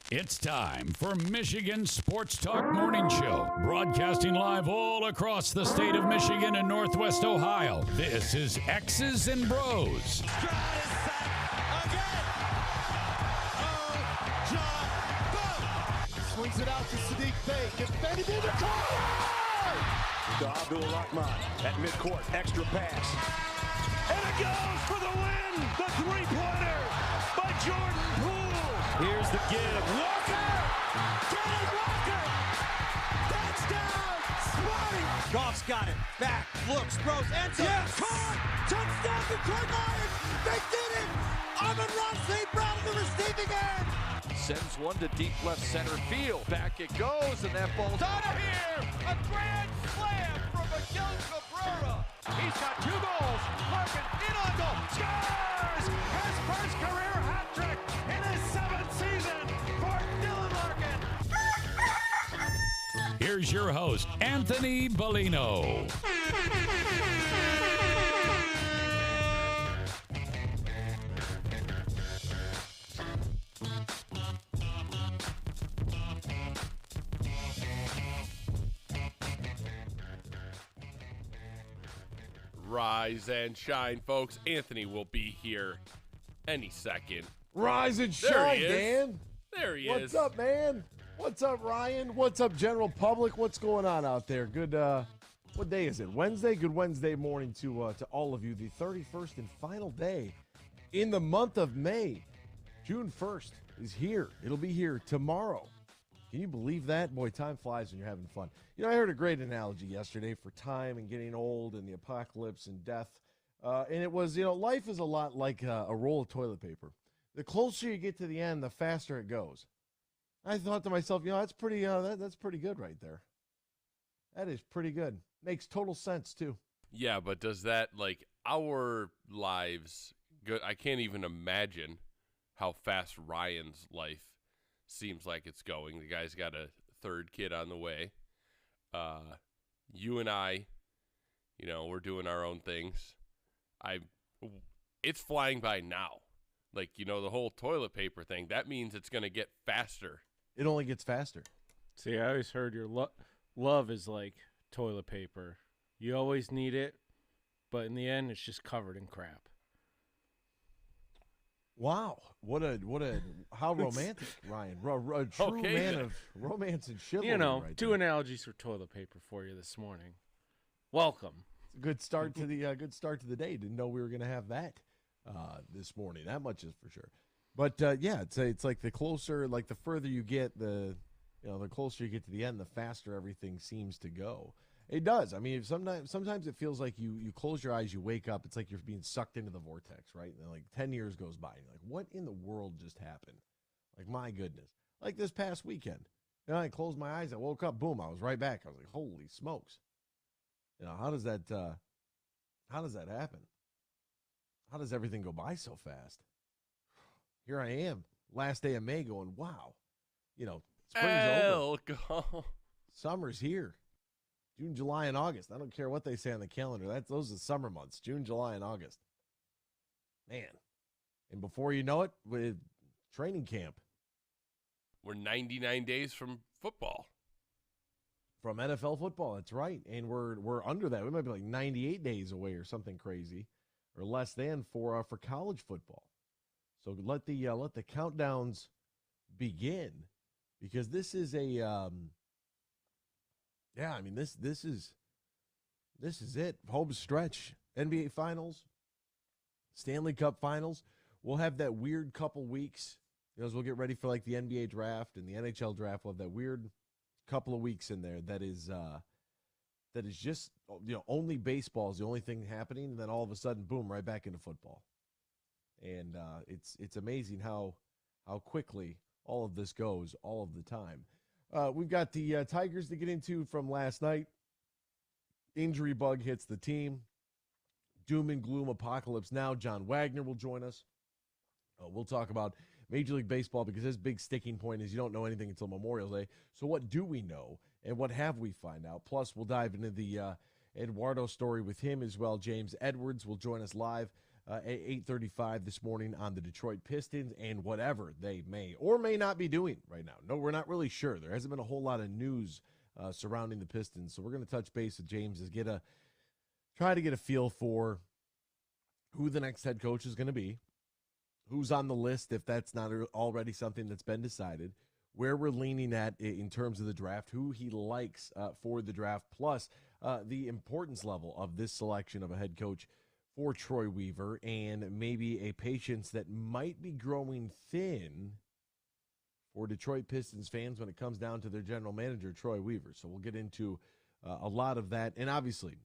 It's time for Michigan Sports Talk Morning Show, broadcasting live all across the state of Michigan and Northwest Ohio. This is X's and Bros. Swings it out to Sadiq Bey. Gets Benny in the corner. To Abdul-Rahman at midcourt. Extra pass. And it goes for the win. The three-pointer by Jordan Poole. Here's the give. Walker. Kenny Walker. Touchdown. Smarty. Goff's got it. Back. Looks. Throws. Ends up. Yes. Caught. Touchdown. Detroit Lions. They did it. Amon-Ra St. Brown in the receiving end. Sends one to deep left center field. Back it goes, and that ball's out of here. A grand slam from Miguel Cabrera. He's got 2 goals. Larkin in on goal. Scores! His first career hat trick in his 7th season for Dylan Larkin. Here's your host, Anthony Bellino. Rise and shine, folks. Anthony will be here any second. Rise and There shine, he is. Dan. There he What's is. up, man? What's up, Ryan? What's up, general public? What's going on out there? Good, what day is it? Wednesday? Good Wednesday morning to all of you. The 31st and final day in the month of May. June 1st is here. It'll be here tomorrow. Can you believe that? Boy, time flies when you're having fun. You know, I heard a great analogy yesterday for time and getting old and the apocalypse and death. And it was, life is a lot like a roll of toilet paper. The closer you get to the end, the faster it goes. I thought to myself, that's pretty that's pretty good right there. That is pretty good. Makes total sense, too. Yeah, but does that, our lives, good? I can't even imagine how fast Ryan's life seems like it's going. The guy's got a 3rd kid on the way. You and I, we're doing our own things. It's flying by now. The whole toilet paper thing, that means it's going to get faster. It only gets faster. See, I always heard your love is like toilet paper. You always need it, but in the end, it's just covered in crap. Wow, how romantic, Ryan. A true man of romance and chivalry. Right 2 there. analogies for toilet paper for you this morning. Welcome. It's a good start to the day. Didn't know we were going to have that this morning. That much is for sure. But it's like the closer, the further you get, the closer you get to the end, the faster everything seems to go. It does. I mean, sometimes it feels like you close your eyes, you wake up, it's like you're being sucked into the vortex, right? And then 10 years goes by, and you're like, what in the world just happened? My goodness. Like this past weekend. I closed my eyes, I woke up, boom, I was right back. I was like, holy smokes. How does that happen? How does everything go by so fast? Here I am, last day of May, going, wow. Spring's over. Summer's here. June, July, and August. I don't care what they say on the calendar. Those are summer months, June, July, and August. Man. And before you know it, with training camp. We're 99 days from football. From NFL football, that's right. And we're under that. We might be 98 days away or something crazy, or less than for college football. So let the countdowns begin, because this is a this is it. Home stretch. NBA Finals, Stanley Cup Finals. We'll have that weird couple weeks as we'll get ready for the NBA draft and the NHL draft. We'll have that weird couple of weeks in there that is just only baseball is the only thing happening, and then all of a sudden, boom, right back into football. And it's amazing how quickly all of this goes all of the time. We've got the Tigers to get into from last night. Injury bug hits the team. Doom and gloom apocalypse now. John Wagner will join us. We'll talk about Major League Baseball, because his big sticking point is you don't know anything until Memorial Day. So what do we know, and what have we find out? Plus, we'll dive into the Eduardo story with him as well. James Edwards will join us live at 8:35 this morning on the Detroit Pistons and whatever they may or may not be doing right now. No, we're not really sure. There hasn't been a whole lot of news surrounding the Pistons, so we're going to touch base with James and try to get a feel for who the next head coach is going to be, who's on the list if that's not already something that's been decided, where we're leaning at in terms of the draft, who he likes for the draft, plus the importance level of this selection of a head coach for Troy Weaver, and maybe a patience that might be growing thin for Detroit Pistons fans when it comes down to their general manager, Troy Weaver. So we'll get into a lot of that. And obviously,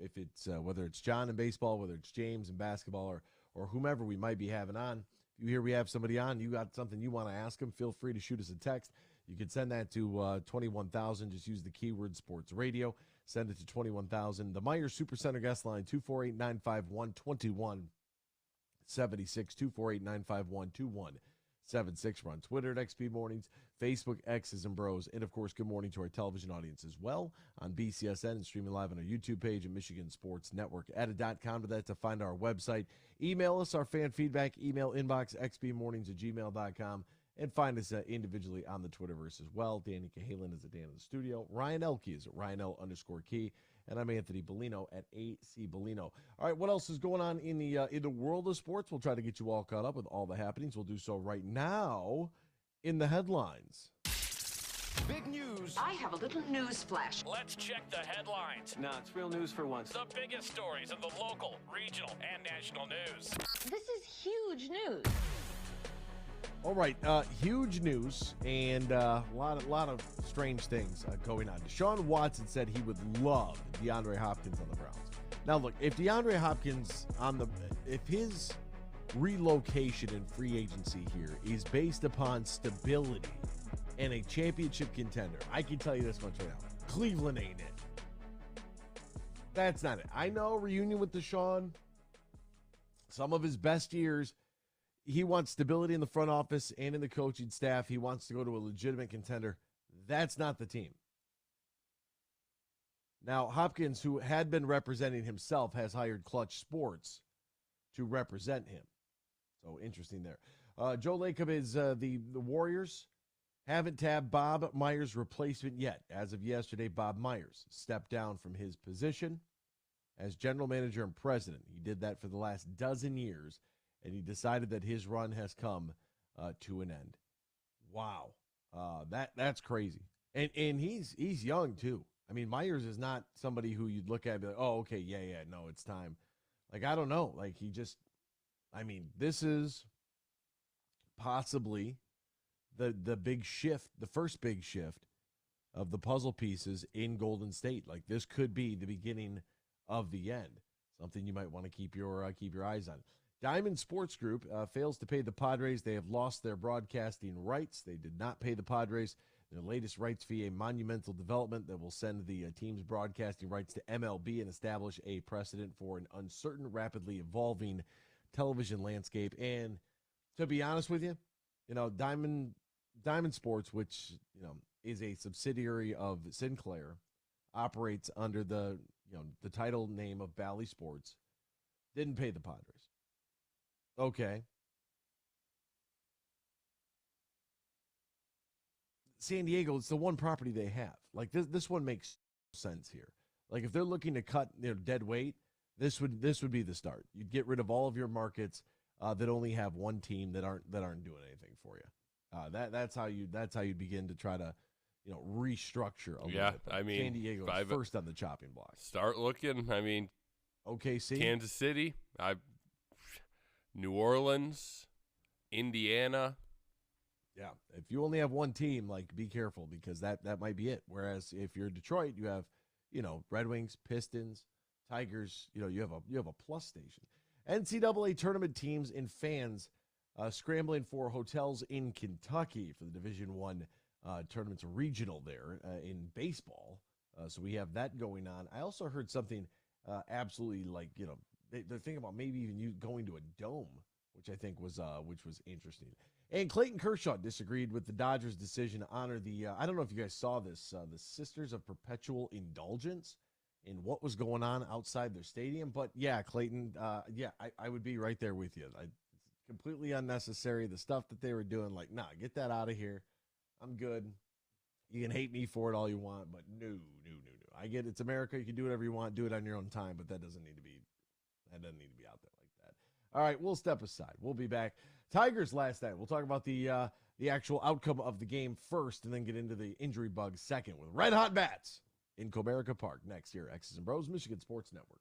if it's whether it's John in baseball, whether it's James in basketball, or whomever we might be having on, if you hear we have somebody on, you got something you want to ask them, feel free to shoot us a text. You can send that to 21,000. Just use the keyword sports radio. Send it to 21,000. The Myers Supercenter guest line, 248-951-2176, 248-951-2176. We're on Twitter at XP Mornings, Facebook, X's and Bros, and, of course, good morning to our television audience as well on BCSN and streaming live on our YouTube page at Michigan Sports Network. Added.com to that to find our website. Email us our fan feedback, email inbox, xbmornings@gmail.com. And find us individually on the Twitterverse as well. Danny Cahalan is at Dan in the studio. Ryan Elke is at RyanL_Key. And I'm Anthony Bellino at AC Bellino. All right, what else is going on in the world of sports? We'll try to get you all caught up with all the happenings. We'll do so right now in the headlines. Big news. I have a little news flash. Let's check the headlines. Nah, it's real news for once. The biggest stories of the local, regional, and national news. This is huge news. All right, huge news and a lot of strange things going on. Deshaun Watson said he would love DeAndre Hopkins on the Browns. Now, look, if DeAndre Hopkins if his relocation and free agency here is based upon stability and a championship contender, I can tell you this much right now: Cleveland ain't it. That's not it. I know reunion with Deshaun, some of his best years. He wants stability in the front office and in the coaching staff. He wants to go to a legitimate contender. That's not the team. Now, Hopkins, who had been representing himself, has hired Clutch Sports to represent him. So, interesting there. Joe Lacob is the Warriors haven't tabbed Bob Myers' replacement yet. As of yesterday, Bob Myers stepped down from his position as general manager and president. He did that for the last dozen years. And he decided that his run has come to an end. Wow, that's crazy. And he's young too. I mean, Myers is not somebody who you'd look at and be like, oh, okay, yeah, no, it's time. Like, I don't know. Like, this is possibly the big shift, the first big shift of the puzzle pieces in Golden State. Like, this could be the beginning of the end. Something you might want to keep your eyes on. Diamond Sports Group fails to pay the Padres. They have lost their broadcasting rights. They did not pay the Padres their latest rights fee, a monumental development that will send the team's broadcasting rights to MLB and establish a precedent for an uncertain, rapidly evolving television landscape. And to be honest with you, Diamond Sports, which is a subsidiary of Sinclair, operates under the title name of Bally Sports, didn't pay the Padres. Okay. San Diego, it's the one property they have. Like, this one makes sense here. Like, if they're looking to cut dead weight, this would be the start. You'd get rid of all of your markets that only have one team that aren't doing anything for you. That's how you begin to try to restructure a little bit. I mean, San Diego is first on the chopping block. Start looking. I mean, OKC, Kansas City, New Orleans, Indiana. Yeah, if you only have one team, like, be careful, because that might be it. Whereas if you're Detroit, you have, Red Wings, Pistons, Tigers. You have a plus station. NCAA tournament teams and fans scrambling for hotels in Kentucky for the Division I tournaments regional there in baseball. So we have that going on. I also heard something absolutely they're thinking about maybe even you going to a dome, which I think was interesting. And Clayton Kershaw disagreed with the Dodgers' decision to honor the I don't know if you guys saw this, the Sisters of Perpetual Indulgence. in what was going on outside their stadium. But yeah, Clayton, I would be right there with you. It's completely unnecessary. The stuff that they were doing, like, nah, get that out of here. I'm good. You can hate me for it all you want, but no. I get it's America. You can do whatever you want. Do it on your own time, but that doesn't need to be out there like that. All right, we'll step aside. We'll be back. Tigers last night. We'll talk about the actual outcome of the game first, and then get into the injury bug second with Red Hot Bats in Comerica Park next year. X's and Bros, Michigan Sports Network.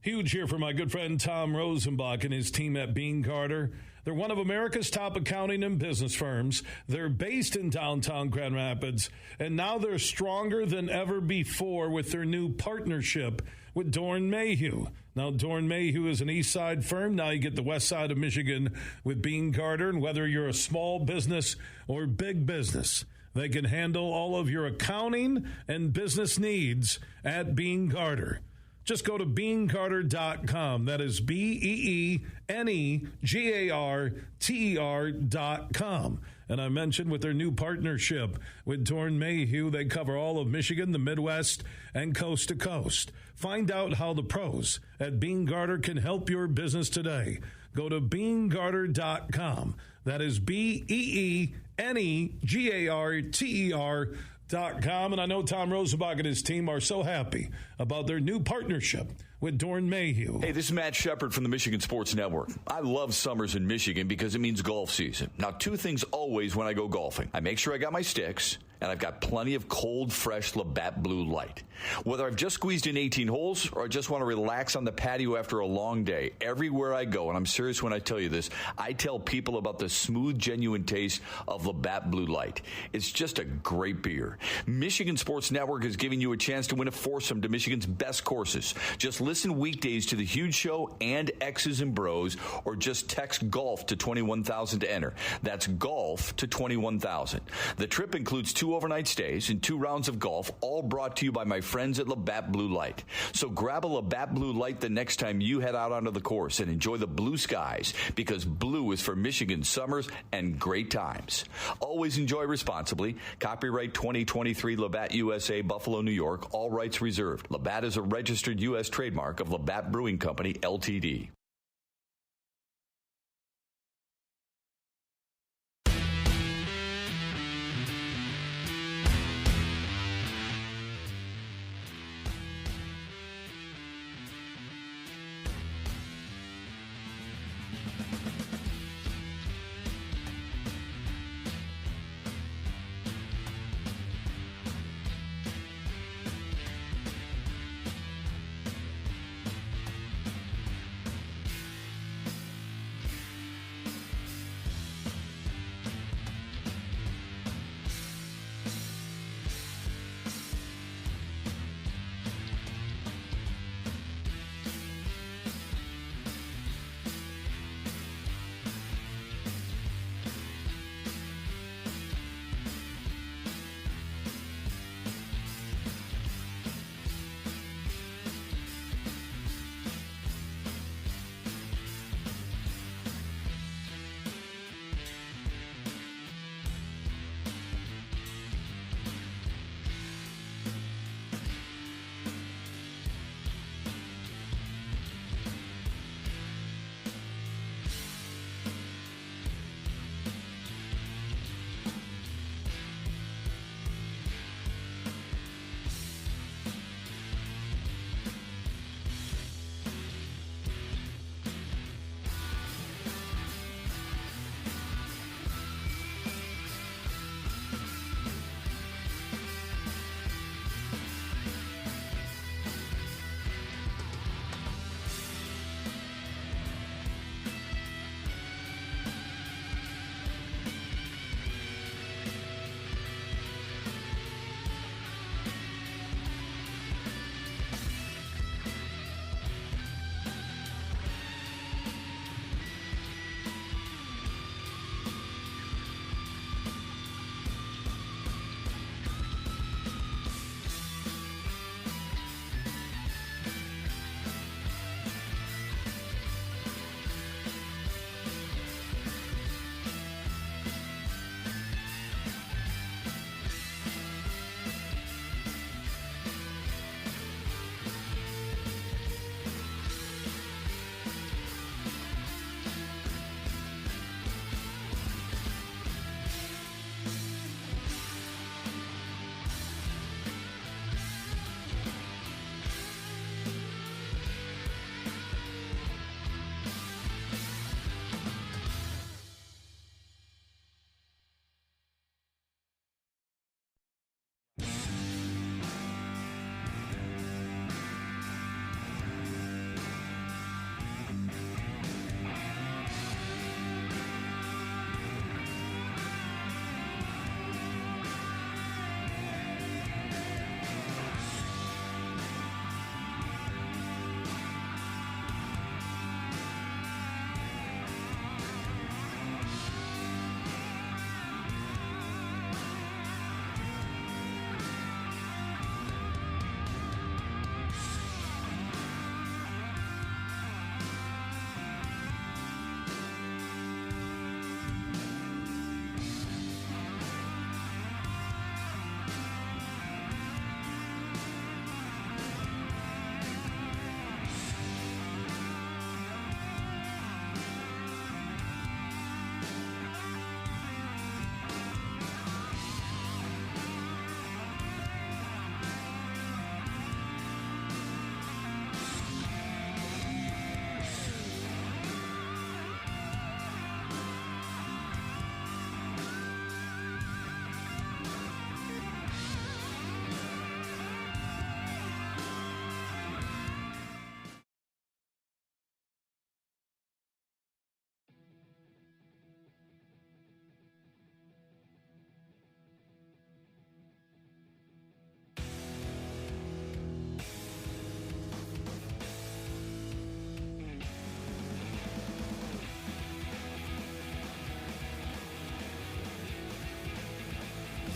Huge here for my good friend Tom Rosenbach and his team at Bean Carter. They're one of America's top accounting and business firms. They're based in downtown Grand Rapids, and now they're stronger than ever before with their new partnership with Dorn Mayhew. Now, Dorn Mayhew is an east side firm. Now you get the west side of Michigan with Bean Carter, and whether you're a small business or big business, they can handle all of your accounting and business needs at Bean Carter. Just go to beancarter.com. That is BEENEGARTER.com. And I mentioned with their new partnership with Dorn Mayhew, they cover all of Michigan, the Midwest, and coast to coast. Find out how the pros at Bean Carter can help your business today. Go to beancarter.com. That is BEENEGARTER.com. And I know Tom Rosenbach and his team are so happy about their new partnership with Dorn Mayhew. Hey, this is Matt Shepard from the Michigan Sports Network. I love summers in Michigan because it means golf season. Now, two things always when I go golfing. I make sure I got my sticks, and I've got plenty of cold, fresh Labatt Blue Light. Whether I've just squeezed in 18 holes or I just want to relax on the patio after a long day, everywhere I go, and I'm serious when I tell you this, I tell people about the smooth, genuine taste of Labatt Blue Light. It's just a great beer. Michigan Sports Network is giving you a chance to win a foursome to Michigan's best courses. Just listen weekdays to The Huge Show and X's and Bros, or just text GOLF to 21,000 to enter. That's GOLF to 21,000. The trip includes 2 overnight stays and 2 rounds of golf, all brought to you by my friends at Labatt Blue Light. So grab a Labatt Blue Light the next time you head out onto the course and enjoy the blue skies, because blue is for Michigan summers and great times. Always enjoy responsibly. Copyright 2023 Labatt USA, Buffalo, New York. All rights reserved. Labatt is a registered U.S. trademark of Labatt Brewing Company, Ltd.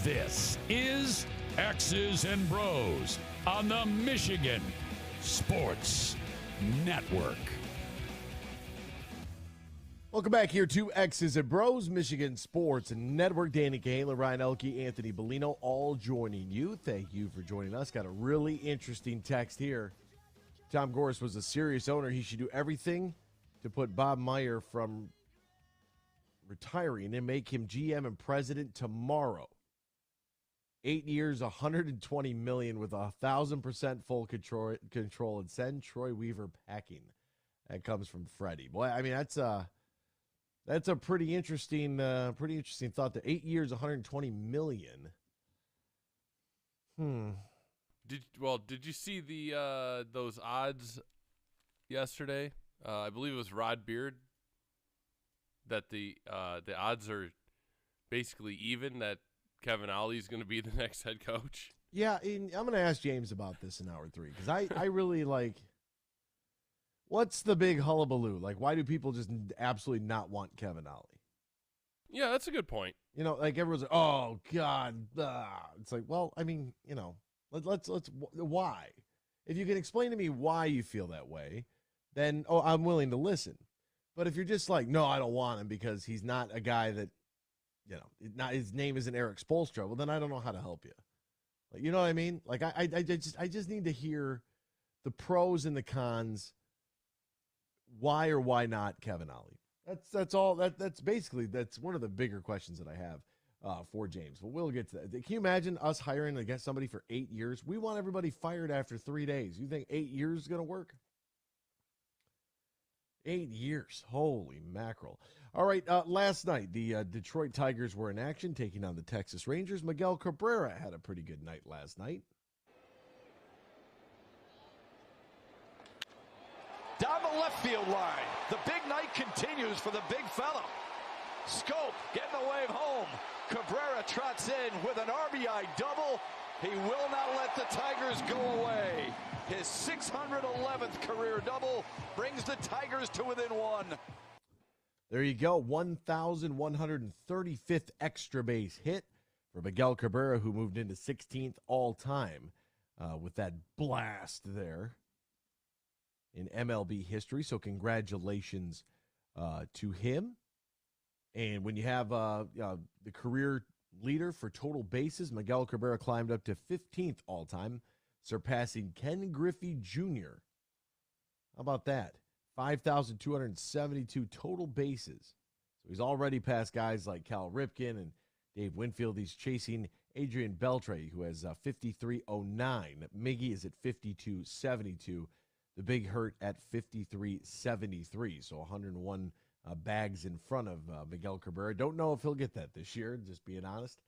This is X's and Bros on the Michigan Sports Network. Welcome back here to X's and Bros, Michigan Sports Network. Danny Cahalan, Ryan Elke, Anthony Bellino, all joining you. Thank you for joining us. Got a really interesting text here. Tom Gorse was a serious owner. He should do everything to put Bob Meyer from retiring and make him GM and president tomorrow. 8 years, $120 million with 1,000% full control, and send Troy Weaver packing. That comes from Freddie. Boy, I mean that's a pretty interesting thought. The 8 years, $120 million. Did you see the those odds yesterday? I believe it was Rod Beard that the odds are basically even that Kevin Ollie is going to be the next head coach. Yeah, I'm going to ask James about this in hour 3 because I really like. What's the big hullabaloo? Like, why do people just absolutely not want Kevin Ollie? Yeah, that's a good point. You know, like everyone's like, oh God, it's like, well, I mean, you know, let's why? If you can explain to me why you feel that way, then I'm willing to listen. But if you're just like, no, I don't want him because he's not a guy that, you know, his name isn't Eric Spoelstra, well, then I don't know how to help you. Like, you know what I mean? Like, I just need to hear the pros and the cons. Why or why not Kevin Ollie? That's all. That's one of the bigger questions that I have for James. But we'll get to that. Can you imagine us hiring to get somebody for 8 years? We want everybody fired after 3 days. You think 8 years is going to work? 8 years. Holy mackerel. All right, last night, the Detroit Tigers were in action, taking on the Texas Rangers. Miguel Cabrera had a pretty good night last night. Down the left field line. The big night continues for the big fella. Scope getting the wave home. Cabrera trots in with an RBI double. He will not let the Tigers go away. His 611th career double brings the Tigers to within one. There you go, 1,135th extra base hit for Miguel Cabrera, who moved into 16th all-time with that blast there in MLB history. So congratulations to him. And when you have the career leader for total bases, Miguel Cabrera climbed up to 15th all-time, surpassing Ken Griffey Jr. How about that? 5,272 total bases. So he's already passed guys like Cal Ripken and Dave Winfield. He's chasing Adrian Beltre, who has 5,309. Miggy is at 5,272. The Big Hurt at 5,373. So 101 bags in front of Miguel Cabrera. Don't know if he'll get that this year, just being honest.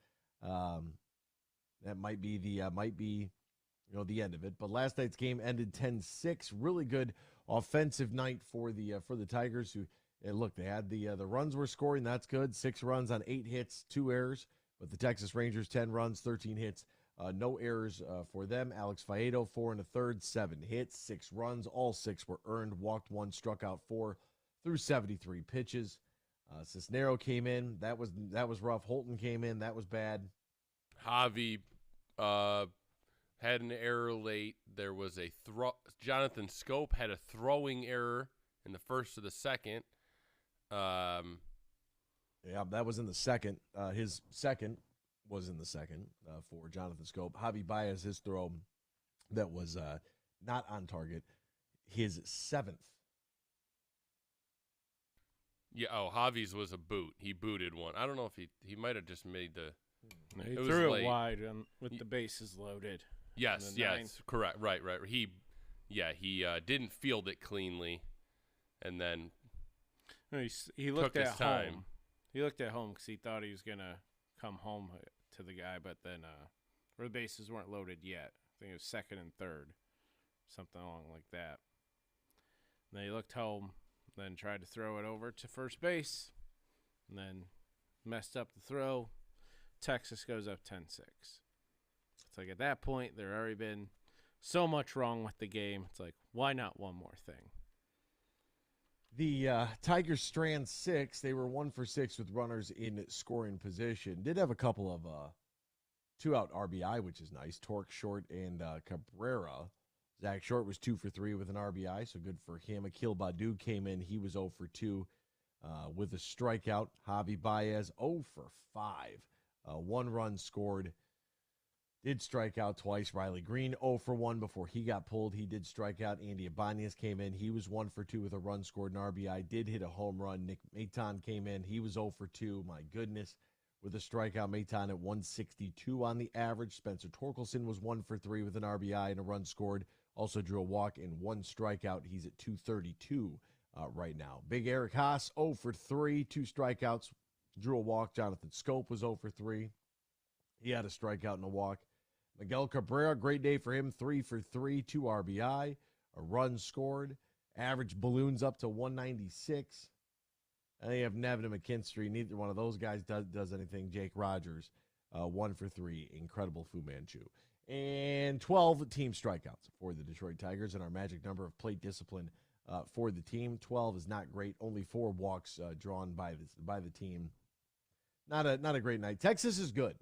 That might be the end of it. But last night's game ended 10-6. Really good offensive night for the Tigers. Who look, they had the runs were scoring. That's good. 6 runs on 8 hits, 2 errors. But the Texas Rangers 10 runs, 13 hits, no errors for them. Alex Faedo 4 1/3, 7 hits, 6 runs. All 6 were earned. Walked 1, struck out 4 through 73 pitches. Cisnero came in. That was rough. Holton came in. That was bad. Javi had an error late. There was a Jonathan Scope had a throwing error in the first or the second. Yeah, that was in the second. His second was in the second for Jonathan Scope. Javi Baez, his throw that was not on target. His 7th. Yeah, Javi's was a boot. He booted one. I don't know if he might have just made the. He threw it wide with the bases loaded. Yes, correct. Right. He didn't field it cleanly, and then he looked took at his time. home. He looked at home because he thought he was gonna come home to the guy, but then or the bases weren't loaded yet. I think it was second and third, something along like that. And then he looked home, then tried to throw it over to first base, and then messed up the throw. Texas goes up 10-6. It's like at that point, there already been so much wrong with the game. It's like, why not one more thing? The Tigers strand 6. They were 1 for 6 with runners in scoring position. Did have a couple of 2-out RBI, which is nice. Torque, Short, and Cabrera. Zach Short was 2 for 3 with an RBI, so good for him. Akil Badu came in. He was 0 for 2 with a strikeout. Javi Baez, 0 for 5. 1 run scored. Did strike out twice. Riley Greene, 0 for 1 before he got pulled. He did strike out. Andy Ibanez came in. He was 1 for 2 with a run scored and RBI. Did hit a home run. Nick Maton came in. He was 0 for 2. My goodness. With a strikeout, Maton at 162 on the average. Spencer Torkelson was 1 for 3 with an RBI and a run scored. Also drew a walk and 1 strikeout. He's at 232 right now. Big Eric Haas, 0 for 3, 2 strikeouts. Drew a walk. Jonathan Scope was 0 for 3. He had a strikeout and a walk. Miguel Cabrera, great day for him, 3 for 3, 2 RBI, a run scored. Average balloons up to 196. And you have Nevin and McKinstry. Neither one of those guys does anything. Jake Rogers, 1 for 3. Incredible Fu Manchu. And 12 team strikeouts for the Detroit Tigers. And our magic number of plate discipline for the team. 12 is not great. Only 4 walks drawn by the team. Not a great night. Texas is good.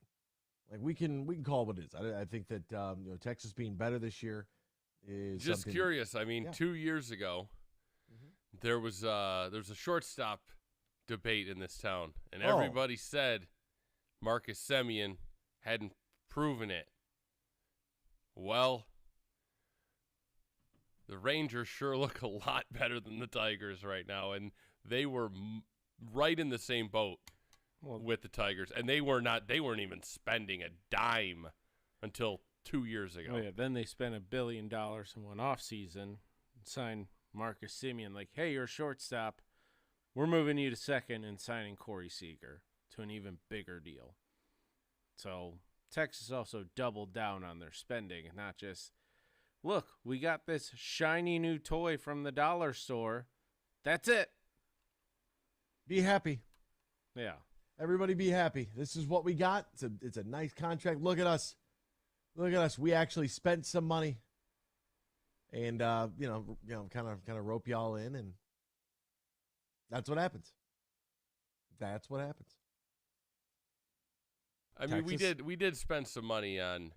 Like we can call it what it is. I think that Texas being better this year is just something. Curious. I mean, 2 years ago, there was a shortstop debate in this town, and everybody said Marcus Semien hadn't proven it. Well, the Rangers sure look a lot better than the Tigers right now, and they were right in the same boat with the Tigers, and they weren't even spending a dime until 2 years ago. Oh yeah, then they spent $1 billion in one offseason and signed Marcus Semien. Like, hey, you're a shortstop. We're moving you to second and signing Corey Seager to an even bigger deal. So Texas also doubled down on their spending and not just, look, we got this shiny new toy from the dollar store. That's it. Be happy. Yeah. Everybody be happy. This is what we got. It's a nice contract. Look at us. Look at us. We actually spent some money. And kind of rope y'all in, and that's what happens. That's what happens. I mean, we did spend some money on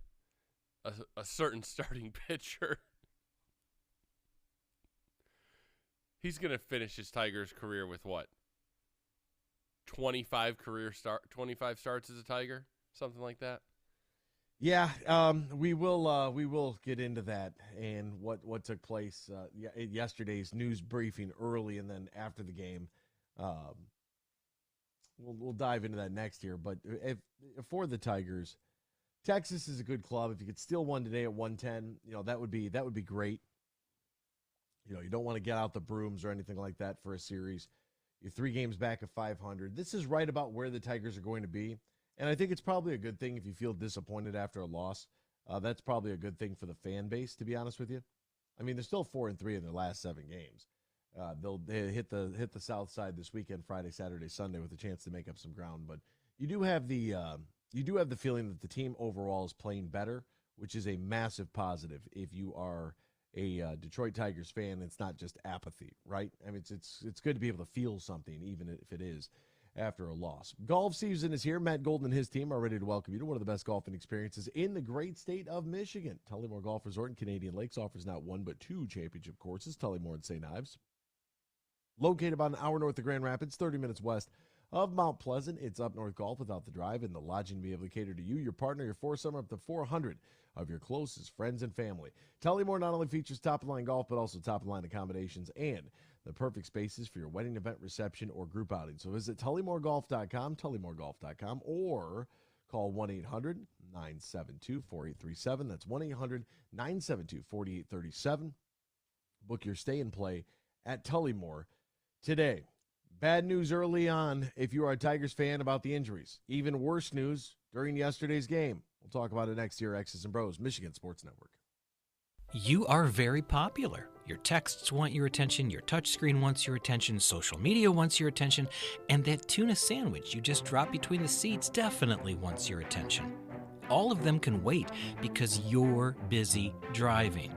a certain starting pitcher. He's going to finish his Tigers career with what? 25 starts as a Tiger, something like that. Yeah, we will get into that and what took place yesterday's news briefing early and then after the game. We'll dive into that next year. But for the Tigers, Texas is a good club. If you could steal one today at 110, that would be great. You don't want to get out the brooms or anything like that for a series. You're 3 games back of 500. This is right about where the Tigers are going to be. And I think it's probably a good thing if you feel disappointed after a loss. That's probably a good thing for the fan base, to be honest with you. I mean, they're still 4-3 in their last 7 games. They'll hit the South Side this weekend, Friday, Saturday, Sunday, with a chance to make up some ground. But you do have the feeling that the team overall is playing better, which is a massive positive if you are a Detroit Tigers fan. It's not just apathy, right? I mean, it's good to be able to feel something, even if it is after a loss. Golf season is here. Matt Golden and his team are ready to welcome you to one of the best golfing experiences in the great state of Michigan. Tullymore Golf Resort in Canadian Lakes offers not 1 but 2 championship courses. Tullymore and St. Ives. Located about an hour north of Grand Rapids, 30 minutes west of Mount Pleasant. It's up north golf without the drive, and the lodging to be able to cater to you, your partner, your foursome, up to 400 of your closest friends and family. Tullymore not only features top-of-the-line golf, but also top-of-the-line accommodations and the perfect spaces for your wedding event, reception, or group outing. So visit TullymoreGolf.com, TullymoreGolf.com, or call 1-800-972-4837. That's 1-800-972-4837. Book your stay and play at Tullymore today. Bad news early on if you are a Tigers fan about the injuries. Even worse news during yesterday's game. We'll talk about it next year, X's and Bros, Michigan Sports Network. You are very popular. Your texts want your attention, your touchscreen wants your attention, social media wants your attention, and that tuna sandwich you just dropped between the seats definitely wants your attention. All of them can wait because you're busy driving.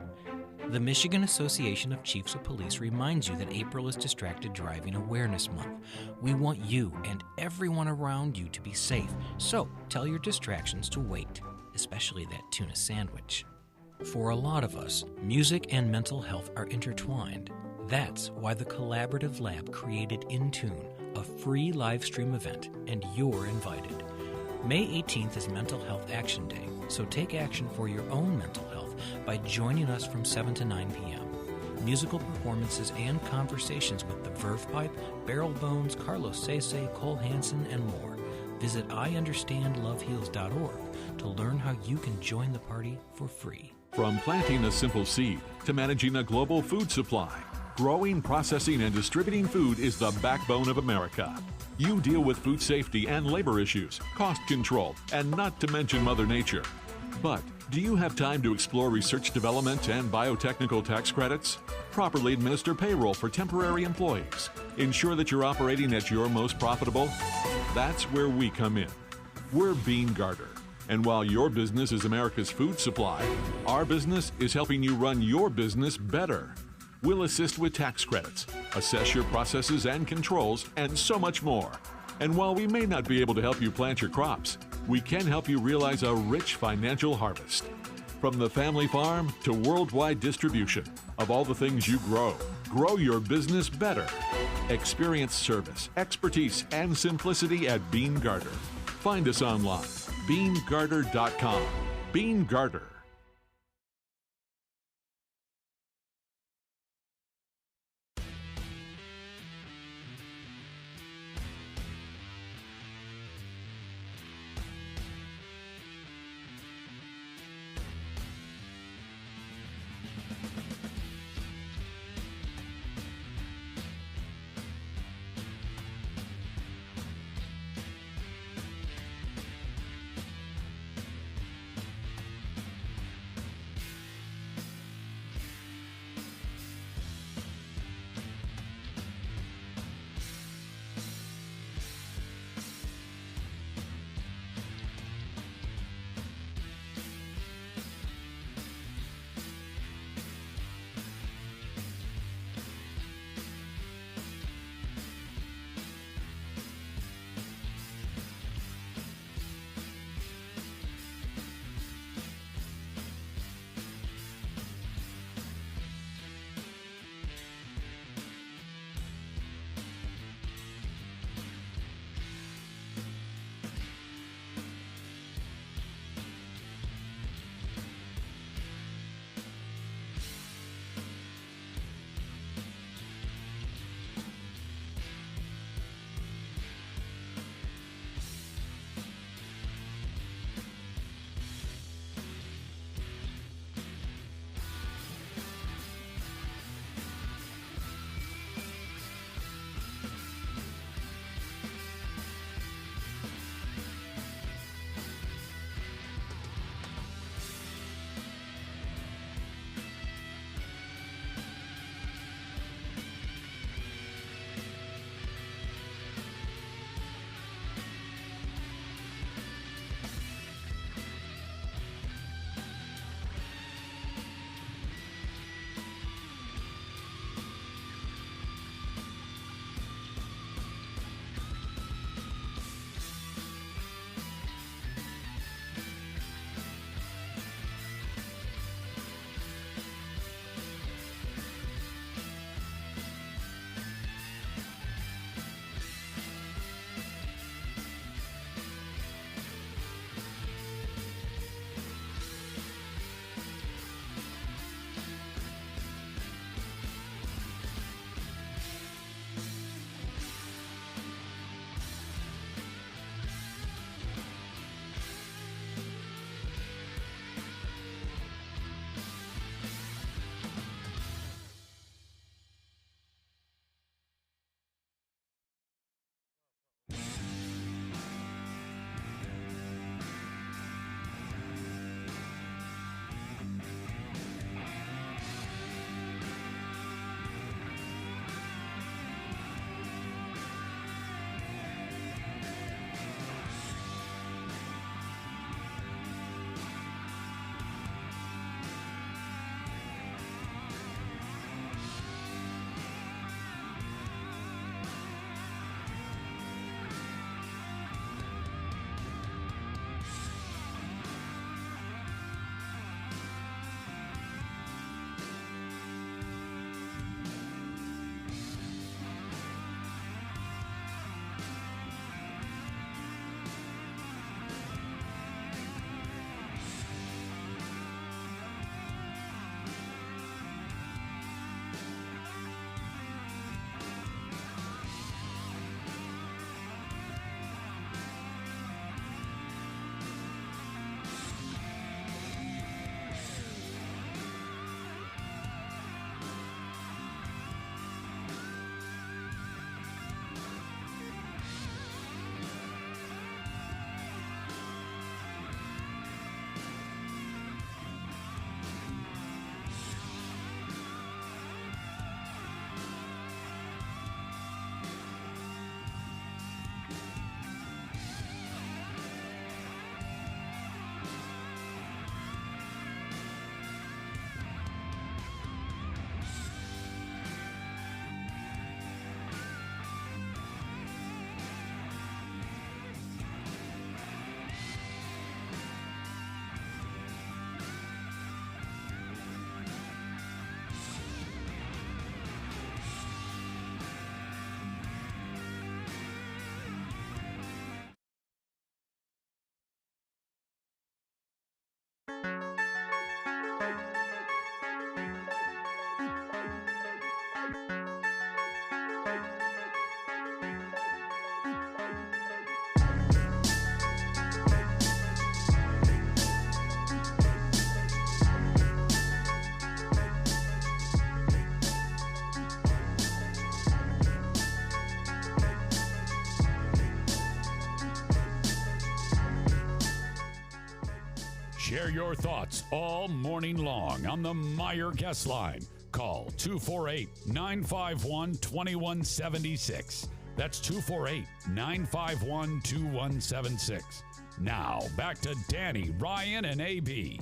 The Michigan Association of Chiefs of Police reminds you that April is Distracted Driving Awareness Month. We want you and everyone around you to be safe, so tell your distractions to wait. especially that tuna sandwich. For a lot of us, music and mental health are intertwined. That's why the Collaborative Lab created In Tune, a free live stream event, and you're invited. May 18th is Mental Health Action Day, so take action for your own mental health by joining us from 7 to 9 p.m. Musical performances and conversations with the Verve Pipe, Barrel-Bones, Carlos Sese, Cole Hansen, and more. Visit IUnderstandLoveHeals.org to learn how you can join the party for free. From planting a simple seed to managing a global food supply, growing, processing, and distributing food is the backbone of America. You deal with food safety and labor issues, cost control, and not to mention Mother Nature. But do you have time to explore research development and biotechnical tax credits? Properly administer payroll for temporary employees. Ensure that you're operating at your most profitable? That's where we come in. We're Bean Garter. And while your business is America's food supply, our business is helping you run your business better. We'll assist with tax credits, assess your processes and controls, and so much more. And while we may not be able to help you plant your crops, we can help you realize a rich financial harvest. From the family farm to worldwide distribution of all the things you grow, grow your business better. Experience service, expertise, and simplicity at Bean Garter. Find us online, beangarter.com. Bean Garter. Share your thoughts all morning long on the Meyer Guest Line. Call 248-951-2176. That's 248-951-2176. Now, back to Danny, Ryan, and AB.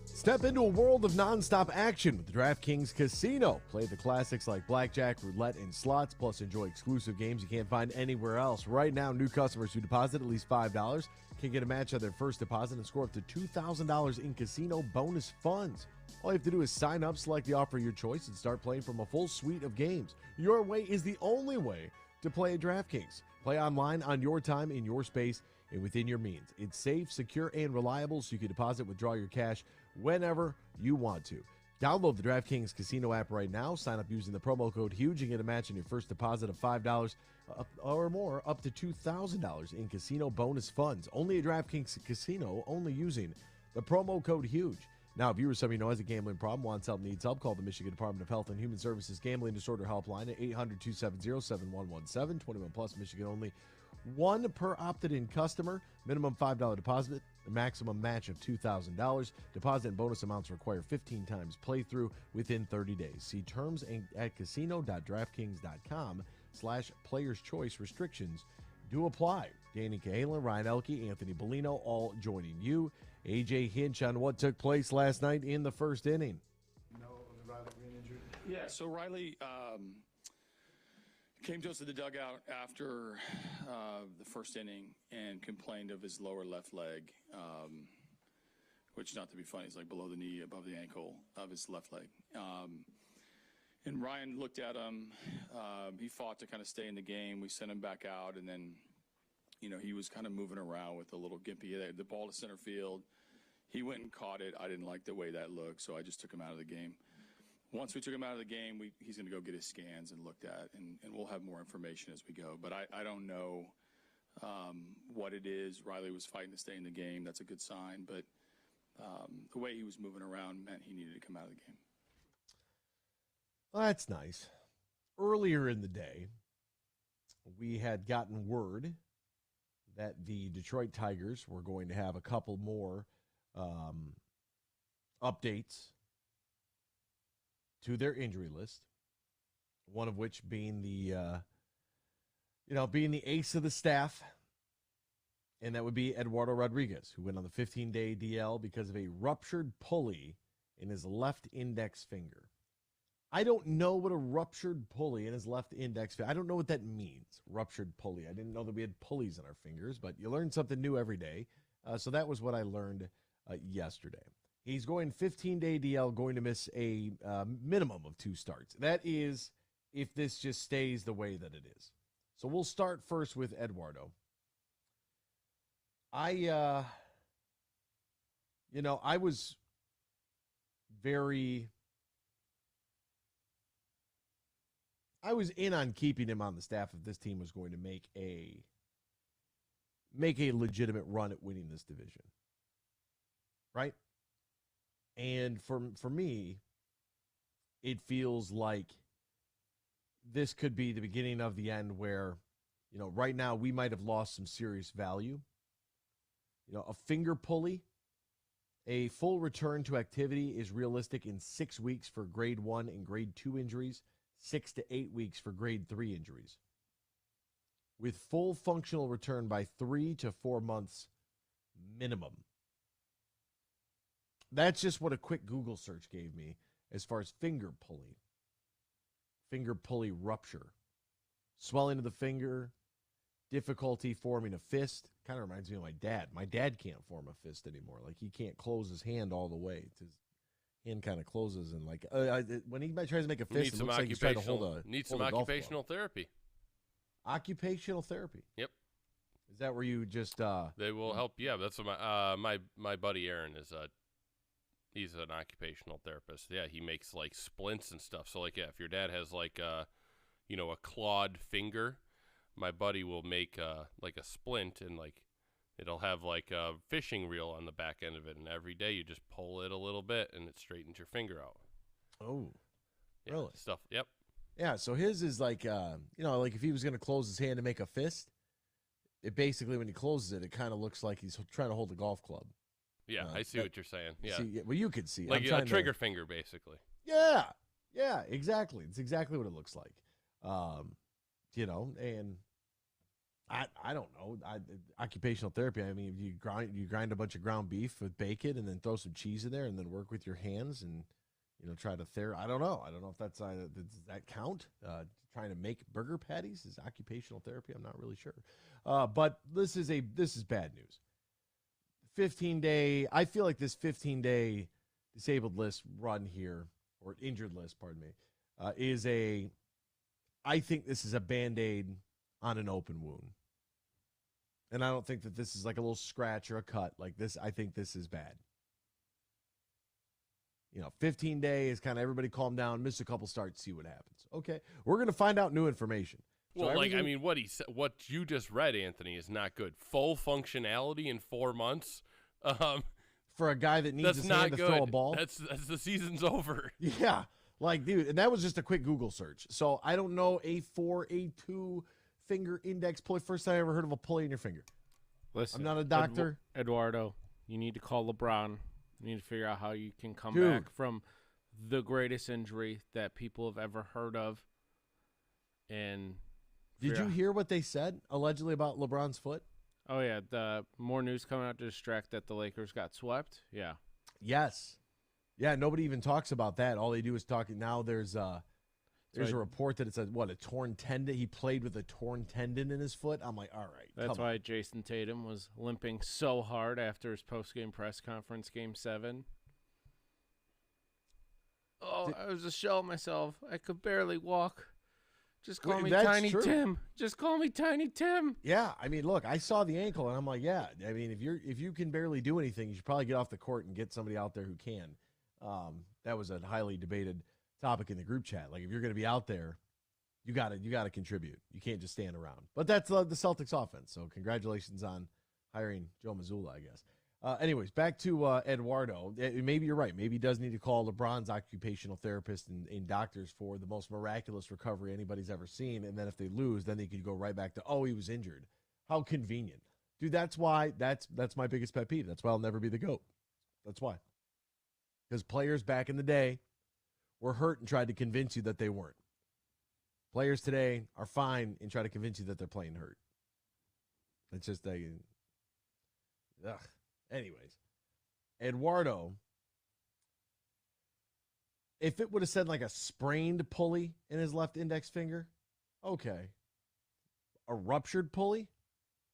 Step into a world of nonstop action with the DraftKings Casino. Play the classics like blackjack, roulette, and slots, plus enjoy exclusive games you can't find anywhere else. Right now, new customers who deposit at least $5 can get a match on their first deposit and score up to $2,000 in casino bonus funds. All you have to do is sign up, select the offer of your choice, and start playing from a full suite of games. Your way is the only way to play at DraftKings. Play online on your time, in your space, and within your means. It's safe, secure, and reliable, so you can deposit, withdraw your cash whenever you want to. Download the DraftKings Casino app right now. Sign up using the promo code HUGE and get a match on your first deposit of $5 or more, up to $2,000 in casino bonus funds. Only at DraftKings Casino, only using the promo code HUGE. Now, if you or somebody you know has a gambling problem, wants help, needs help, call the Michigan Department of Health and Human Services Gambling Disorder Helpline at 800-270-7117. 21 plus, Michigan only. One per opted-in customer. Minimum $5 deposit. A maximum match of $2,000. Deposit and bonus amounts require 15 times playthrough within 30 days. See terms at casino.draftkings.com/players choice. Restrictions do apply. Danny Cahalan, Ryan Elke, Anthony Bellino, all joining you. AJ Hinch on what took place last night in the first inning. The Riley Greene injury? Yeah, so Riley came to us at the dugout after the first inning and complained of his lower left leg, which, not to be funny, is like below the knee, above the ankle of his left leg. And Ryan looked at him. He fought to kind of stay in the game. We sent him back out, and then he was kind of moving around with a little gimpy. The ball to center field. He went and caught it. I didn't like the way that looked, so I just took him out of the game. Once we took him out of the game, he's going to go get his scans and looked at, and we'll have more information as we go. But I don't know what it is. Riley was fighting to stay in the game. That's a good sign. But the way he was moving around meant he needed to come out of the game. Well, that's nice. Earlier in the day, we had gotten word that the Detroit Tigers were going to have a couple more updates to their injury list. One of which being the ace of the staff, and that would be Eduardo Rodriguez, who went on the 15-day DL because of a ruptured pulley in his left index finger. I don't know what a ruptured pulley in his left index finger. I don't know what that means, ruptured pulley. I didn't know that we had pulleys in our fingers, but you learn something new every day. So that was what I learned yesterday. He's going 15-day DL, going to miss a minimum of 2 starts. That is if this just stays the way that it is. So we'll start first with Eduardo. I was in on keeping him on the staff if this team was going to make a legitimate run at winning this division. Right? And for me, it feels like this could be the beginning of the end where, right now we might have lost some serious value. A finger pulley, a full return to activity is realistic in 6 weeks for grade 1 and grade 2 injuries, 6 to 8 weeks for grade 3 injuries, with full functional return by 3 to 4 months minimum. That's just what a quick Google search gave me as far as finger pulley rupture, swelling of the finger, difficulty forming a fist. Kind of reminds me of my dad. My dad can't form a fist anymore. Like, he can't close his hand all the way. His hand kind of closes, and like when he tries to make a fist, it looks like he's trying to hold some occupational therapy. Occupational therapy. Yep. Is that where you just they will help? Yeah, that's what my buddy Aaron is. He's an occupational therapist. Yeah, he makes like splints and stuff. So like, yeah, if your dad has like a clawed finger, my buddy will make like a splint, and like it'll have like a fishing reel on the back end of it, and every day you just pull it a little bit and it straightens your finger out. Oh, yeah, really? Stuff. Yep. Yeah. So his is like like if he was going to close his hand to make a fist, it basically, when he closes it, it kind of looks like he's trying to hold a golf club. Yeah, I see what you're saying. Yeah. Well, you could see. Like a trigger finger, basically. Yeah. Yeah, exactly. It's exactly what it looks like. And I don't know. Occupational therapy, I mean, you grind a bunch of ground beef with bacon and then throw some cheese in there and then work with your hands and, try to I don't know. I don't know if that's, does that count? Trying to make burger patties is occupational therapy. I'm not really sure. But this is bad news. 15-day, I feel like this 15-day disabled list run here, or injured list, pardon me, I think this is a Band-Aid on an open wound. And I don't think that this is like a little scratch or a cut. Like this, I think this is bad. 15-day is kind of everybody calm down, miss a couple starts, see what happens. Okay, we're going to find out new information. Well, what you just read, Anthony, is not good. Full functionality in 4 months. For a guy that needs his hand to throw a ball. That's the season's over. Yeah. Like, dude, and that was just a quick Google search. So I don't know, A4, A2, finger index pulley. First time I ever heard of a pulley in your finger. Listen, I'm not a doctor. Eduardo, you need to call LeBron. You need to figure out how you can come Dude. back from the greatest injury that people have ever heard of. And did you hear what they said allegedly about LeBron's foot? Oh, yeah. The more news coming out to distract that the Lakers got swept. Yeah. Yes. Yeah, nobody even talks about that. All they do is talk. Now there's a report that it's a torn tendon. He played with a torn tendon in his foot. I'm like, all right. That's why Jason Tatum was limping so hard after his post-game press conference, Game 7. Oh, I was a shell of myself. I could barely walk. Just call me Tiny Tim. Just call me Tiny Tim. Yeah, I mean, look, I saw the ankle, and I'm like, yeah. I mean, if you can barely do anything, you should probably get off the court and get somebody out there who can. That was a highly debated topic in the group chat. Like, if you're going to be out there, you got to contribute. You can't just stand around. But that's the Celtics offense. So congratulations on hiring Joe Mazzulla, I guess. Anyways, back to Eduardo. Maybe you're right. Maybe he does need to call LeBron's occupational therapist and doctors for the most miraculous recovery anybody's ever seen. And then if they lose, then they could go right back to, oh, he was injured. How convenient. Dude, that's my biggest pet peeve. That's why I'll never be the GOAT. That's why. Because players back in the day were hurt and tried to convince you that they weren't. Players today are fine and try to convince you that they're playing hurt. It's just ugh. Anyways, Eduardo, if it would have said like a sprained pulley in his left index finger, okay. A ruptured pulley?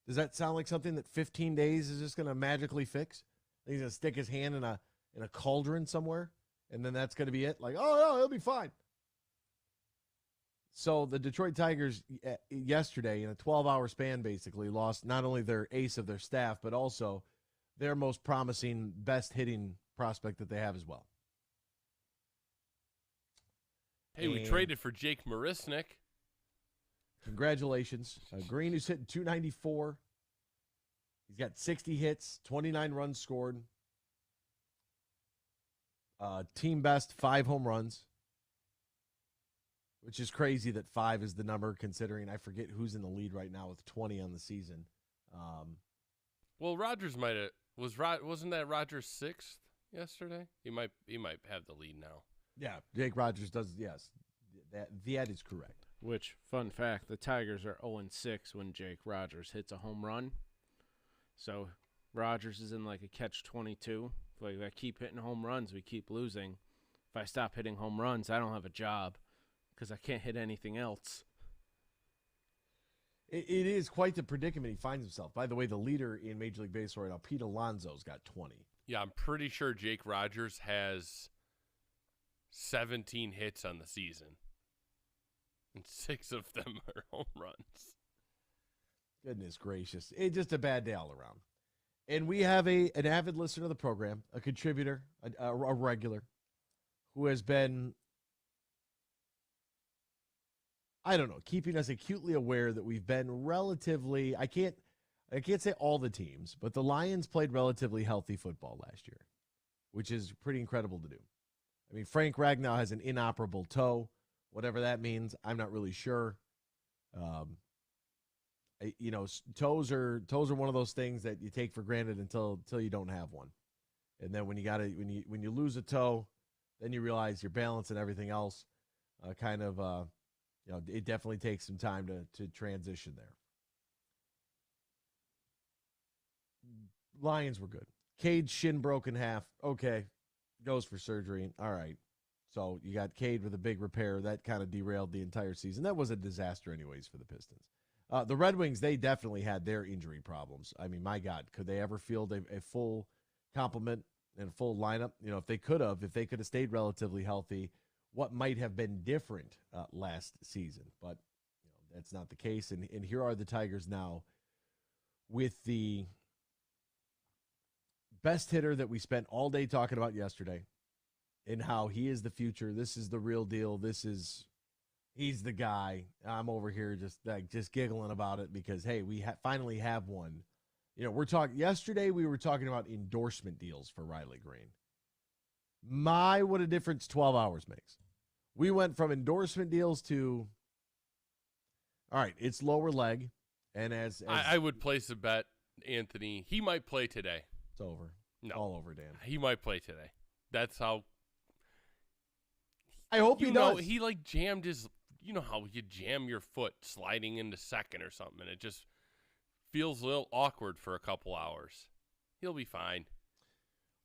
Does that sound like something that 15 days is just going to magically fix? He's going to stick his hand in a cauldron somewhere, and then that's going to be it? Like, oh, no, it'll be fine. So the Detroit Tigers yesterday, in a 12-hour span, basically lost not only their ace of their staff, but also their most promising, best hitting prospect that they have as well. Hey, we traded for Jake Marisnik. Congratulations. Greene, who's hitting 294. He's got 60 hits, 29 runs scored. Team best 5 home runs, which is crazy that 5 is the number considering I forget who's in the lead right now with 20 on the season. Well, Rogers wasn't that Rogers 6th yesterday? He might have the lead now. Yeah, Jake Rogers does. Yes, that is correct. Which, fun fact, the Tigers are 0-6 when Jake Rogers hits a home run. So Rogers is in like a catch-22. Like, I keep hitting home runs, we keep losing. If I stop hitting home runs, I don't have a job because I can't hit anything else. It is quite the predicament he finds himself. By the way, the leader in Major League Baseball right now, Pete Alonso's got 20. Yeah, I'm pretty sure Jake Rogers has 17 hits on the season. And 6 of them are home runs. Goodness gracious. It's just a bad day all around. And we have an avid listener of the program, a contributor, a regular, who has been, I don't know, keeping us acutely aware that we've been relatively, I can't say all the teams, but the Lions played relatively healthy football last year, which is pretty incredible to do. I mean, Frank Ragnow has an inoperable toe, whatever that means. I'm not really sure. Toes are one of those things that you take for granted until you don't have one. And then when you lose a toe, then you realize your balance and everything else it definitely takes some time to transition there. Lions were good. Cade's shin broke in half. Okay. Goes for surgery. All right. So you got Cade with a big repair. That kind of derailed the entire season. That was a disaster anyways for the Pistons. The Red Wings, they definitely had their injury problems. I mean, my God, could they ever field a full complement and a full lineup? If they could have stayed relatively healthy, what might have been different last season. But that's not the case. And here are the Tigers now with the best hitter that we spent all day talking about yesterday and how he is the future. This is the real deal. He's the guy. I'm over here just giggling about it because, hey, we finally have one. Yesterday we were talking about endorsement deals for Riley Greene. What a difference 12 hours makes. We went from endorsement deals to, all right, it's lower leg. And as I would place a bet, Anthony, he might play today. It's over. No. All over, Dan. He might play today. That's how. I hope he does. He jammed his. You know how you jam your foot sliding into second or something, and it just feels a little awkward for a couple hours. He'll be fine.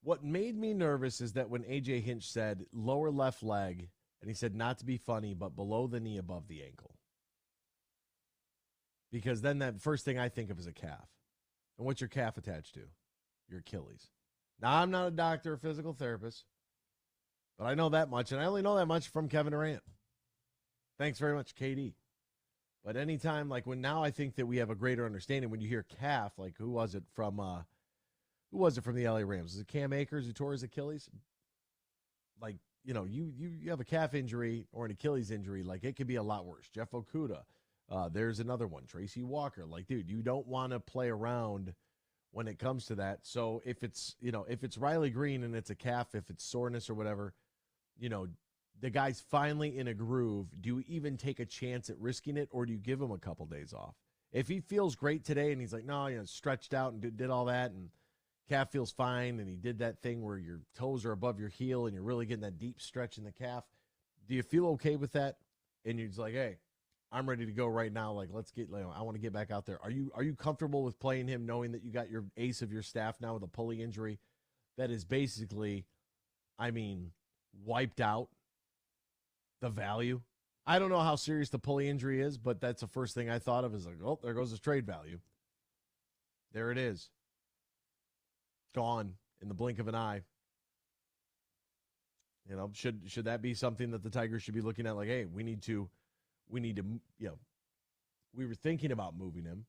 What made me nervous is that when AJ Hinch said lower left leg, and he said not to be funny, but below the knee, above the ankle. Because then that first thing I think of is a calf. And what's your calf attached to? Your Achilles. Now, I'm not a doctor or physical therapist, but I know that much, and I only know that much from Kevin Durant. Thanks very much, KD. But anytime, now I think that we have a greater understanding when you hear calf, who was it from the LA Rams? Was it Cam Akers who tore his Achilles? You have a calf injury or an Achilles injury, it could be a lot worse. Jeff Okuda, there's another one. Tracy Walker. Dude, you don't want to play around when it comes to that. So if it's Riley Greene and it's a calf, if it's soreness or whatever, the guy's finally in a groove. Do you even take a chance at risking it, or do you give him a couple days off? If he feels great today and he's stretched out and did all that, and calf feels fine, and he did that thing where your toes are above your heel and you're really getting that deep stretch in the calf, do you feel okay with that? And you're just hey, I'm ready to go right now. Let's get. I want to get back out there. Are you comfortable with playing him, knowing that you got your ace of your staff now with a pulley injury that is basically, wiped out the value? I don't know how serious the pulley injury is, but that's the first thing I thought of is there goes his trade value. There it is. Gone in the blink of an eye. Should that be something that the Tigers should be looking at? Hey, we need to, we were thinking about moving him,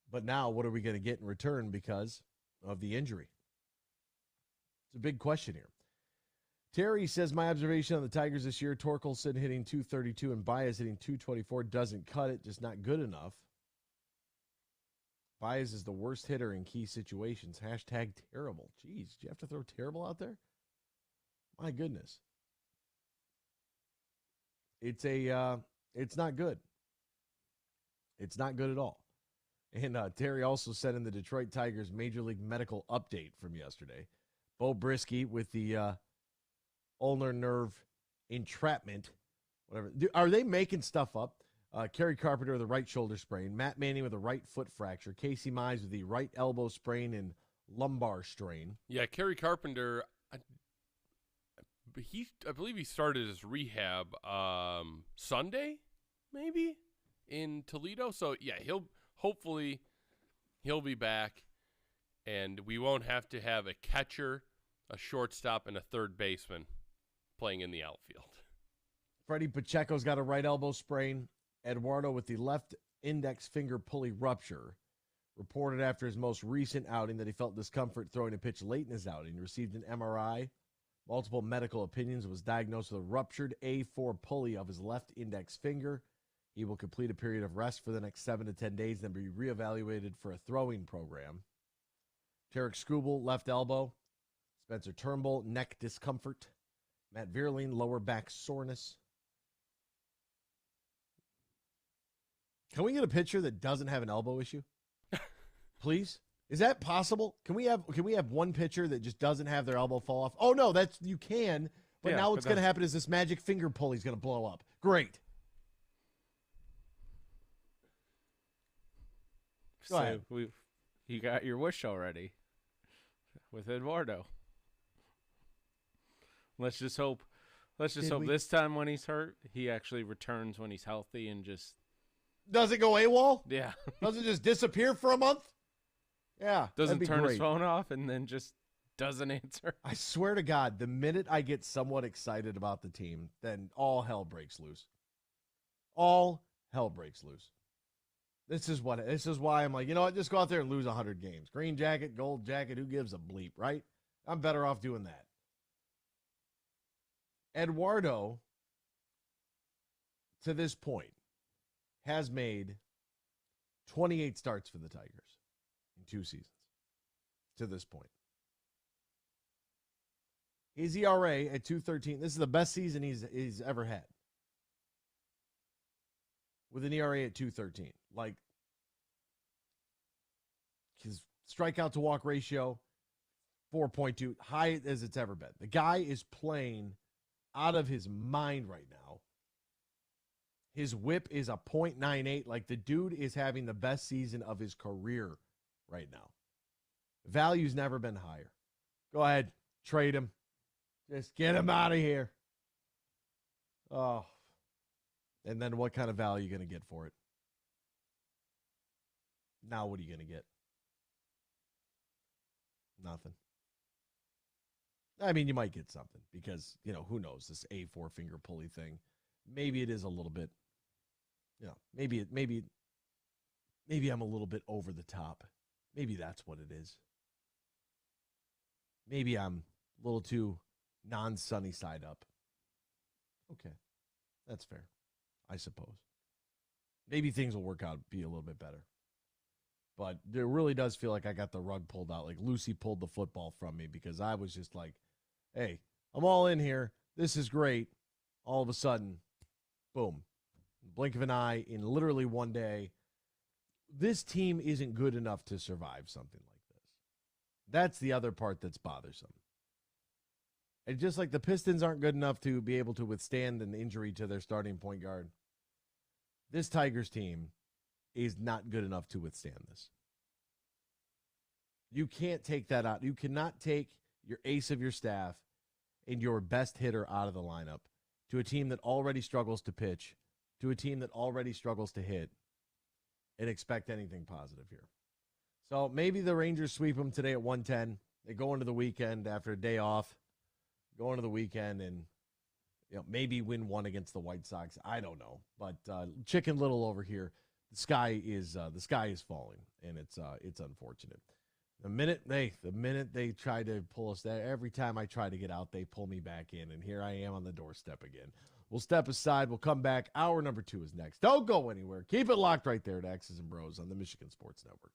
but now what are we going to get in return because of the injury? It's a big question here. Terry says, my observation on the Tigers this year, Torkelson hitting 232 and Baez hitting 224 doesn't cut it, just not good enough. Baez is the worst hitter in key situations. Hashtag terrible. Jeez, do you have to throw terrible out there? My goodness. It's not good. It's not good at all. And Terry also said in the Detroit Tigers Major League Medical update from yesterday, Bo Brisky with the ulnar nerve entrapment, whatever. Are they making stuff up? Kerry Carpenter with a right shoulder sprain, Matt Manning with a right foot fracture, Casey Mize with the right elbow sprain and lumbar strain. Yeah, Kerry Carpenter, I believe he started his rehab Sunday, maybe, in Toledo. So, yeah, hopefully he'll be back, and we won't have to have a catcher, a shortstop, and a third baseman playing in the outfield. Freddie Pacheco's got a right elbow sprain. Eduardo with the left index finger pulley rupture. Reported after his most recent outing that he felt discomfort throwing a pitch late in his outing. Received an MRI, multiple medical opinions, was diagnosed with a ruptured A4 pulley of his left index finger. He will complete a period of rest for the next 7 to 10 days, then be reevaluated for a throwing program. Tarek Skubal, left elbow. Spencer Turnbull, neck discomfort. Matt Vierling, lower back soreness. Can we get a pitcher that doesn't have an elbow issue? Please? Is that possible? Can we have one pitcher that just doesn't have their elbow fall off? Oh, no, you can. But Yeah, now but what's going to happen is this magic finger pulley's going to blow up. Great. Go ahead. You got your wish already with Eduardo. Let's just hope this time when he's hurt, he actually returns when he's healthy and just doesn't go AWOL? Yeah. Doesn't just disappear for a month? Yeah. Doesn't turn his phone off and then just doesn't answer. I swear to God, the minute I get somewhat excited about the team, then all hell breaks loose. All hell breaks loose. This is why I'm like, you know what? Just go out there and lose 100 games. Green jacket, gold jacket, who gives a bleep, right? I'm better off doing that. Eduardo, to this point, has made 28 starts for the Tigers in 2 seasons. To this point. His ERA at 2.13. This is the best season he's ever had. With an ERA at 2.13. Like, his strikeout to walk ratio, 4.2, high as it's ever been. The guy is playing out of his mind right now. His whip is a .98. Like, the dude is having the best season of his career right now. Value's never been higher. Go ahead, trade him. Just get him out of here. Oh. And then what kind of value are you going to get for it? Now what are you going to get? Nothing. I mean, you might get something because, who knows, this A4 finger pulley thing. Maybe it is a little bit, maybe I'm a little bit over the top. Maybe that's what it is. Maybe I'm a little too non-sunny side up. Okay. That's fair, I suppose. Maybe things will work out, be a little bit better. But it really does feel like I got the rug pulled out. Like Lucy pulled the football from me because I was just like, hey, I'm all in here. This is great. All of a sudden, boom. Blink of an eye in literally one day. This team isn't good enough to survive something like this. That's the other part that's bothersome. And just like the Pistons aren't good enough to be able to withstand an injury to their starting point guard, this Tigers team is not good enough to withstand this. You can't take that out. You cannot take your ace of your staff and your best hitter out of the lineup to a team that already struggles to pitch, to a team that already struggles to hit, and expect anything positive here. So maybe the Rangers sweep them today at 110. They go into the weekend after a day off, go into the weekend and maybe win one against the White Sox. I don't know, but Chicken Little over here. The sky is falling, and it's unfortunate. The minute they try to pull us there, every time I try to get out, they pull me back in, and here I am on the doorstep again. We'll step aside. We'll come back. Hour number 2 is next. Don't go anywhere. Keep it locked right there to X's and Bros on the Michigan Sports Network.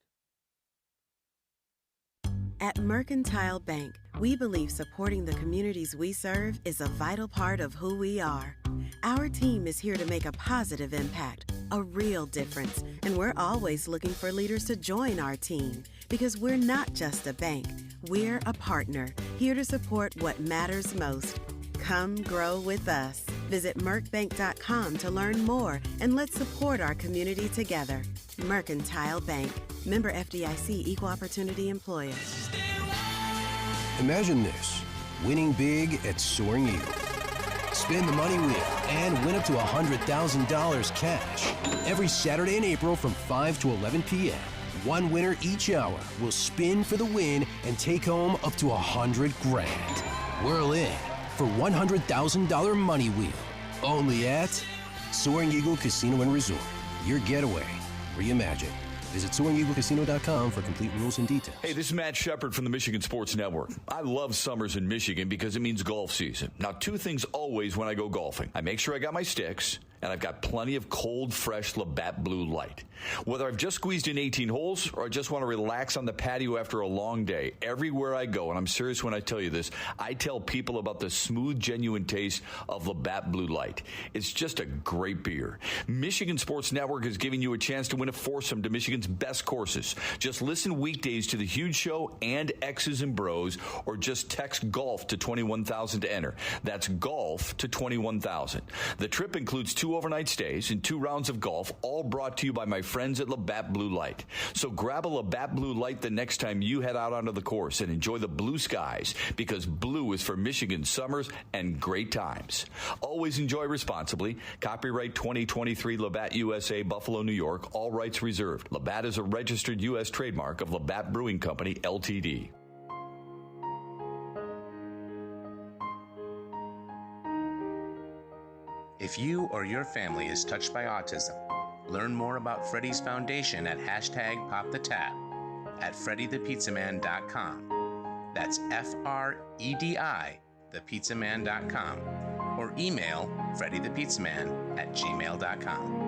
At Mercantile Bank, we believe supporting the communities we serve is a vital part of who we are. Our team is here to make a positive impact, a real difference, and we're always looking for leaders to join our team because we're not just a bank, we're a partner, here to support what matters most. Come grow with us. Visit mercbank.com to learn more and let's support our community together. Mercantile Bank. Member FDIC Equal Opportunity Employer. Imagine this, winning big at Soaring Eagle. Spin the money wheel and win up to $100,000 cash. Every Saturday in April from 5 to 11 p.m. One winner each hour will spin for the win and take home up to $100,000. Whirl in for $100,000 money wheel. Only at Soaring Eagle Casino and Resort. Your getaway reimagined. Visit SoaringEagleCasino.com for complete rules and details. Hey, this is Matt Shepard from the Michigan Sports Network. I love summers in Michigan because it means golf season. Now, 2 things always when I go golfing. I make sure I got my sticks, and I've got plenty of cold, fresh Labatt Blue Light. Whether I've just squeezed in 18 holes or I just want to relax on the patio after a long day, everywhere I go, and I'm serious when I tell you this, I tell people about the smooth, genuine taste of Labatt Blue Light. It's just a great beer. Michigan Sports Network is giving you a chance to win a foursome to Michigan's best courses. Just listen weekdays to The Huge Show and X's and Bros, or just text GOLF to 21,000 to enter. That's GOLF to 21,000. The trip includes 2 overnight stays and 2 rounds of golf, all brought to you by my friends at Labatt Blue Light. So grab a Labatt Blue Light the next time you head out onto the course and enjoy the blue skies, because blue is for Michigan summers and great times. Always enjoy responsibly. Copyright 2023 Labatt USA, Buffalo, New York. All rights reserved. Labatt is a registered U.S. trademark of Labatt Brewing Company, Ltd. If you or your family is touched by autism, learn more about Freddy's Foundation at #PopTheTap at FreddyThePizzaman.com. That's FREDI, thepizzaman.com, or email FreddyThePizzaman@gmail.com.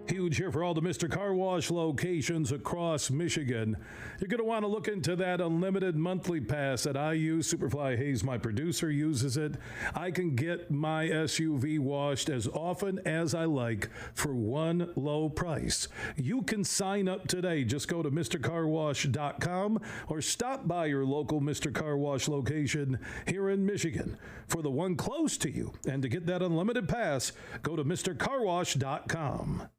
Huge here for all the Mr. Car Wash locations across Michigan. You're going to want to look into that unlimited monthly pass that I use. Superfly Hayes, my producer, uses it. I can get my SUV washed as often as I like for one low price. You can sign up today. Just go to MrCarWash.com or stop by your local Mr. Car Wash location here in Michigan for the one close to you. And to get that unlimited pass, go to MrCarWash.com.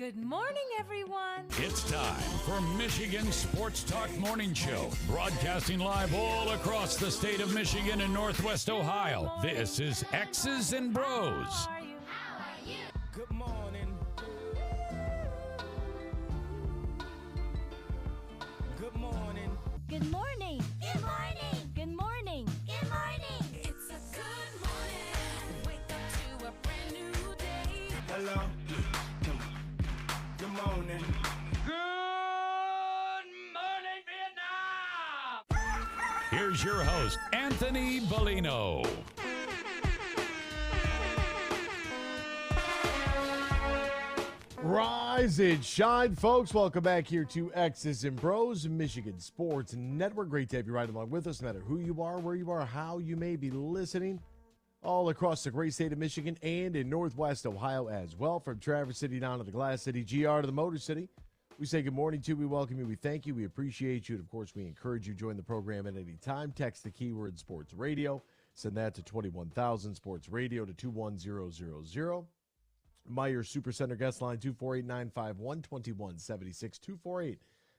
Good morning, everyone. It's time for Michigan Sports Talk Morning Show, broadcasting live all across the state of Michigan and Northwest Ohio. This is X's and Bros. How are you? Good morning. Good morning. Good morning. Good morning. Good morning. Good morning. It's a good morning. Wake up to a brand new day. Hello. Good morning. Good morning, Vietnam. Here's your host, Anthony Bellino. Rise and shine, folks. Welcome back here to X's and Bros, Michigan Sports Network. Great to have you right along with us, no matter who you are, where you are, how you may be listening, all across the great state of Michigan and in Northwest Ohio as well. From Traverse City down to the Glass City, GR to the Motor City, we say good morning to you. We welcome you. We thank you. We appreciate you. And, of course, we encourage you to join the program at any time. Text the keyword sports radio. Send that to 21,000 sports radio to 21000. Meyer Supercenter guest line 248-951-2176,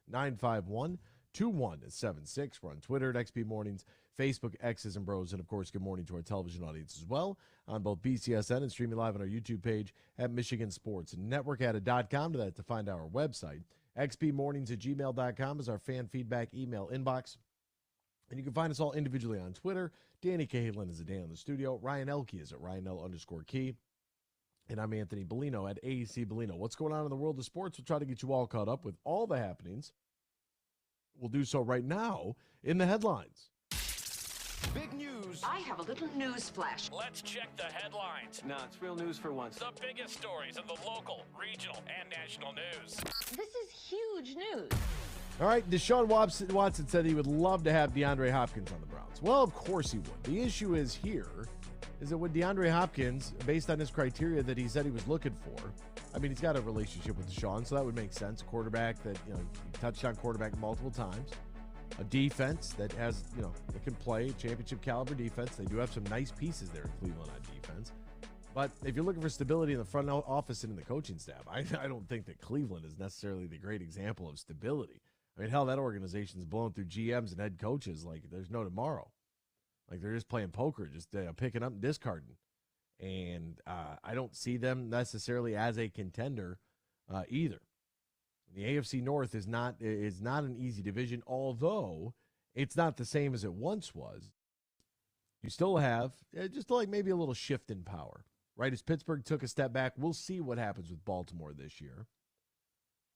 248-951-2176. We're on Twitter at XB Mornings, Facebook, X's and Bros, and of course, good morning to our television audience as well on both BCSN and streaming live on our YouTube page at Michigan Sports Network. Added.com to that to find our website. xbmornings@gmail.com is our fan feedback email inbox. And you can find us all individually on Twitter. Danny Cahalan is a Dan in the studio. Ryan Elke is at RyanL_Key. And I'm Anthony Bellino at AEC Bellino. What's going on in the world of sports? We'll try to get you all caught up with all the happenings. We'll do so right now in the headlines. Big news. I have a little news flash. Let's check the headlines. No, it's real news for once. The biggest stories in the local, regional, and national news. This is huge news. All right, Deshaun Watson said he would love to have DeAndre Hopkins on the Browns. Well, of course he would. The issue is that with DeAndre Hopkins, based on his criteria that he said he was looking for, I mean, he's got a relationship with Deshaun, so that would make sense. A quarterback that, he touched on quarterback multiple times. A defense that has, that can play championship caliber defense. They do have some nice pieces there in Cleveland on defense. But if you're looking for stability in the front office and in the coaching staff, I don't think that Cleveland is necessarily the great example of stability. I mean, hell, that organization's blown through GMs and head coaches like there's no tomorrow. Like they're just playing poker, just picking up and discarding. And I don't see them necessarily as a contender either. The AFC North is not an easy division, although it's not the same as it once was. You still have just like maybe a little shift in power, right? As Pittsburgh took a step back, we'll see what happens with Baltimore this year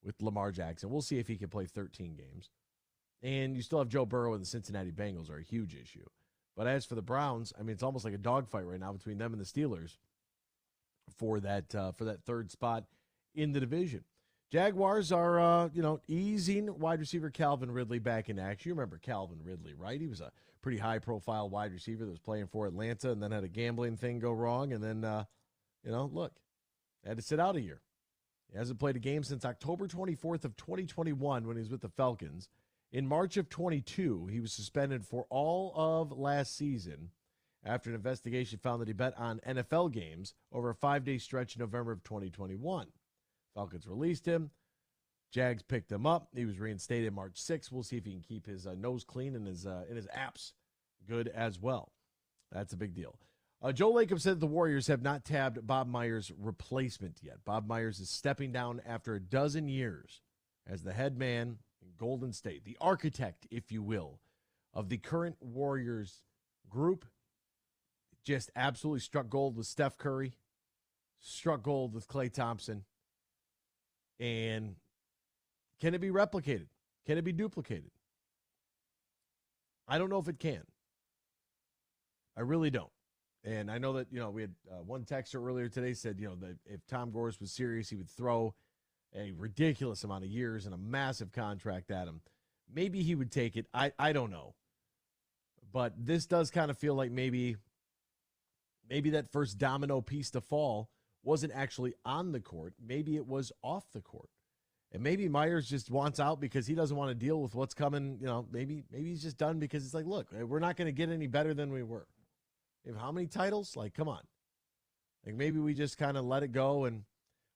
with Lamar Jackson. We'll see if he can play 13 games. And you still have Joe Burrow and the Cincinnati Bengals are a huge issue. But as for the Browns, I mean, it's almost like a dogfight right now between them and the Steelers for that third spot in the division. Jaguars are, easing wide receiver Calvin Ridley back in action. You remember Calvin Ridley, right? He was a pretty high-profile wide receiver that was playing for Atlanta and then had a gambling thing go wrong. And then, look, had to sit out a year. He hasn't played a game since October 24th of 2021 when he was with the Falcons. In March of 22, he was suspended for all of last season after an investigation found that he bet on NFL games over a 5-day stretch in November of 2021. Falcons released him. Jags picked him up. He was reinstated March 6th. We'll see if he can keep his nose clean and his apps good as well. That's a big deal. Joe Lacob said the Warriors have not tabbed Bob Myers' replacement yet. Bob Myers is stepping down after a dozen years as the head man in Golden State, the architect, if you will, of the current Warriors group. Just absolutely struck gold with Steph Curry, struck gold with Klay Thompson. And can it be replicated? Can it be duplicated? I don't know if it can. I really don't. And I know that, we had one texter earlier today said, that if Tom Gores was serious, he would throw a ridiculous amount of years and a massive contract at him. Maybe he would take it. I don't know. But this does kind of feel like maybe that first domino piece to fall wasn't actually on the court. Maybe it was off the court. And maybe Myers just wants out because he doesn't want to deal with what's coming. Maybe he's just done because it's like, look, we're not going to get any better than we were. How many titles? Like, come on. Like, maybe we just kind of let it go and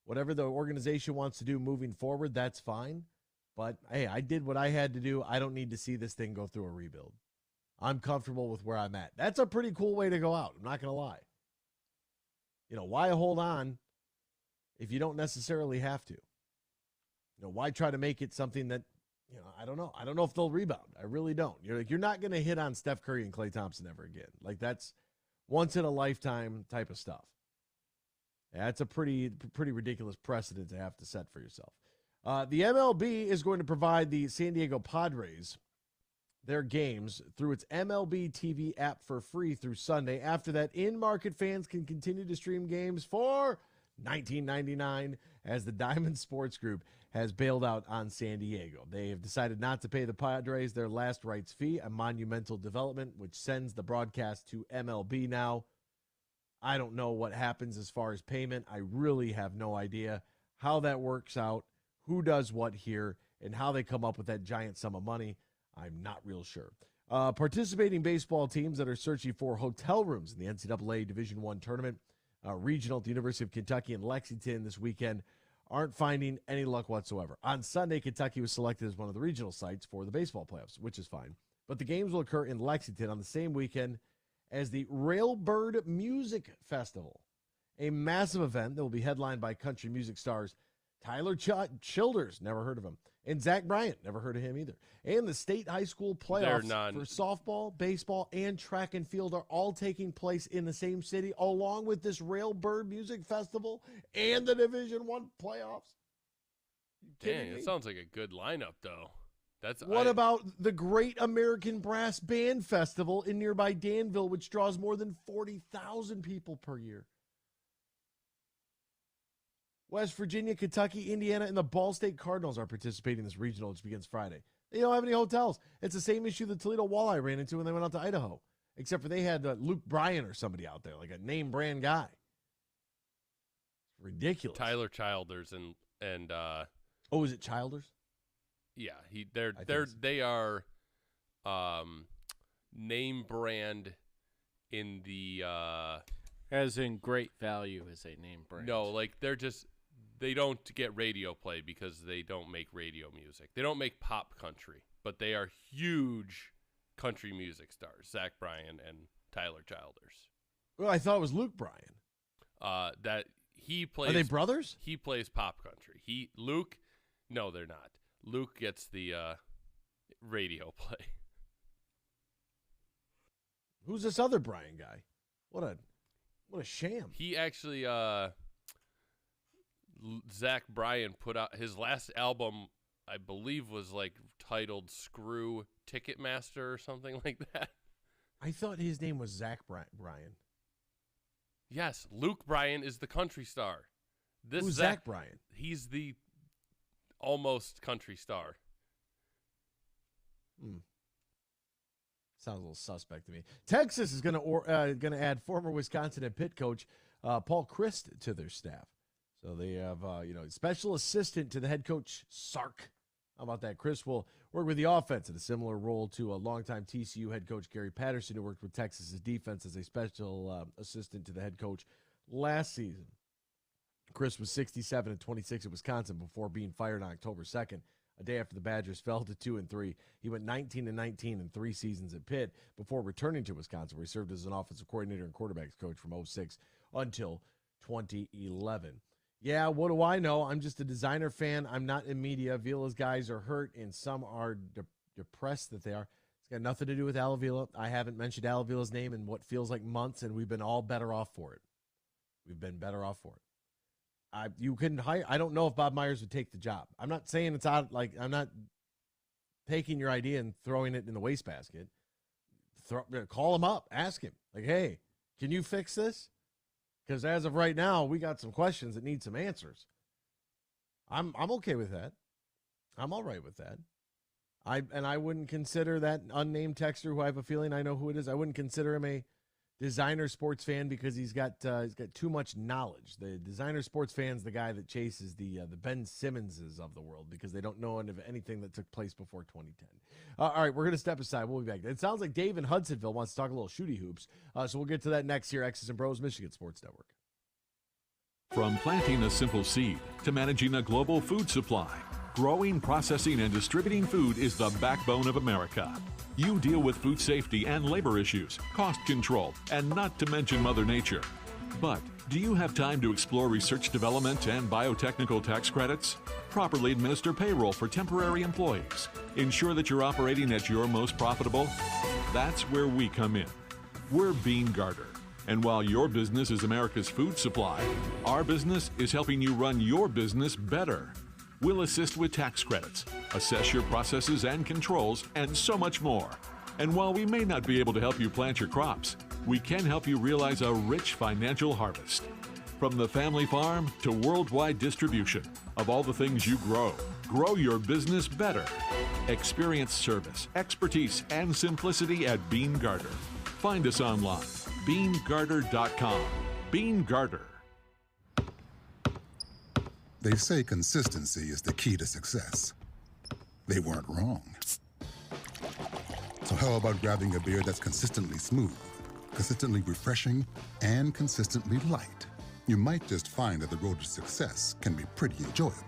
Whatever the organization wants to do moving forward, that's fine. But, hey, I did what I had to do. I don't need to see this thing go through a rebuild. I'm comfortable with where I'm at. That's a pretty cool way to go out. I'm not going to lie. Why hold on if you don't necessarily have to? Why try to make it something that, I don't know. I don't know if they'll rebound. I really don't. You're not going to hit on Steph Curry and Klay Thompson ever again. Like, that's once in a lifetime type of stuff. That's a pretty ridiculous precedent to have to set for yourself. The MLB is going to provide the San Diego Padres their games through its MLB TV app for free through Sunday. After that, in-market fans can continue to stream games for $19.99 as the Diamond Sports Group has bailed out on San Diego. They have decided not to pay the Padres their last rights fee, a monumental development which sends the broadcast to MLB now. I don't know what happens as far as payment. I really have no idea how that works out, who does what here, and how they come up with that giant sum of money. I'm not real sure. Participating baseball teams that are searching for hotel rooms in the NCAA Division I tournament, regional at the University of Kentucky in Lexington this weekend, aren't finding any luck whatsoever. On Sunday, Kentucky was selected as one of the regional sites for the baseball playoffs, which is fine. But the games will occur in Lexington on the same weekend as the Railbird Music Festival, a massive event that will be headlined by country music stars Tyler Childers, never heard of him, and Zach Bryant, never heard of him either. And the state high school playoffs for softball, baseball, and track and field are all taking place in the same city, along with this Railbird Music Festival and the Division I playoffs. Dang, it sounds like a good lineup, though. What about the Great American Brass Band Festival in nearby Danville, which draws more than 40,000 people per year? West Virginia, Kentucky, Indiana, and the Ball State Cardinals are participating in this regional, which begins Friday. They don't have any hotels. It's the same issue the Toledo Walleye ran into when they went out to Idaho, except for they had Luke Bryan or somebody out there, like a name brand guy. Ridiculous. Tyler Childers and oh, is it Childers? Yeah, they are name brand in the as in great value as a name brand. No, like they don't get radio play because they don't make radio music. They don't make pop country, but they are huge country music stars, Zach Bryan and Tyler Childers. Well, I thought it was Luke Bryan. That he plays. Are they brothers? He plays pop country. Luke, no, they're not. Luke gets the radio play. Who's this other Bryan guy? What a sham. He actually, Zach Bryan put out his last album, I believe, was like titled "Screw Ticketmaster" or something like that. I thought his name was Zach Bryan. Yes, Luke Bryan is the country star. Who's Zach Bryan? He's the almost country star. Sounds a little suspect to me. Texas is going to add former Wisconsin and Pitt coach Paul Christ to their staff. So they have special assistant to the head coach Sark. How about that? Chris will work with the offense in a similar role to a longtime TCU head coach Gary Patterson, who worked with Texas's defense as a special assistant to the head coach last season. Chris was 67-26 at Wisconsin before being fired on October 2nd, a day after the Badgers fell to 2-3. He went 19-19 in 3 seasons at Pitt before returning to Wisconsin, where he served as an offensive coordinator and quarterbacks coach from 2006 until 2011. Yeah, what do I know? I'm just a designer fan. I'm not in media. Vila's guys are hurt, and some are depressed that they are. It's got nothing to do with Al Avila. I haven't mentioned Al Avila's name in what feels like months, and we've been all better off for it. We've been better off for it. You couldn't hire. I don't know if Bob Myers would take the job. I'm not saying it's out. Like, I'm not taking your idea and throwing it in the wastebasket. Call him up. Ask him. Like, hey, can you fix this? Because as of right now, we got some questions that need some answers. I'm okay with that. I'm all right with that. I wouldn't consider that unnamed texter, who I have a feeling I know who it is. I wouldn't consider him a designer sports fan because he's got too much knowledge. The designer sports fan's the guy that chases the Ben Simmonses of the world because they don't know of anything that took place before 2010. All right, we're going to step aside. We'll be back. It sounds like Dave in Hudsonville wants to talk a little shooty hoops, so we'll get to that next here. X's and Bros, Michigan Sports Network. From planting a simple seed to managing a global food supply, growing, processing, and distributing food is the backbone of America. You deal with food safety and labor issues, cost control, and not to mention Mother Nature. But do you have time to explore research development and biotechnical tax credits? Properly administer payroll for temporary employees. Ensure that you're operating at your most profitable? That's where we come in. We're Bean Garter. And while your business is America's food supply, our business is helping you run your business better. We'll assist with tax credits, assess your processes and controls, and so much more. And while we may not be able to help you plant your crops, we can help you realize a rich financial harvest. From the family farm to worldwide distribution of all the things you grow, grow your business better. Experience service, expertise, and simplicity at Bean Garter. Find us online, beangarter.com. Bean Garter. They say consistency is the key to success. They weren't wrong. So how about grabbing a beer that's consistently smooth, consistently refreshing, and consistently light? You might just find that the road to success can be pretty enjoyable.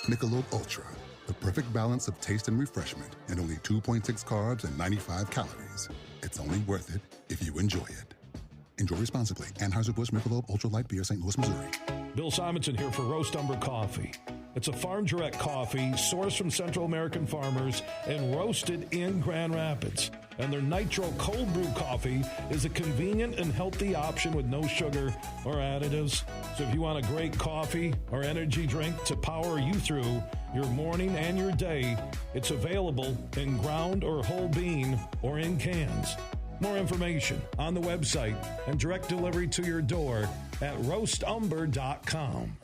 Michelob Ultra, the perfect balance of taste and refreshment, and only 2.6 carbs and 95 calories. It's only worth it if you enjoy it. Enjoy responsibly. Anheuser-Busch Michelob Ultra Light Beer, St. Louis, Missouri. Bill Simonson here for Roast Umber Coffee. It's a farm-direct coffee sourced from Central American farmers and roasted in Grand Rapids. And their Nitro Cold Brew Coffee is a convenient and healthy option with no sugar or additives. So if you want a great coffee or energy drink to power you through your morning and your day, it's available in ground or whole bean or in cans. More information on the website and direct delivery to your door at roastumber.com.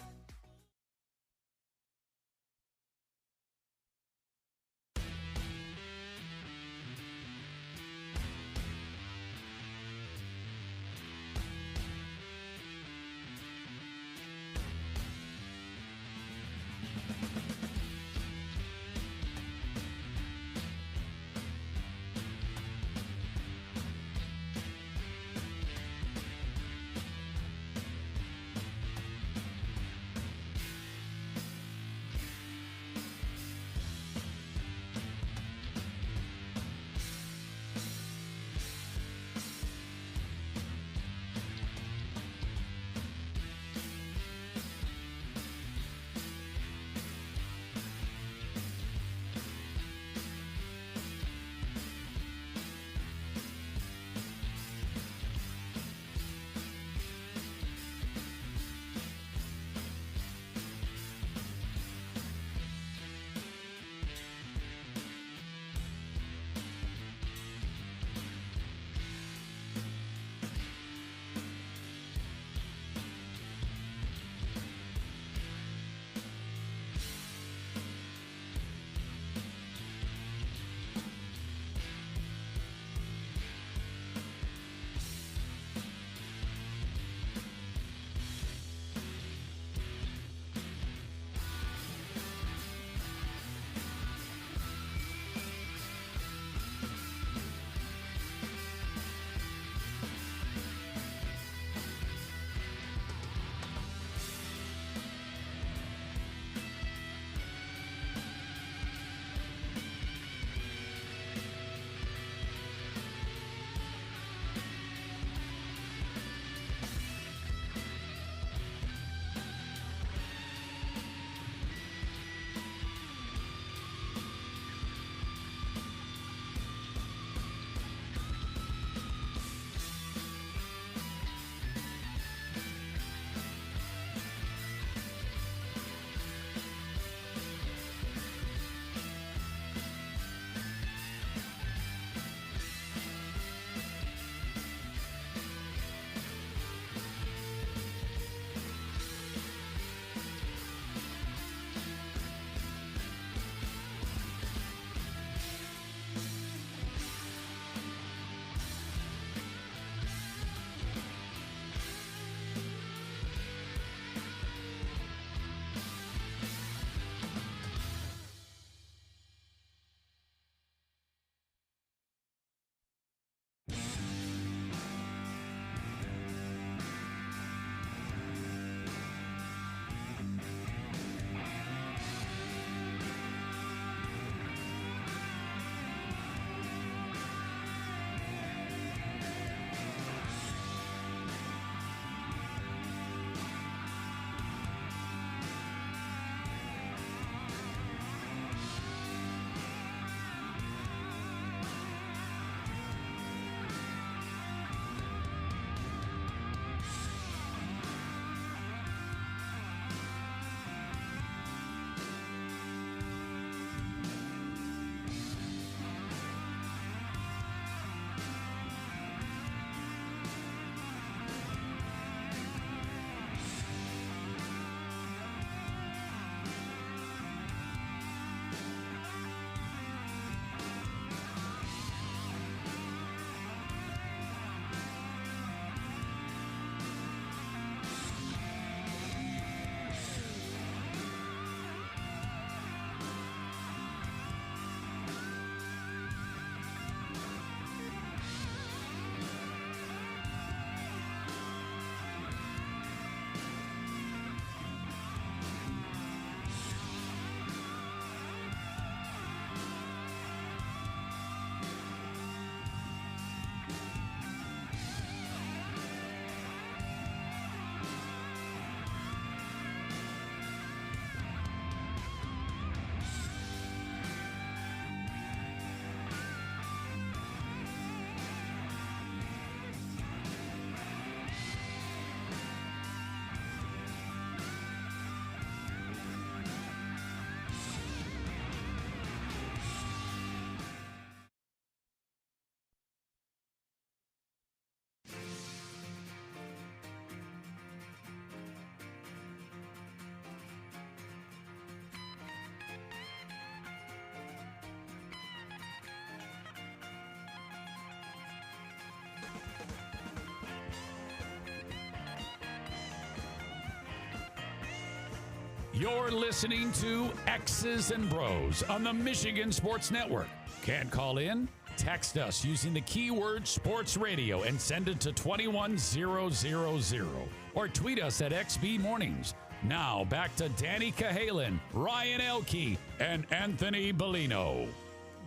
You're listening to X's and Bros on the Michigan Sports Network. Can't call in? Text us using the keyword sports radio and send it to 21000 or tweet us at XB Mornings. Now back to Danny Cahalan, Ryan Elke, and Anthony Bellino.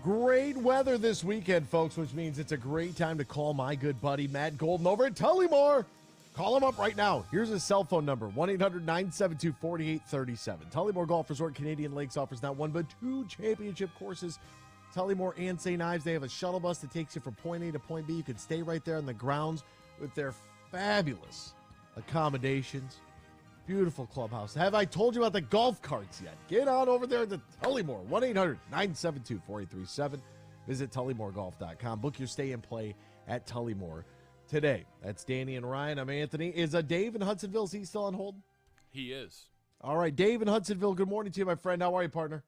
Great weather this weekend, folks, which means it's a great time to call my good buddy Matt Golden over at Tullymore. Call him up right now. Here's his cell phone number, 1-800-972-4837. Tullymore Golf Resort Canadian Lakes offers not one but two championship courses. Tullymore and St. Ives, they have a shuttle bus that takes you from point A to point B. You can stay right there on the grounds with their fabulous accommodations. Beautiful clubhouse. Have I told you about the golf carts yet? Get on over there to Tullymore, 1-800-972-4837. Visit TullymoreGolf.com. Book your stay and play at Tullymore today. That's Danny and Ryan. I'm Anthony. Is Dave in Hudsonville? Is he still on hold? He is. All right, Dave in Hudsonville. Good morning to you, my friend. How are you, partner?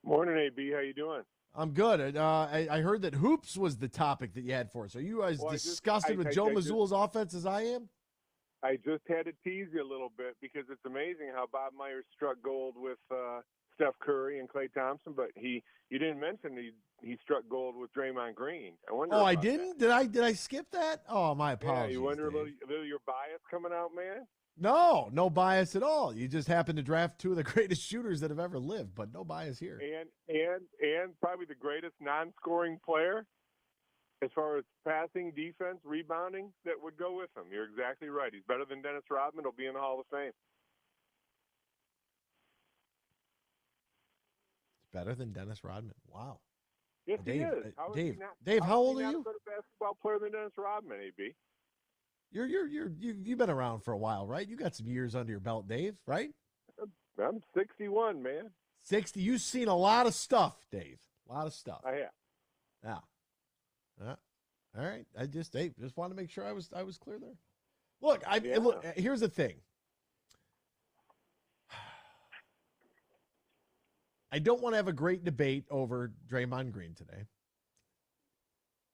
Morning, AB. How you doing? I'm good. I heard that hoops was the topic that you had for us. Are you as disgusted with Joe Mazzulla's offense as I am? I just had to tease you a little bit because it's amazing how Bob Myers struck gold with Steph Curry and Klay Thompson, but you didn't mention he struck gold with Draymond Green. I wonder. Oh, I didn't? That. Did I skip that? Oh, my apologies. Yeah, you wonder a little your bias coming out, man? No bias at all. You just happened to draft two of the greatest shooters that have ever lived, but no bias here. And probably the greatest non-scoring player as far as passing, defense, rebounding that would go with him. You're exactly right. He's better than Dennis Rodman. He'll be in the Hall of Fame. It's better than Dennis Rodman. Wow. Yes, Dave, he is. Dave, how old are you? He's not a better basketball player than Dennis Rodman, AB. You've been around for a while, right? You got some years under your belt, Dave, right? I'm 61, man. 60. You've seen a lot of stuff, Dave. A lot of stuff. I have. Yeah. All right. I just wanted to make sure I was clear there. Look, look. Here's the thing. I don't want to have a great debate over Draymond Green today.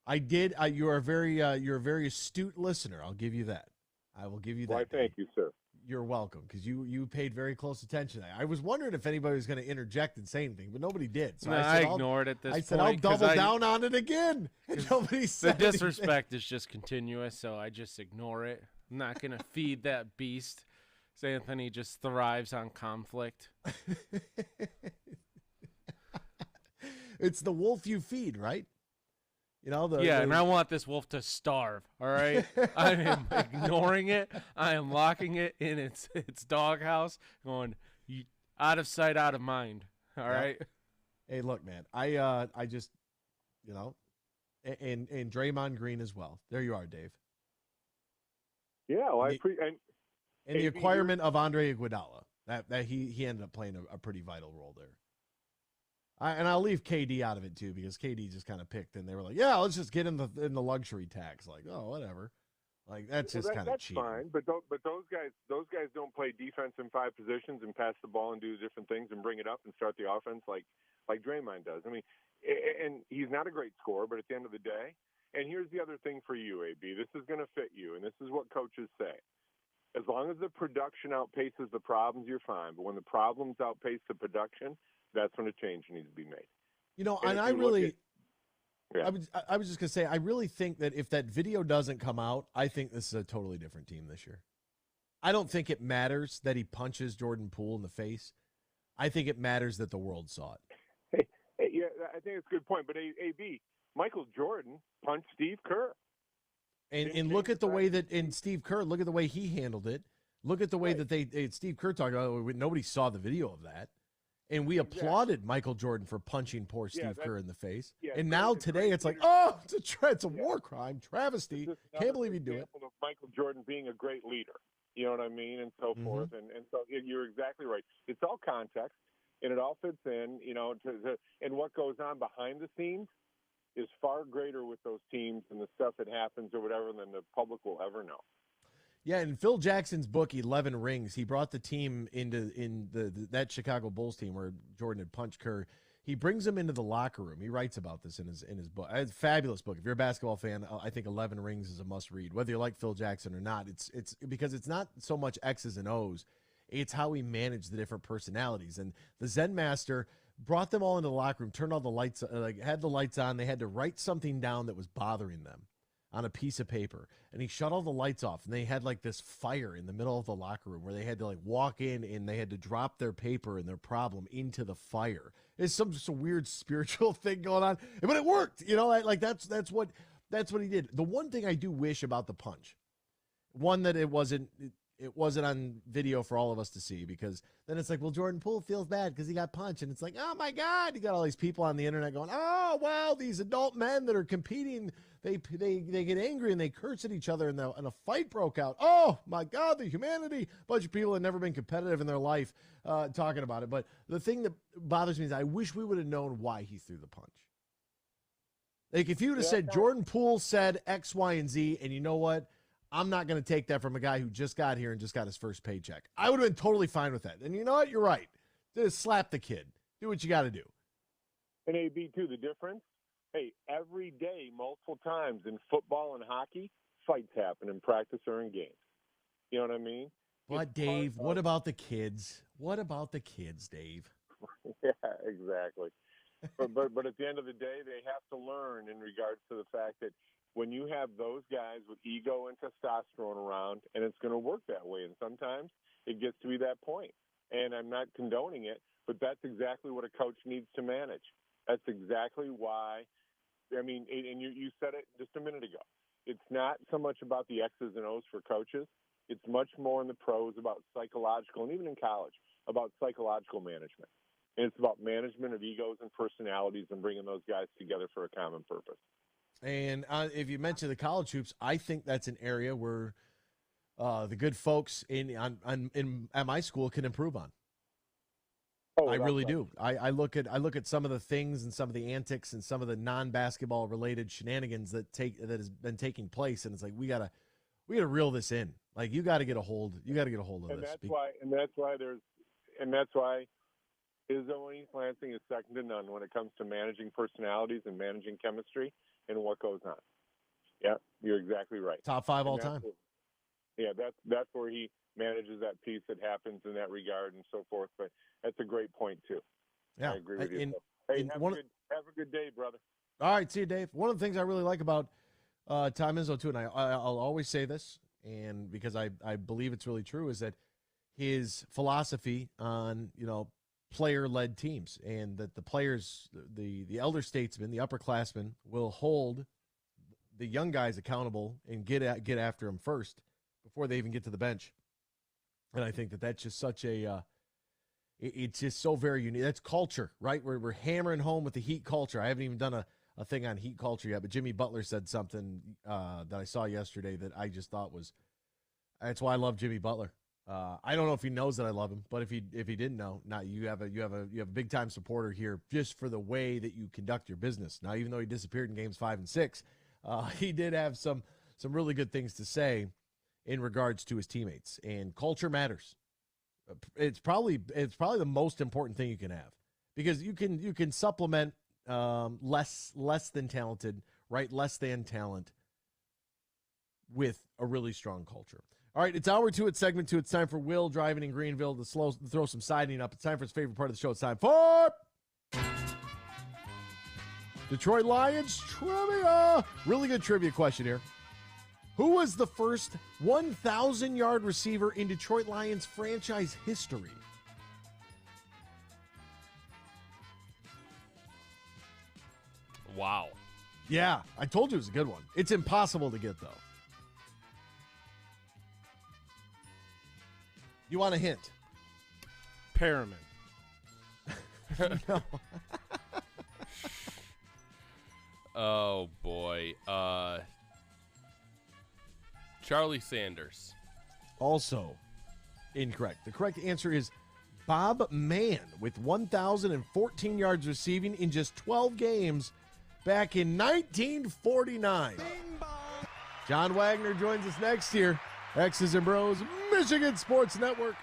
I did. You're a very astute listener. I'll give you that. I will give you that. Why, thank you, sir. You're welcome, because you paid very close attention. I was wondering if anybody was going to interject and say anything, but nobody did. So I ignored it this point. I said, I'll double down on it again. And nobody said the disrespect is just continuous, so I just ignore it. I'm not going to feed that beast. So Anthony just thrives on conflict. It's the wolf you feed, right? You know, and I want this wolf to starve, all right? I am ignoring it. I am locking it in its doghouse, going out of sight, out of mind, all right? Hey, look, man, I just, and Draymond Green as well. There you are, Dave. Yeah, well, and the acquirement of Andre Iguodala, that he ended up playing a pretty vital role there. And I'll leave KD out of it too, because KD just kind of picked, and they were like, "Yeah, let's just get in the luxury tax." Like, oh, whatever. Like that's just kind of cheap. That's fine, but those guys don't play defense in 5 positions and pass the ball and do different things and bring it up and start the offense like Draymond does. I mean, and he's not a great scorer, but at the end of the day, and here's the other thing for you, AB. This is going to fit you, and this is what coaches say. As long as the production outpaces the problems, you're fine. But when the problems outpace the production, that's when a change needs to be made. And I was just going to say, I really think that if that video doesn't come out, I think this is a totally different team this year. I don't think it matters that he punches Jordan Poole in the face. I think it matters that the world saw it. Hey, yeah, I think it's a good point. But AB, Michael Jordan punched Steve Kerr. And look at the way Steve Kerr, look at the way he handled it. Look at the way that Steve Kerr talked about it. Nobody saw the video of that. And we applauded Michael Jordan for punching poor Steve Kerr in the face. Yeah, and now today it's like, oh, it's a war crime, travesty. Can't believe you do it. Of Michael Jordan being a great leader, you know what I mean, and so forth. And so you're exactly right. It's all context, and it all fits in, and what goes on behind the scenes is far greater with those teams and the stuff that happens or whatever than the public will ever know. Yeah, in Phil Jackson's book, 11 Rings, he brought the team in that Chicago Bulls team where Jordan had punched Kerr. He brings them into the locker room. He writes about this in his book. It's a fabulous book. If you're a basketball fan, I think 11 Rings is a must read. Whether you like Phil Jackson or not, it's because it's not so much X's and O's. It's how he managed the different personalities. And the Zen Master brought them all into the locker room, turned all the lights, had the lights on. They had to write something down that was bothering them on a piece of paper. And he shut all the lights off. And they had like this fire in the middle of the locker room where they had to like walk in and they had to drop their paper and their problem into the fire. It's some just a weird spiritual thing going on, but it worked. Like that's what he did. The one thing I do wish about the punch, one that it wasn't on video for all of us to see, because then it's like, well, Jordan Poole feels bad because he got punched, and it's like, oh my God, you got all these people on the internet going, oh wow, these adult men that are competing, they get angry and they curse at each other, and a fight broke out. Oh my God, the humanity! A bunch of people had never been competitive in their life talking about it. But the thing that bothers me is I wish we would have known why he threw the punch. Like if you would have said Jordan Poole said X, Y, and Z, and you know what? I'm not going to take that from a guy who just got here and just got his first paycheck. I would have been totally fine with that. And you know what? You're right. Just slap the kid. Do what you got to do. And AB, too, the difference, hey, every day, multiple times in football and hockey, fights happen in practice or in games. You know what I mean? But, Dave, what about the kids? What about the kids, Dave? Yeah, exactly. but at the end of the day, they have to learn in regards to the fact that when you have those guys with ego and testosterone around, and it's going to work that way, and sometimes it gets to be that point. And I'm not condoning it, but that's exactly what a coach needs to manage. That's exactly why, and you said it just a minute ago. It's not so much about the X's and O's for coaches. It's much more in the pros about psychological, and even in college, about psychological management. And it's about management of egos and personalities and bringing those guys together for a common purpose. And if you mention the college hoops, I think that's an area where the good folks at my school can improve on. Oh, I really do. I look at some of the things and some of the antics and some of the non-basketball related shenanigans that has been taking place, and it's like we gotta reel this in. Like you got to get a hold of this. That's why Izzo and East Lansing is second to none when it comes to managing personalities and managing chemistry and what goes on. Yeah, you're exactly right. Top 5 all time. That's where he manages that piece that happens in that regard and so forth. But that's a great point too. Yeah, I agree with you. Hey, have a good day, brother. All right, see you, Dave. One of the things I really like about Tom Izzo too, and I'll always say this, and because I believe it's really true, is that his philosophy on player-led teams, and that the players, the elder statesmen, the upperclassmen, will hold the young guys accountable and get after them first before they even get to the bench. And I think that's just such a it's just so very unique. That's culture, right? We're hammering home with the Heat culture. I haven't even done a thing on Heat culture yet, but Jimmy Butler said something that I saw yesterday that I just thought that's why I love Jimmy Butler. I don't know if he knows that I love him, but if he didn't know, now you have a big time supporter here just for the way that you conduct your business. Now, even though he disappeared in games 5 and 6, he did have some really good things to say in regards to his teammates, and culture matters. It's probably the most important thing you can have, because you can supplement less than talented, right? Less than talent with a really strong culture. All right, it's hour 2 at segment 2. It's time for Will driving in Greenville to throw some siding up. It's time for his favorite part of the show. It's time for Detroit Lions trivia. Really good trivia question here. Who was the first 1,000-yard receiver in Detroit Lions franchise history? Wow. Yeah, I told you it was a good one. It's impossible to get, though. You want a hint? Perriman. No. Oh, boy. Charlie Sanders. Also incorrect. The correct answer is Bob Mann with 1,014 yards receiving in just 12 games back in 1949. John Wagner joins us next year. X's and Bros, Michigan Sports Network.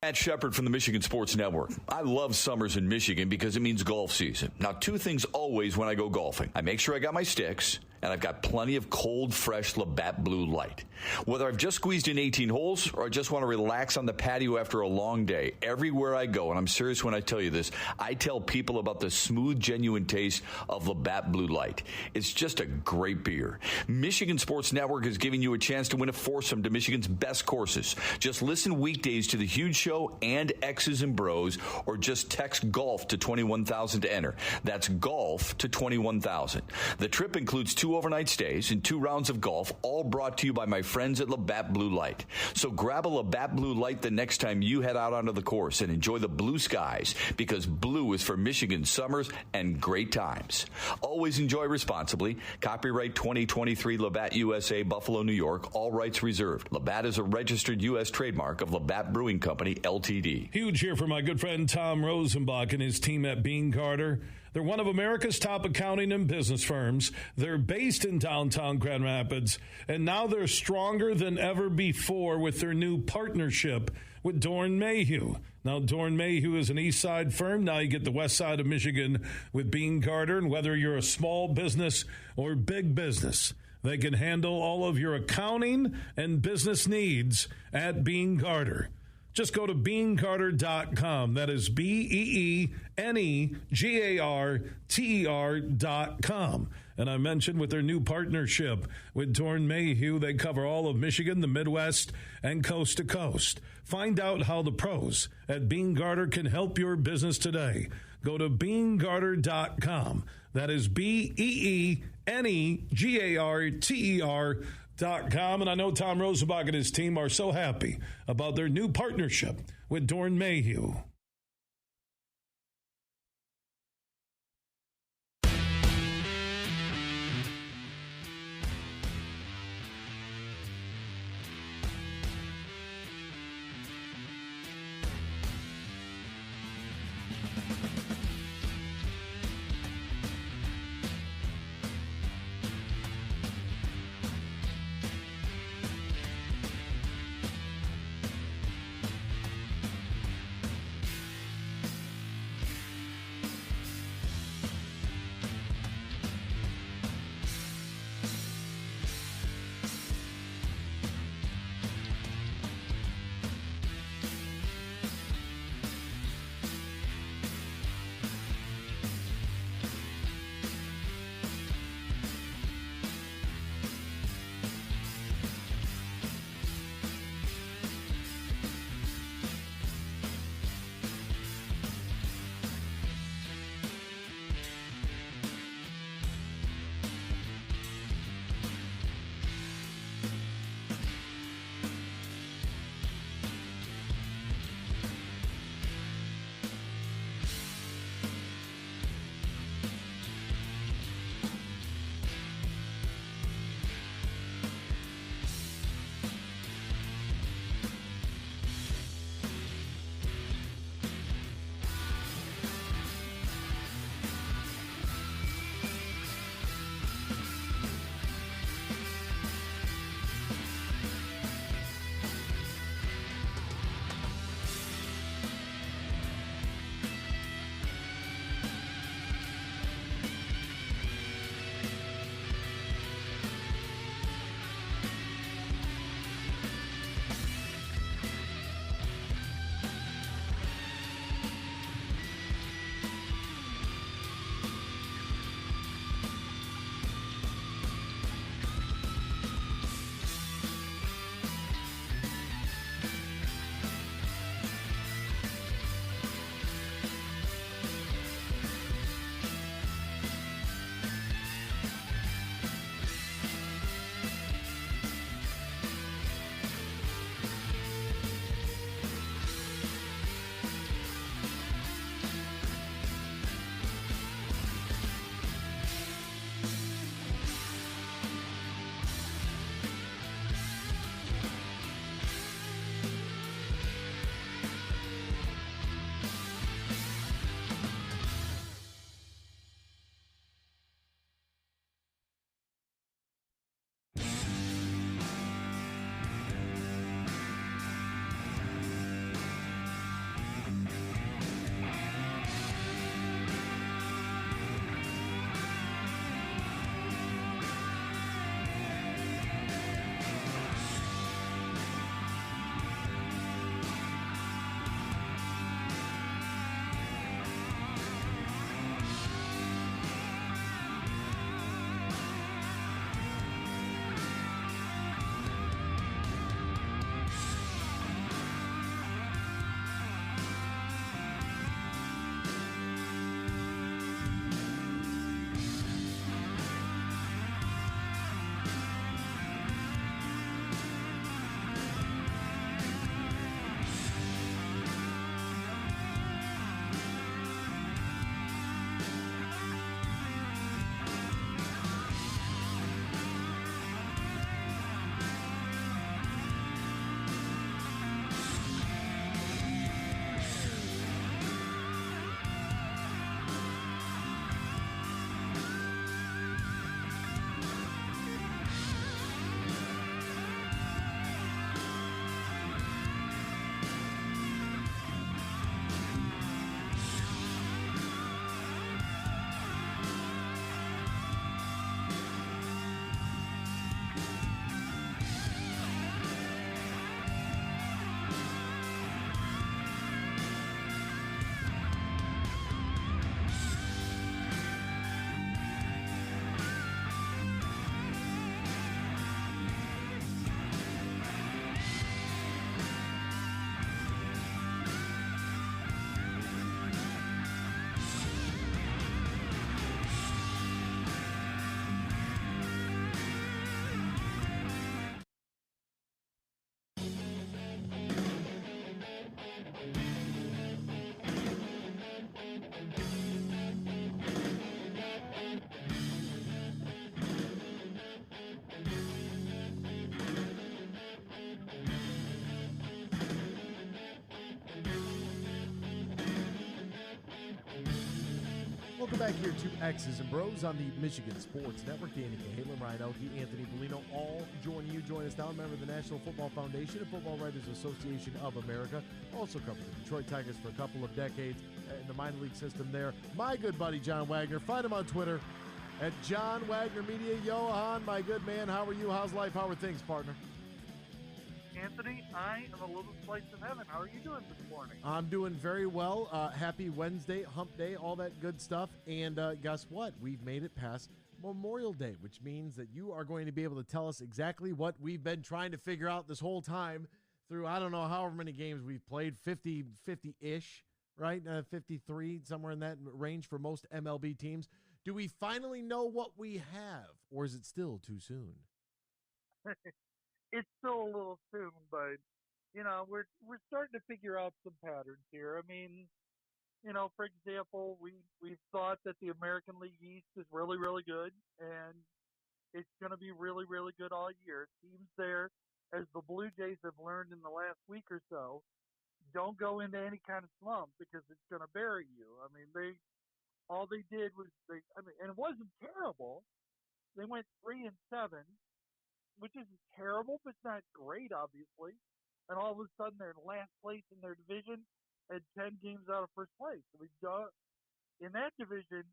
Matt Shepard from the Michigan Sports Network. I love summers in Michigan because it means golf season. Now, 2 things always when I go golfing. I make sure I got my sticks, and I've got plenty of cold, fresh Labatt Blue Light. Whether I've just squeezed in 18 holes or I just want to relax on the patio after a long day, everywhere I go, and I'm serious when I tell you this, I tell people about the smooth, genuine taste of Labatt Blue Light. It's just a great beer. Michigan Sports Network is giving you a chance to win a foursome to Michigan's best courses. Just listen weekdays to The Huge Show and X's and Bros, or just text GOLF to 21,000 to enter. That's GOLF to 21,000. The trip includes 2 overnight stays and 2 rounds of golf, all brought to you by my friends at Labatt Blue Light. So grab a Labatt Blue Light the next time you head out onto the course and enjoy the blue skies, because blue is for Michigan summers and great times. Always enjoy responsibly. Copyright 2023 Labatt USA, Buffalo, New York. All rights reserved. Labatt is a registered U.S. trademark of Labatt Brewing Company, Ltd. Huge here for my good friend Tom Rosenbach and his team at Bean Carter. They're one of America's top accounting and business firms. They're based in downtown Grand Rapids, and now they're stronger than ever before with their new partnership with Dorn Mayhew. Now, Dorn Mayhew is an east side firm. Now you get the west side of Michigan with Bean Carter, and whether you're a small business or big business, they can handle all of your accounting and business needs at Bean Carter. Just go to beancarter.com. That is BEENEGARTER.com. And I mentioned with their new partnership with Dorn Mayhew, they cover all of Michigan, the Midwest, and coast to coast. Find out how the pros at Bean Carter can help your business today. Go to beancarter.com. That is BEENEGARTER.com. And I know Tom Rosenbach and his team are so happy about their new partnership with Dorn Mayhew. Welcome back here to X's and Bros on the Michigan Sports Network. Danny Cahalan, Ryan Elke, Anthony Bellino, all joining you. Join us now. Member of the National Football Foundation and Football Writers Association of America. Also covered the Detroit Tigers for a couple of decades in the minor league system there. My good buddy, John Wagner. Find him on Twitter at John Wagner Media. Johan, my good man, how are you? How's life? How are things, partner? Anthony, I am a little slice of heaven. How are you doing this morning? I'm doing very well. Happy Wednesday, hump day, all that good stuff. And guess what? We've made it past Memorial Day, which means that you are going to be able to tell us exactly what we've been trying to figure out this whole time through, I don't know, however many games we've played, 50-ish, right? 53, somewhere in that range for most MLB teams. Do we finally know what we have, or is it still too soon? It's still a little soon, but we're starting to figure out some patterns here. I mean, for example, we thought that the American League East is really, really good, and it's going to be really, really good all year. It seems there, as the Blue Jays have learned in the last week or so, don't go into any kind of slump because it's going to bury you. I mean, all they did was and it wasn't terrible. They went 3-7. Which isn't terrible, but it's not great, obviously. And all of a sudden, they're in last place in their division and 10 games out of first place. So in that division,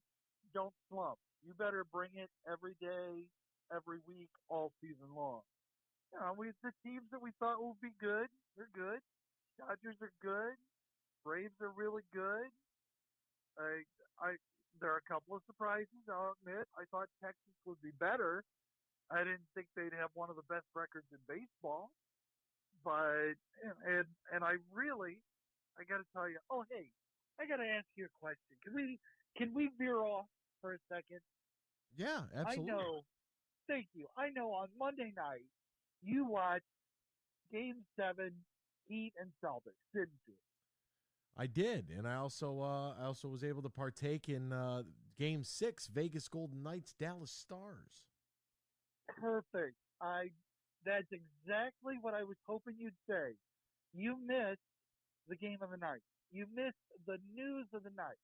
don't slump. You better bring it every day, every week, all season long. The teams that we thought would be good, they're good. Dodgers are good. Braves are really good. There are a couple of surprises, I'll admit. I thought Texas would be better. I didn't think they'd have one of the best records in baseball, but and I got to tell you. Oh, hey, I got to ask you a question. Can we veer off for a second? Yeah, absolutely. I know. Thank you. I know. On Monday night, you watched Game 7, Heat and Celtics, didn't you? I did, and I also was able to partake in Game 6, Vegas Golden Knights, Dallas Stars. Perfect. That's exactly what I was hoping you'd say. You missed the game of the night. You missed the news of the night.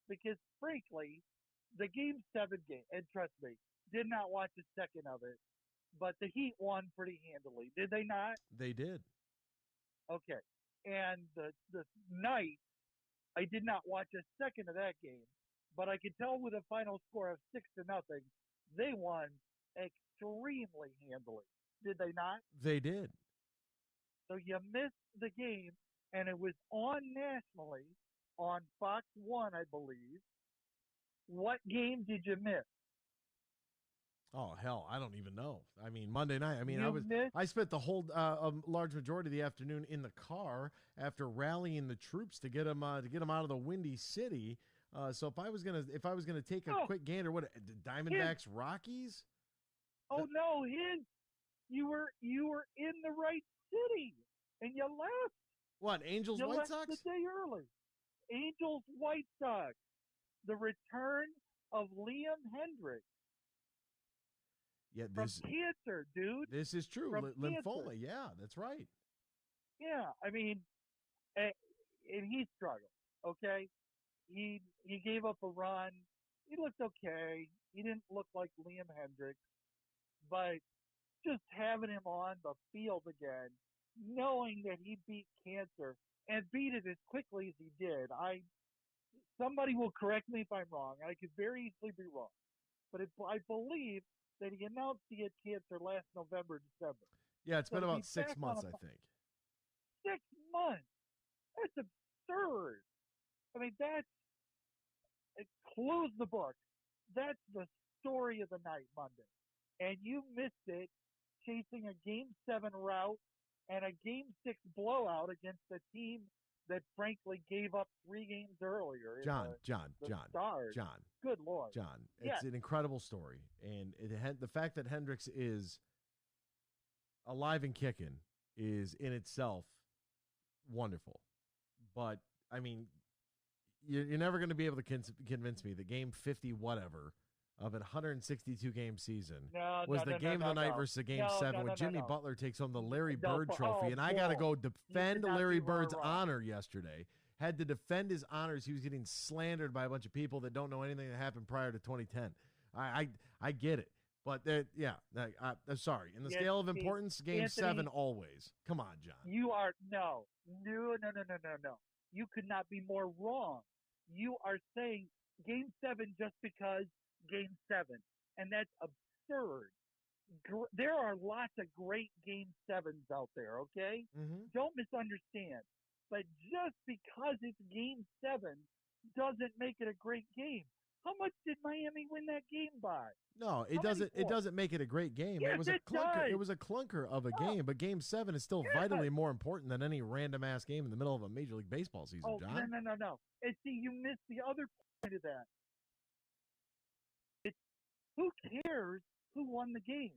Because, frankly, the Game 7 game, and trust me, did not watch a second of it, but the Heat won pretty handily. Did they not? They did. Okay. And the Knights, I did not watch a second of that game, but I could tell with a final score of 6-0, they won extremely handily. Did they not? They did. So you missed the game, and it was on nationally on Fox 1, I believe. What game did you miss? Oh, hell, I don't even know. I mean, Monday night. I mean, You I spent the whole a large majority of the afternoon in the car after rallying the troops to get them out of the Windy City. So if I was gonna take a quick gander, what Diamondbacks Rockies? Oh no, you were in the right city and you left. What, Angels you White left Sox? The day early. Angels White Sox. The return of Liam Hendricks. Yeah, from cancer, dude. This is true. Lymphoma. Cancer. Yeah, that's right. Yeah, I mean, and he struggled. Okay, he gave up a run. He looked okay. He didn't look like Liam Hendricks, but just having him on the field again, knowing that he beat cancer and beat it as quickly as he did. Somebody will correct me if I'm wrong. I could very easily be wrong, but I believe that he announced he had cancer last November, December. Yeah, it's been about 6 months, I think. 6 months. That's absurd. I mean, close the book. That's the story of the night Monday. And you missed it chasing a Game 7 rout and a Game 6 blowout against a team that frankly gave up 3 games earlier. John. Good Lord. John, it's an incredible story. And the fact that Hendricks is alive and kicking is in itself wonderful. But, I mean, you're never going to be able to convince me that Game 50 whatever of a 162-game season was the game of the night versus the Game 7 when Jimmy Butler takes home the Larry Bird trophy. And I got to go defend Larry Bird's honor yesterday had to defend his honors. He was getting slandered by a bunch of people that don't know anything that happened prior to 2010. I get it. But, I'm sorry. In the scale of importance, Game Anthony, 7 always. Come on, John. You are no. You could not be more wrong. You are saying Game 7 just because Game 7, and that's absurd. There are lots of great Game 7s out there. Okay, Don't misunderstand. But just because it's Game 7 doesn't make it a great game. How much did Miami win that game by? No, it doesn't. It doesn't make it a great game. Yes, it was a clunker. does. It was a clunker of a game. But Game 7 is still vitally more important than any random ass game in the middle of a Major League Baseball season, John. No. And see, you missed the other point of that. Who cares who won the game?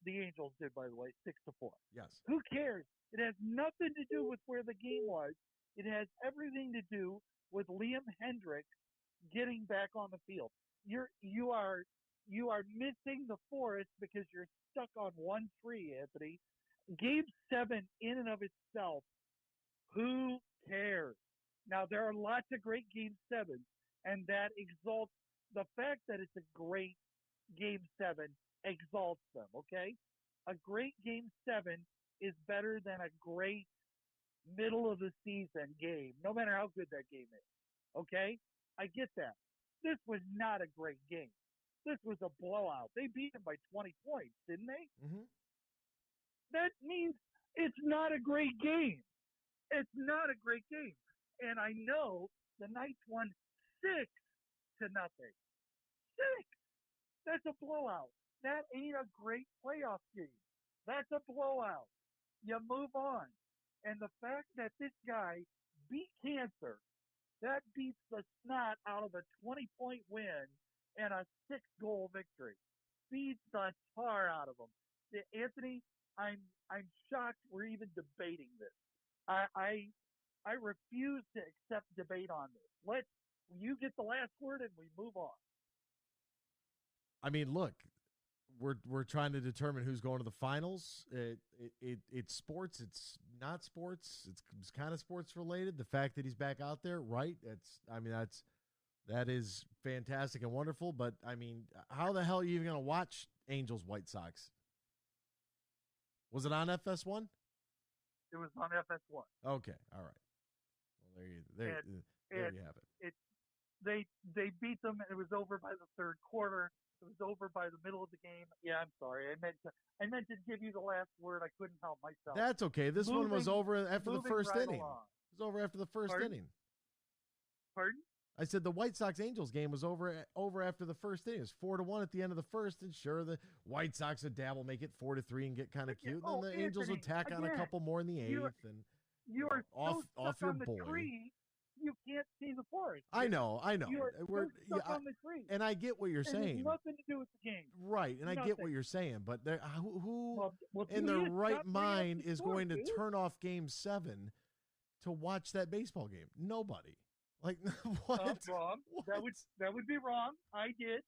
The Angels did, by the way, 6-4. Yes. Who cares? It has nothing to do with where the game was. It has everything to do with Liam Hendricks getting back on the field. You are missing the forest because you're stuck on one tree, Anthony. Game 7 in and of itself, who cares? Now, there are lots of great Game 7s, and that exalts the fact that it's a great Game 7 exalts them, okay? A great Game 7 is better than a great middle-of-the-season game, no matter how good that game is, okay? I get that. This was not a great game. This was a blowout. They beat them by 20 points, didn't they? Mm-hmm. That means it's not a great game. It's not a great game. And I know the Knights won 6-0. 6. That's a blowout. That ain't a great playoff game. That's a blowout. You move on. And the fact that this guy beat cancer, that beats the snot out of a 20-point win and a 6-goal victory. Beats the tar out of him. Anthony, I'm shocked we're even debating this. I refuse to accept debate on this. You get the last word and we move on. I mean, look, we're trying to determine who's going to the finals. It's sports. It's not sports. It's kind of sports related. The fact that he's back out there, right? That is fantastic and wonderful. But I mean, how the hell are you even going to watch Angels White Sox? Was it on FS1? It was on FS1. Okay, all right. Well, there you have it. They beat them, and it was over by the third quarter. It was over by the middle of the game. Yeah, I'm sorry. I meant to give you the last word. I couldn't help myself. That's okay. This one was over after the first inning. Along. It was over after the first inning. Pardon? I said the White Sox-Angels game was over after the first inning. It was 4-1 at the end of the first, and sure, the White Sox would dabble, make it 4-3, and get kind of cute. And then the Angels would tack on a couple more in the eighth, and you are off your on the boy. Tree, you can't see the forest. I know. We're stuck on the tree, and I get what you're saying. It has nothing to do with the game, right? And I get what you're saying, but who well, in their right mind is going to turn off Game 7 to watch that baseball game? Nobody. Like what? That's wrong. What? That would be wrong. I did.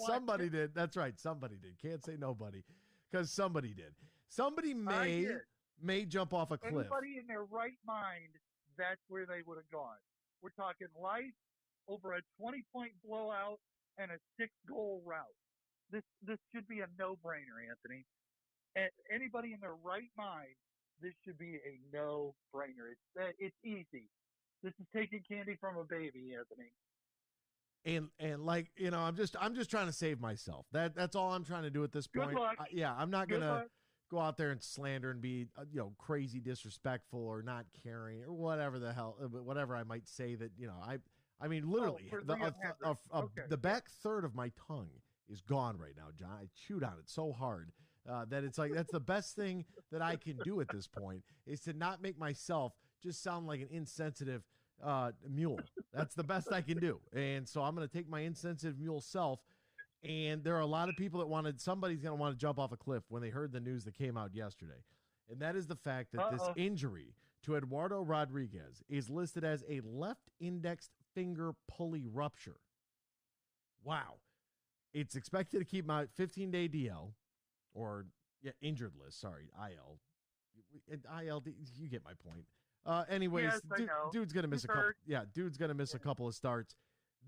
Somebody did. That's right. Somebody did. Can't say nobody, because somebody did. Somebody may jump off a cliff. Anybody in their right mind, that's where they would have gone. We're talking life over a 20-point blowout and a 6-goal rout. This should be a no-brainer, Anthony. And anybody in their right mind, this should be a no-brainer. It's easy. This is taking candy from a baby, Anthony. And like, I'm just trying to save myself. That's all I'm trying to do at this point. Good luck. I'm not gonna go out there and slander and be crazy disrespectful or not caring or whatever the hell, whatever I might say that I mean literally the back third of my tongue is gone right now, John. I chewed on it so hard that it's like that's the best thing that I can do at this point is to not make myself just sound like an insensitive mule. That's the best I can do. And so I'm going to take my insensitive mule self. And there are a lot of people that somebody's going to want to jump off a cliff when they heard the news that came out yesterday. And that is the fact that this injury to Eduardo Rodriguez is listed as a left index finger pulley rupture. Wow. It's expected to keep my 15-day DL or injured list. Sorry, IL. IL, you get my point. Anyways, Yes, I know. dude's gonna miss He's a couple. hurt. Yeah, dude's gonna miss a couple of starts.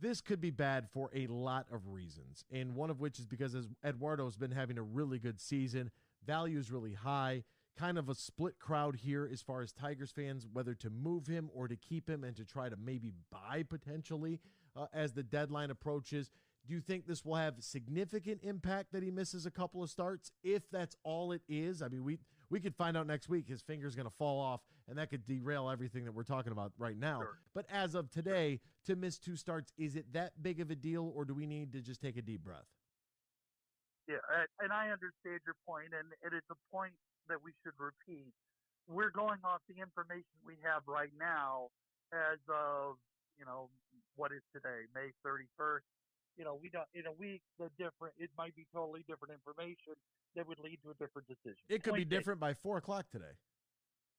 This could be bad for a lot of reasons, and one of which is because as Eduardo's been having a really good season, value is really high. Kind of a split crowd here as far as Tigers fans, whether to move him or to keep him and to try to maybe buy potentially as the deadline approaches. Do you think this will have significant impact that he misses a couple of starts? If that's all it is, I mean, we could find out next week his finger's going to fall off, and that could derail everything that we're talking about right now. Sure. But as of today, to miss 2 starts, is it that big of a deal, or do we need to just take a deep breath? Yeah, and I understand your point, and it is a point that we should repeat. We're going off the information we have right now as of, what is today, May 31st. We don't, in a week, it might be totally different information that would lead to a different decision. It could be Point different by 4 o'clock today.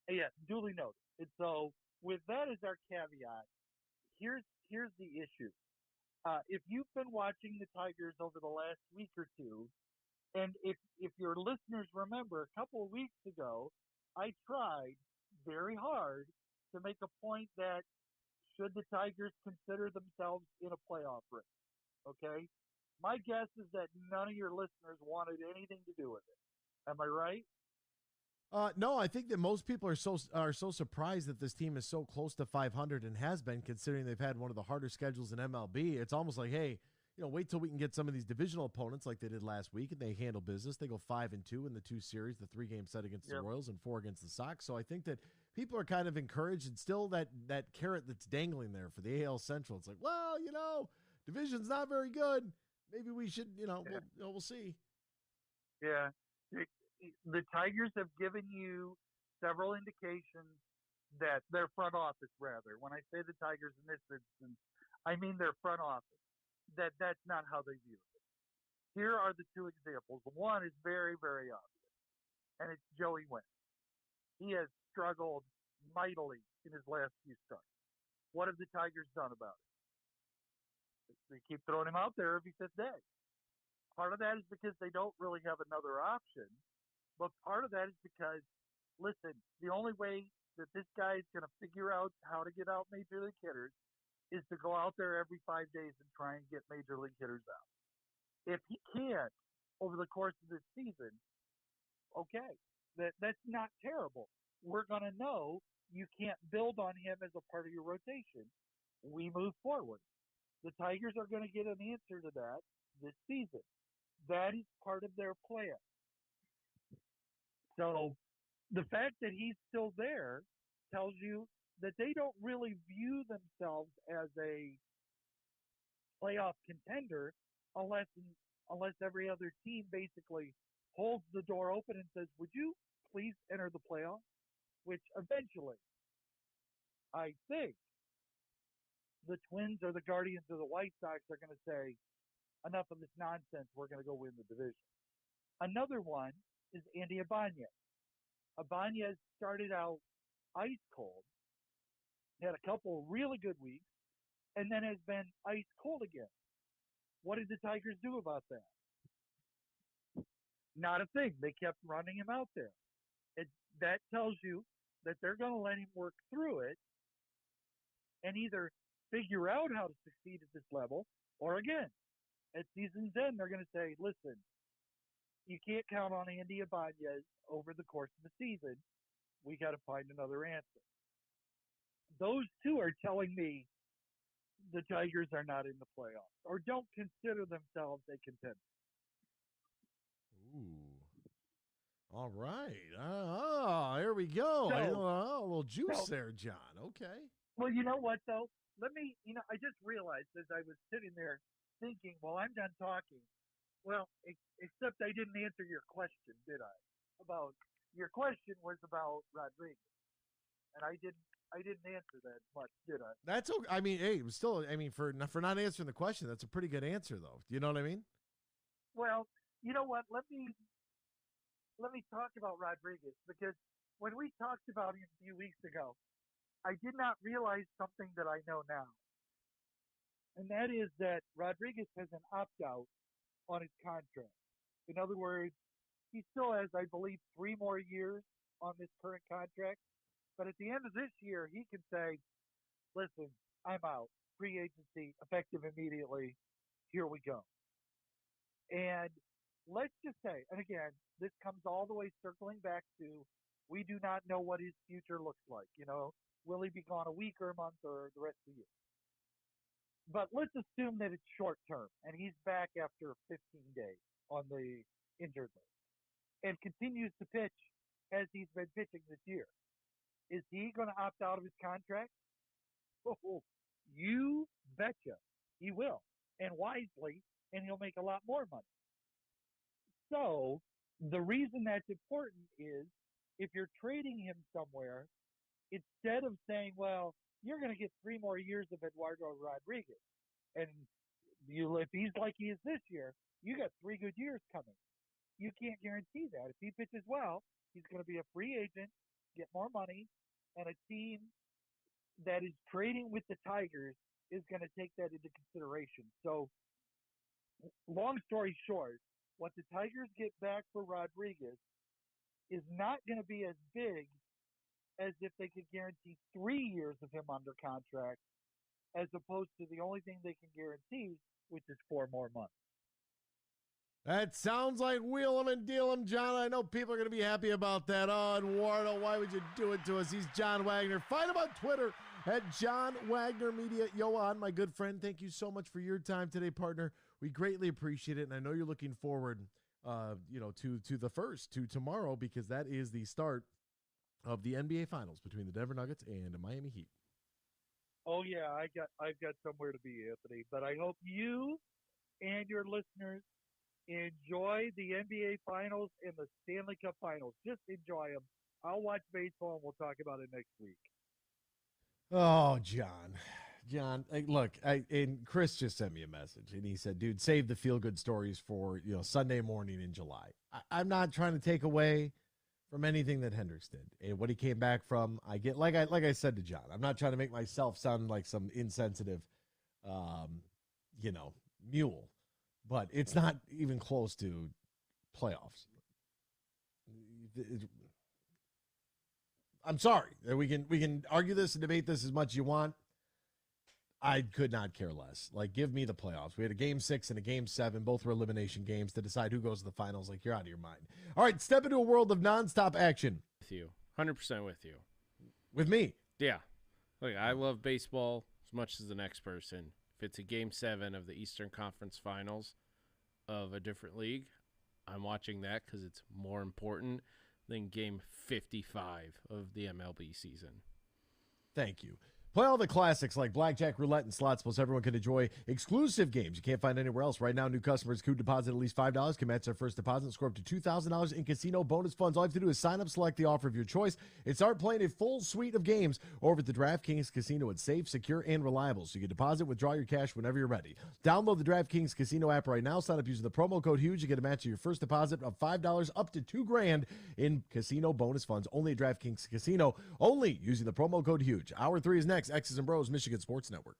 taken. Yeah, duly noted. And so with that as our caveat, here's the issue. If you've been watching the Tigers over the last week or two, and if your listeners remember, a couple of weeks ago, I tried very hard to make a point that should the Tigers consider themselves in a playoff race, okay? My guess is that none of your listeners wanted anything to do with it. Am I right? No, I think that most people are so surprised that this team is so close to 500 and has been, considering they've had one of the harder schedules in MLB. It's almost like, hey, wait till we can get some of these divisional opponents like they did last week, and they handle business. They go 5-2 in the 2 series, the 3-game set against the Royals and 4 against the Sox. So I think that people are kind of encouraged, and still that carrot that's dangling there for the AL Central. It's like, well, division's not very good. Maybe we should, we'll see. Yeah. The Tigers have given you several indications that their front office, rather, when I say the Tigers in this instance, I mean their front office, that's not how they view it. Here are the 2 examples. One is very, very obvious, and it's Joey Wentz. He has struggled mightily in his last few starts. What have the Tigers done about it? They keep throwing him out there every 5th day. Part of that is because they don't really have another option, but part of that is because, listen, the only way that this guy is going to figure out how to get out major league hitters is to go out there every 5 days and try and get major league hitters out. If he can't over the course of this season, okay, that's not terrible. We're going to know you can't build on him as a part of your rotation. We move forward. The Tigers are going to get an answer to that this season. That is part of their plan. So the fact that he's still there tells you that they don't really view themselves as a playoff contender unless every other team basically holds the door open and says, would you please enter the playoffs? Which eventually, I think, the Twins or the Guardians or the White Sox are going to say, enough of this nonsense, we're going to go win the division. Another one is Andy Ibanez. Ibanez started out ice cold, had a couple of really good weeks, and then has been ice cold again. What did the Tigers do about that? Not a thing. They kept running him out there. That tells you that they're going to let him work through it and either figure out how to succeed at this level, or again, at season's end, they're going to say, listen, you can't count on Andy Ibanez over the course of the season. We got to find another answer. Those 2 are telling me the Tigers are not in the playoffs or don't consider themselves a contender. Ooh. All right. Here we go. So, a little juice there, John. Okay. Well, you know what, though? I just realized as I was sitting there thinking, well, I'm done talking. Well, except I didn't answer your question, did I? Your question was about Rodriguez. And I didn't answer that much, did I? That's okay. I mean, hey, it was still, for not answering the question, that's a pretty good answer, though. Do you know what I mean? Well, you know what? Let me talk about Rodriguez, because when we talked about him a few weeks ago, I did not realize something that I know now. And that is that Rodriguez has an opt-out on his contract. In other words, he still has, I believe, 3 more years on this current contract. But at the end of this year, he can say, listen, I'm out. Free agency, effective immediately. Here we go. And let's just say, and again, this comes all the way circling back to, we do not know what his future looks like. Will he be gone a week or a month or the rest of the year? But let's assume that it's short term and he's back after 15 days on the injured list and continues to pitch as he's been pitching this year. Is he going to opt out of his contract? Oh, you betcha he will, and wisely, and he'll make a lot more money. So the reason that's important is if you're trading him somewhere, instead of saying, well, you're going to get 3 more years of Eduardo Rodriguez, and if he's like he is this year, you got 3 good years coming. You can't guarantee that. If he pitches well, he's going to be a free agent, get more money, and a team that is trading with the Tigers is going to take that into consideration. So, long story short, what the Tigers get back for Rodriguez is not going to be as big as if they could guarantee 3 years of him under contract, as opposed to the only thing they can guarantee, which is 4 more months. That sounds like wheel 'em and deal 'em, John. I know people are going to be happy about that. Oh, Eduardo, why would you do it to us? He's John Wagner. Find him on Twitter at John Wagner Media. Johan, my good friend, thank you so much for your time today, partner. We greatly appreciate it, and I know you're looking forward, to tomorrow, because that is the start of the NBA Finals between the Denver Nuggets and the Miami Heat. Oh yeah, I've got somewhere to be, Anthony. But I hope you and your listeners enjoy the NBA Finals and the Stanley Cup Finals. Just enjoy them. I'll watch baseball, and we'll talk about it next week. Oh, John, look, and Chris just sent me a message, and he said, dude, save the feel-good stories for, Sunday morning in July. I'm not trying to take away from anything that Hendricks did and what he came back from. I get, like I said to John, I'm not trying to make myself sound like some insensitive, mule, but it's not even close to playoffs. I'm sorry. We can argue this and debate this as much as you want. I could not care less. Like, give me the playoffs. We had a Game 6 and a Game 7. Both were elimination games to decide who goes to the finals. Like, you're out of your mind. All right, step into a world of nonstop action. With you. 100% with you. With me? Yeah. Look, I love baseball as much as the next person. If it's a Game 7 of the Eastern Conference Finals of a different league, I'm watching that because it's more important than Game 55 of the MLB season. Thank you. Play all the classics like blackjack, roulette, and slots, plus everyone can enjoy exclusive games you can't find anywhere else. Right now, new customers who deposit at least $5 can match their first deposit and score up to $2,000 in casino bonus funds. All you have to do is sign up, select the offer of your choice, and start playing a full suite of games over at the DraftKings Casino. It's safe, secure, and reliable, so you can deposit, withdraw your cash whenever you're ready. Download the DraftKings Casino app right now. Sign up using the promo code HUGE. You get a match of your first deposit of $5 up to $2,000 in casino bonus funds. Only at DraftKings Casino. Only using the promo code HUGE. Hour 3 is next. X's and Bros, Michigan Sports Network.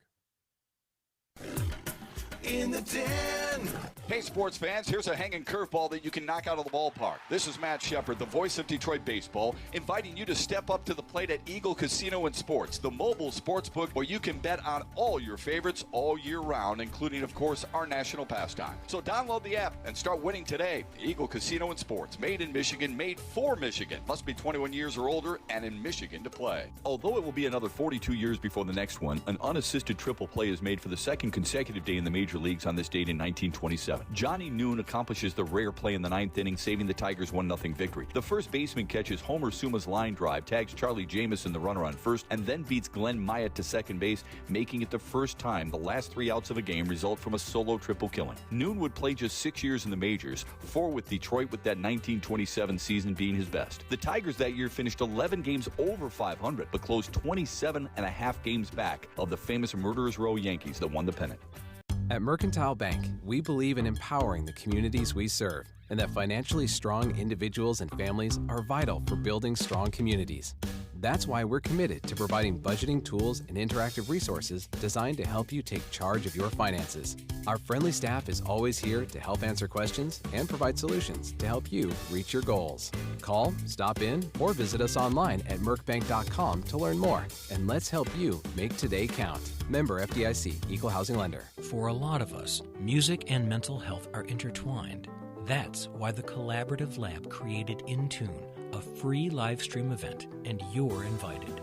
In the den. Hey, sports fans, here's a hanging curveball that you can knock out of the ballpark. This is Matt Shepard, the voice of Detroit baseball, inviting you to step up to the plate at Eagle Casino and Sports, the mobile sports book where you can bet on all your favorites all year round, including, of course, our national pastime. So download the app and start winning today. Eagle Casino and Sports, made in Michigan, made for Michigan. Must be 21 years or older and in Michigan to play. Although it will be another 42 years before the next one, an unassisted triple play is made for the second consecutive day in the major leagues on this date in 1927. Johnny Noon accomplishes the rare play in the 9th inning, saving the Tigers' 1-0 victory. The first baseman catches Homer Suma's line drive, tags Charlie Jamison, the runner, on first, and then beats Glenn Myatt to second base, making it the first time the last 3 outs of a game result from a solo triple killing. Noon would play just 6 years in the majors, 4 with Detroit, with that 1927 season being his best. The Tigers that year finished 11 games over 500, but closed 27.5 games back of the famous Murderers Row Yankees that won the pennant. At Mercantile Bank, we believe in empowering the communities we serve, and that financially strong individuals and families are vital for building strong communities. That's why we're committed to providing budgeting tools and interactive resources designed to help you take charge of your finances. Our friendly staff is always here to help answer questions and provide solutions to help you reach your goals. Call, stop in, or visit us online at mercbank.com to learn more. And let's help you make today count. Member FDIC, Equal Housing Lender. For a lot of us, music and mental health are intertwined. That's why the Collaborative Lab created In Tune, a free live stream event, and you're invited.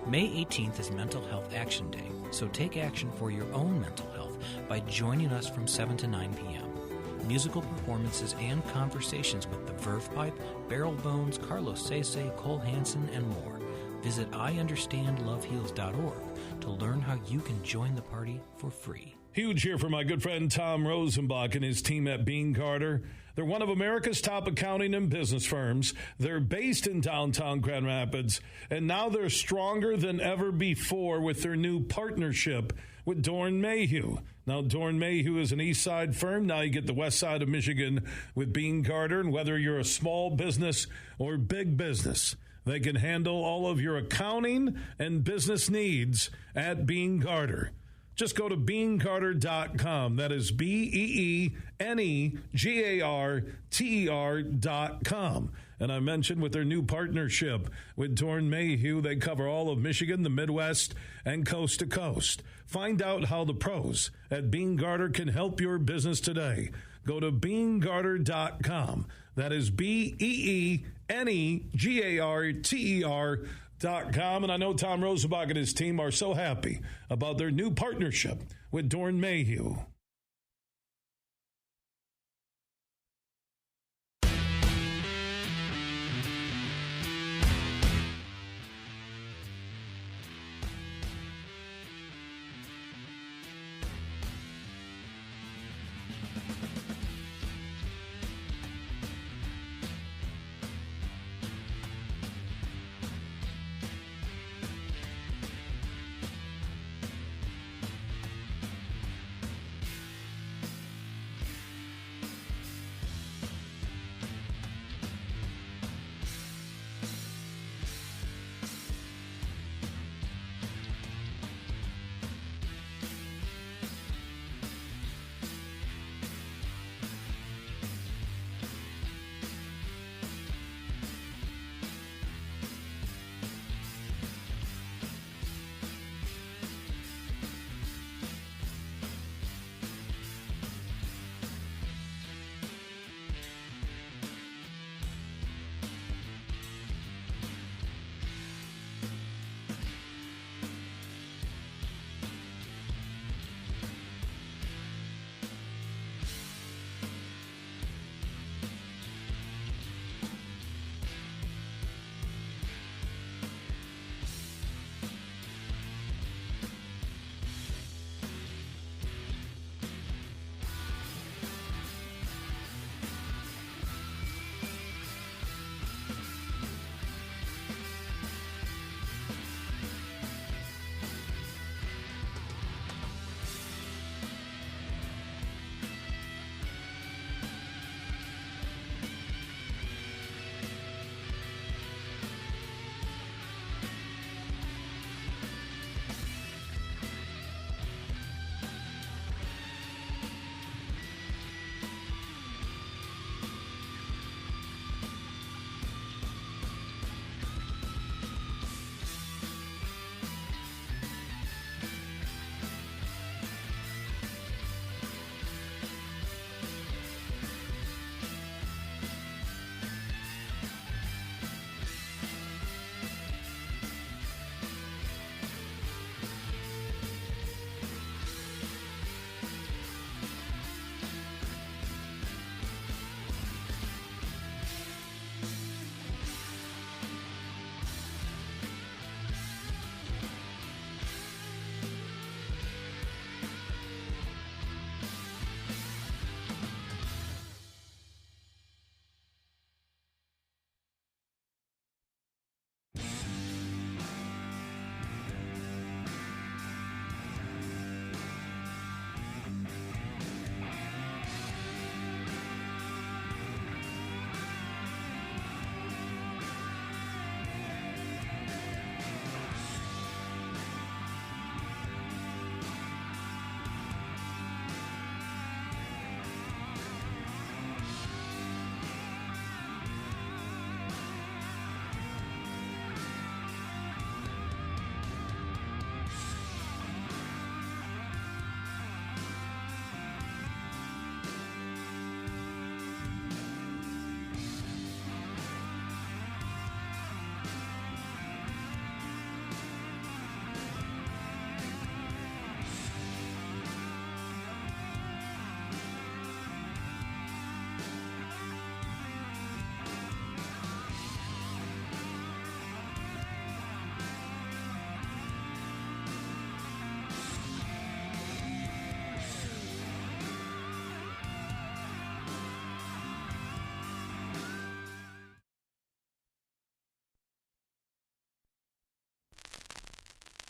May 18th is Mental Health Action Day, so take action for your own mental health by joining us from 7 to 9 p.m. Musical performances and conversations with the Verve Pipe, Br0's, Carlos Sese, Cole Hansen, and more. Visit IUnderstandLoveHeals.org to learn how you can join the party for free. Huge here for my good friend Tom Rosenbach and his team at Bean Carter. They're one of America's top accounting and business firms. They're based in downtown Grand Rapids, and now they're stronger than ever before with their new partnership with Dorn Mayhew. Now, Dorn Mayhew is an east side firm. Now you get the west side of Michigan with Bean Carter, and whether you're a small business or big business, they can handle all of your accounting and business needs at Bean Carter. Just go to beancarter.com. That is BEENEGARTER.com. And I mentioned with their new partnership with Dorn Mayhew, they cover all of Michigan, the Midwest, and coast to coast. Find out how the pros at Bean Carter can help your business today. Go to beancarter.com. That is BEENEGARTER.com. And I know Tom Rosenbach and his team are so happy about their new partnership with Dorn Mayhew.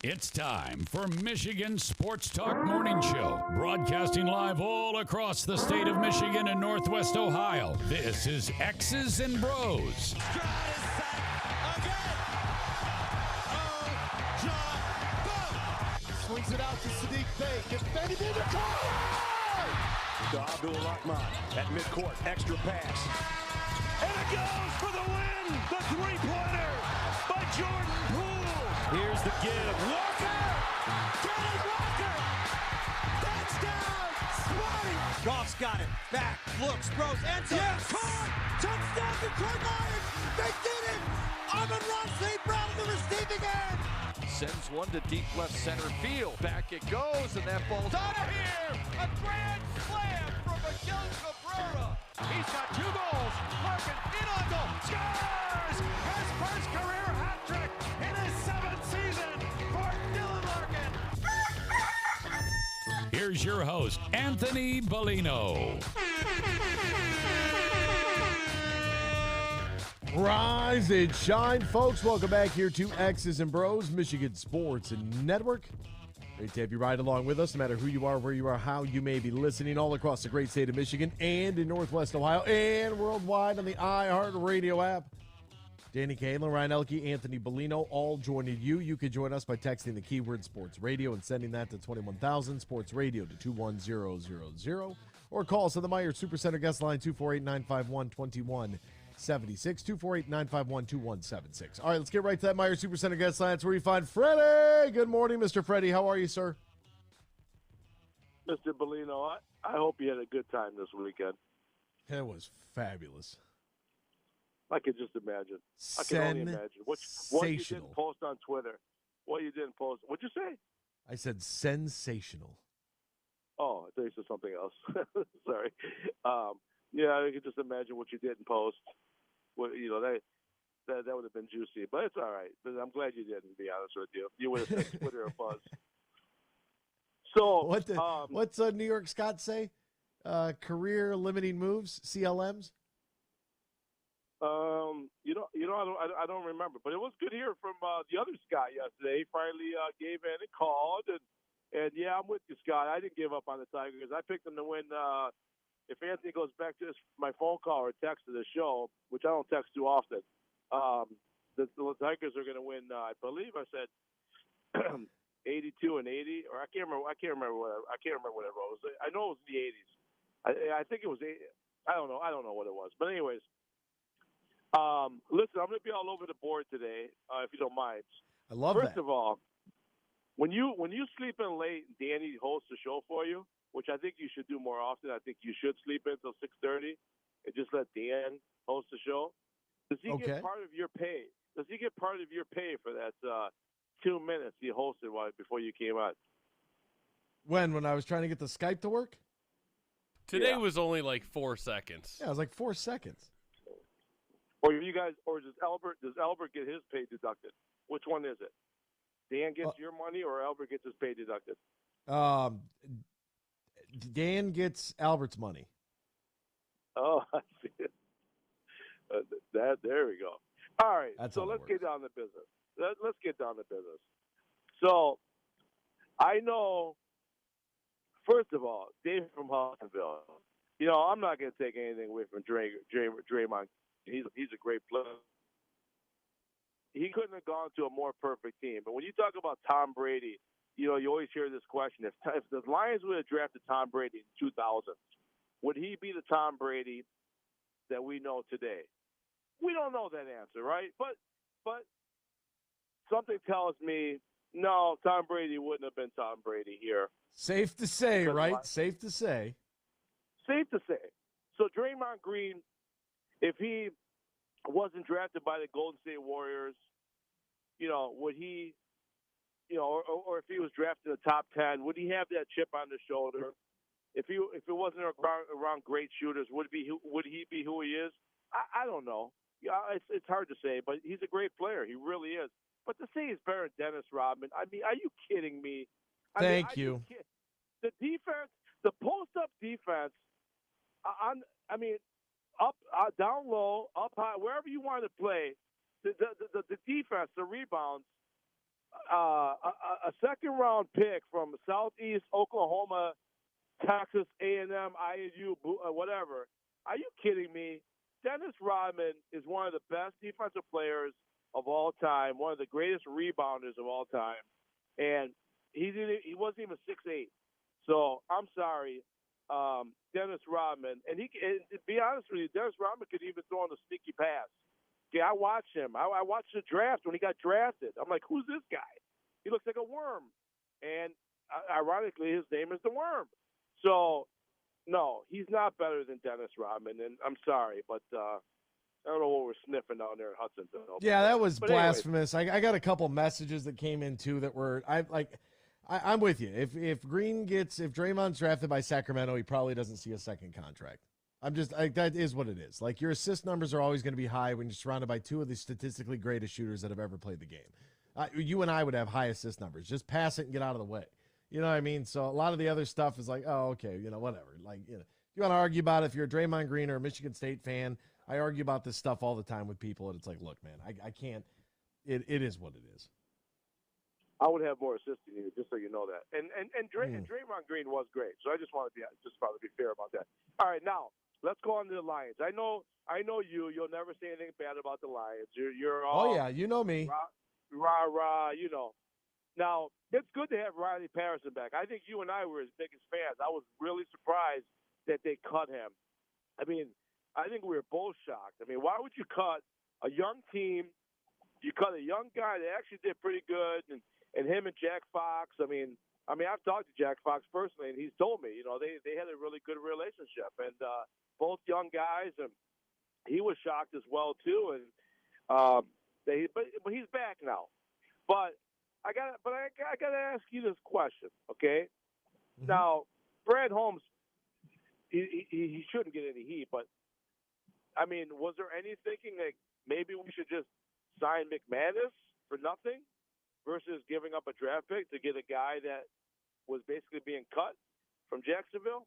It's time for Michigan Sports Talk Morning Show, broadcasting live all across the state of Michigan and Northwest Ohio. This is X's and Bros. Swings it out to Sadiq Bey. Defended in the corner. To Abdul-Rahman at midcourt. Extra pass. And it goes for the win. The three-pointer by Jordan Poole. Here's the give. Walker. Kenneth Walker. Touchdown. Spotty. Goff's got it. Back. Looks. Throws. Ends up. Yes. Caught. Touchdown to Detroit Lions. They did it. Amon-Ra St. Brown in the receiving end. Sends one to deep left center field. Back it goes, and that ball's out of here. A grand slam from Miguel Cabrera. He's got 2 goals. Larkin in on goal. Scores! His first career hat trick in his 7th season for Dylan Larkin. Here's your host, Anthony Bellino. Rise and shine, folks. Welcome back here to X's and Bros, Michigan Sports Network. Great to have you ride along with us, no matter who you are, where you are, how you may be listening, all across the great state of Michigan and in Northwest Ohio and worldwide on the iHeartRadio app. Danny Kalen, Ryan Elke, Anthony Bellino, all joining you. You can join us by texting the keyword Sports Radio and sending that to 21,000 Sports Radio to 21000, or call us on the Meyer Supercenter guest line 248-951-2176, 248-951-2176. All right, let's get right to that Meyer Supercenter guest line. That's where you find Freddie. Good morning, Mr. Freddie. How are you, sir? Mr. Bellino, I hope you had a good time this weekend. It was fabulous. I could just imagine. I can only imagine. What you didn't post on Twitter. What you didn't post. What'd you say? I said sensational. Oh, I thought you said something else. Sorry. Yeah, I could just imagine what you didn't post. What, that would have been juicy, but it's all right. But I'm glad you didn't. To be honest with you, you would have sent Twitter a buzz. So what's New York Scott say? Career limiting moves, CLMs. I don't remember, but it was good to hear from the other Scott yesterday. He finally gave in and called, and yeah, I'm with you, Scott. I didn't give up on the Tigers. I picked them to win. If Anthony goes back to my phone call or text to the show, which I don't text too often, the Tigers are going to win. I believe I said 82 and 80, or I can't remember what it was. I know it was in the 80s. I think it was 80. I don't know what it was, but anyways. Listen, I'm going to be all over the board today, if you don't mind. I love that. First of all, when you sleep in late, Danny hosts a show for you, which I think you should do more often. I think you should sleep in until 6:30 and just let Dan host the show. Does he get part of your pay? Does he get part of your pay for that 2 minutes he hosted before you came out? When I was trying to get the Skype to work? Today was only like 4 seconds. Yeah, it was like 4 seconds. Or does Albert get his pay deducted? Which one is it? Dan gets your money, or Albert gets his pay deducted? Dan gets Albert's money. Oh, I see it. There we go. All right, so let's get down to business. Let's get down to business. So, I know. First of all, Dave from Hudsonville. I'm not going to take anything away from Draymond. He's a great player. He couldn't have gone to a more perfect team. But when you talk about Tom Brady, you always hear this question: if the Lions would have drafted Tom Brady in 2000, would he be the Tom Brady that we know today? We don't know that answer, right? But something tells me no, Tom Brady wouldn't have been Tom Brady here. Safe to say, right? Safe to say. Safe to say. So Draymond Green, if he wasn't drafted by the Golden State Warriors, would he, or if he was drafted in the top 10, would he have that chip on his shoulder? If it wasn't around great shooters, would he be who he is? I don't know. Yeah, it's hard to say, but he's a great player. He really is. But to say he's better than Dennis Rodman, I mean, are you kidding me? Thank you. The defense, the post-up defense, up, down low, up high, wherever you want to play, the defense, the rebounds, a second-round pick from Southeast Oklahoma, Texas A&M, ISU, whatever. Are you kidding me? Dennis Rodman is one of the best defensive players of all time, one of the greatest rebounders of all time, and he wasn't even 6'8". So I'm sorry, Dennis Rodman. And to be honest with you, Dennis Rodman could even throw on a sneaky pass. Okay, I watched him. I watched the draft when he got drafted. I'm like, who's this guy? He looks like a worm. And ironically, his name is the Worm. So, no, he's not better than Dennis Rodman. And I'm sorry, but I don't know what we're sniffing down there in Hudsonville. Yeah, that was but anyways. blasphemous. I got a couple messages that came in too that were I'm with you. If Draymond's drafted by Sacramento, he probably doesn't see a second contract. That is what it is. Like, your assist numbers are always going to be high when you're surrounded by two of the statistically greatest shooters that have ever played the game. You and I would have high assist numbers. Just pass it and get out of the way. You know what I mean? So a lot of the other stuff is like, oh, okay, whatever. Like, if you want to argue about it, if you're a Draymond Green or a Michigan State fan, I argue about this stuff all the time with people, and it's like, look, man, I can't. It is what it is. I would have more assists than you, just so you know that. And Draymond Green was great, so I just want to be fair about that. All right, now let's go on to the Lions. I know you. You'll never say anything bad about the Lions. You're all, oh yeah, you know me. Rah. Now it's good to have Riley Patterson back. I think you and I were his biggest fans. I was really surprised that they cut him. I mean, I think we were both shocked. I mean, why would you cut a young team? You cut a young guy that actually did pretty good, and him and Jack Fox. I mean, I've talked to Jack Fox personally, and he's told me, they had a really good relationship, and both young guys, and he was shocked as well too. And but he's back now. But I got to ask you this question, okay? Mm-hmm. Now, Brad Holmes, he shouldn't get any heat, but I mean, was there any thinking that maybe we should just sign McManus for nothing versus giving up a draft pick to get a guy that was basically being cut from Jacksonville?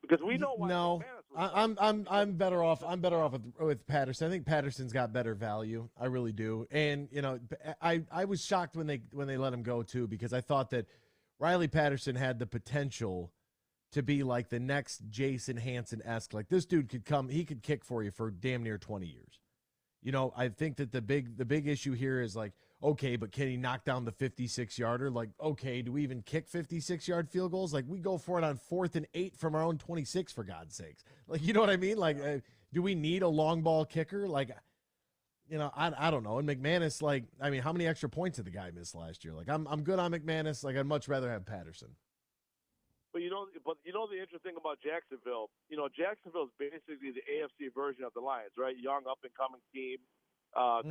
Because we know why. No, I'm better off. I'm better off with Patterson. I think Patterson's got better value. I really do. And I was shocked when they let him go too, because I thought that Riley Patterson had the potential to be like the next Jason Hanson-esque. Like, this dude could come, he could kick for you for damn near 20 years. I think that the big issue here is like, okay, but can he knock down the 56-yarder? Like, okay, do we even kick 56-yard field goals? Like, we go for it on 4th and 8 from our own 26, for God's sakes. Like, you know what I mean? Like, do we need a long ball kicker? Like, I don't know. And McManus, like, I mean, how many extra points did the guy miss last year? Like, I'm good on McManus. Like, I'd much rather have Patterson. But the interesting thing about Jacksonville, Jacksonville is basically the AFC version of the Lions, right? Young, up-and-coming team,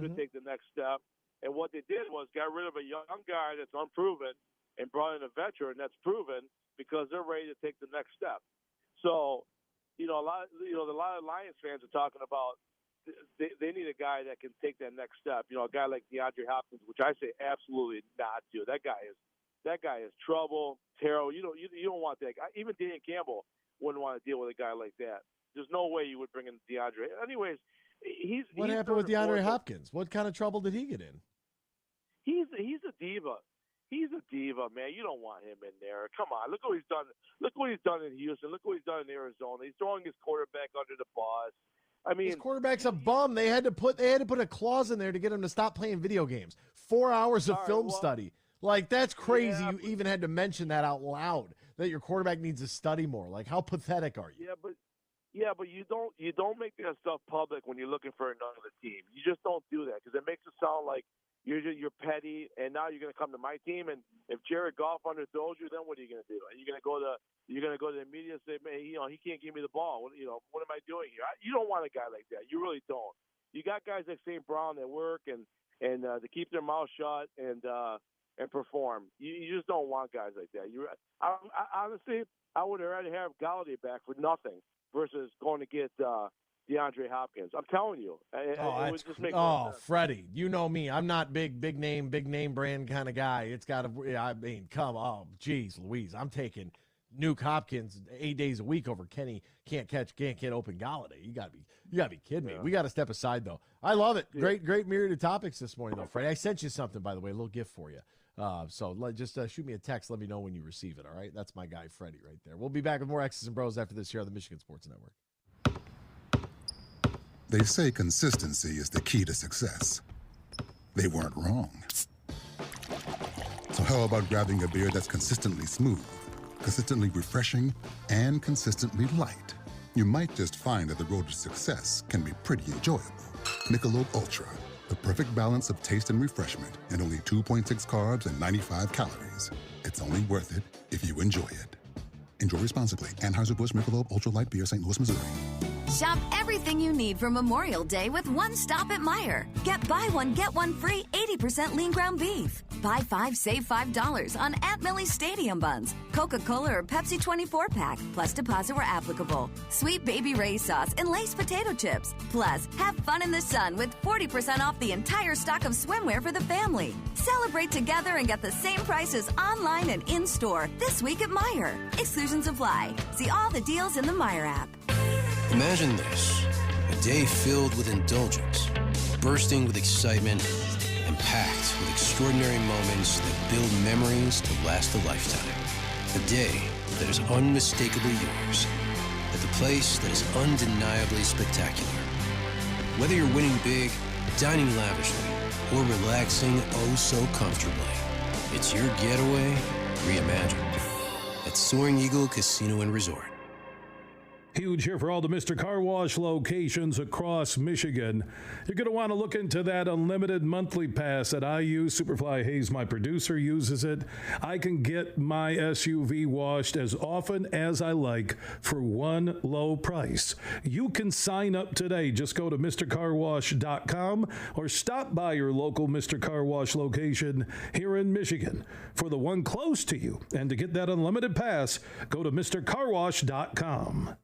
could take the next step. And what they did was got rid of a young guy that's unproven and brought in a veteran that's proven, because they're ready to take the next step. So, a lot of Lions fans are talking about they need a guy that can take that next step. A guy like DeAndre Hopkins, which I say absolutely not, dude. That guy is trouble, terrible. You don't want that guy. Even Dan Campbell wouldn't want to deal with a guy like that. There's no way you would bring in DeAndre. Anyways, what happened with DeAndre Hopkins? What kind of trouble did he get in? He's a diva. He's a diva, man. You don't want him in there. Come on, look what he's done. Look what he's done in Houston. Look what he's done in Arizona. He's throwing his quarterback under the bus. I mean, his quarterback's a bum. They had to put a clause in there to get him to stop playing video games. 4 hours of film study. Like, that's crazy. Yeah, you even had to mention that out loud, that your quarterback needs to study more. Like, how pathetic are you? Yeah, but you don't make that stuff public when you're looking for another team. You just don't do that, because it makes it sound like you're petty, and now you're going to come to my team, and if Jared Goff underthrows you, then what are you going to do? Are you going to go to the media and say, man, he can't give me the ball? What am I doing here? You don't want a guy like that. You really don't. You got guys like St. Brown that work and to keep their mouth shut and perform. You just don't want guys like that. Honestly, I would rather have Galladay back for nothing versus going to get DeAndre Hopkins. I'm telling you. It would just make Freddie, you know me. I'm not big name brand kind of guy. It's got to, come on, geez, Louise. I'm taking Nuke Hopkins 8 days a week over Kenny can't get open Galladay. You gotta be kidding me. We got to step aside though. I love it. Great myriad of topics this morning though, Freddie. I sent you something, by the way, a little gift for you. So just shoot me a text. Let me know when you receive it. All right, that's my guy Freddie right there. We'll be back with more X's and Bros after this here on the Michigan Sports Network. They say consistency is the key to success. They weren't wrong. So how about grabbing a beer that's consistently smooth, consistently refreshing, and consistently light? You might just find that the road to success can be pretty enjoyable. Michelob Ultra, the perfect balance of taste and refreshment, and only 2.6 carbs and 95 calories. It's only worth it if you enjoy it. Enjoy responsibly. Anheuser-Busch Michelob Ultra Light Beer, St. Louis, Missouri. Shop everything you need for Memorial Day with one stop at Meijer. Get buy one, get one free 80% lean ground beef. Buy 5, save $5 on Aunt Millie's Stadium Buns, Coca-Cola or Pepsi 24-pack, plus deposit where applicable. Sweet Baby Ray's sauce and Lay's potato chips. Plus, have fun in the sun with 40% off the entire stock of swimwear for the family. Celebrate together and get the same prices online and in-store this week at Meijer. Exclusions apply. See all the deals in the Meijer app. Imagine this, a day filled with indulgence, bursting with excitement, and packed with extraordinary moments that build memories to last a lifetime. A day that is unmistakably yours, at the place that is undeniably spectacular. Whether you're winning big, dining lavishly, or relaxing oh so comfortably, it's your getaway reimagined at Soaring Eagle Casino and Resort. Huge here for all the Mr. Car Wash locations across Michigan. You're going to want to look into that unlimited monthly pass that I use. Superfly Hayes, my producer, uses it. I can get my SUV washed as often as I like for one low price. You can sign up today. Just go to MrCarWash.com or stop by your local Mr. Car Wash location here in Michigan for the one close to you. And to get that unlimited pass, go to MrCarWash.com.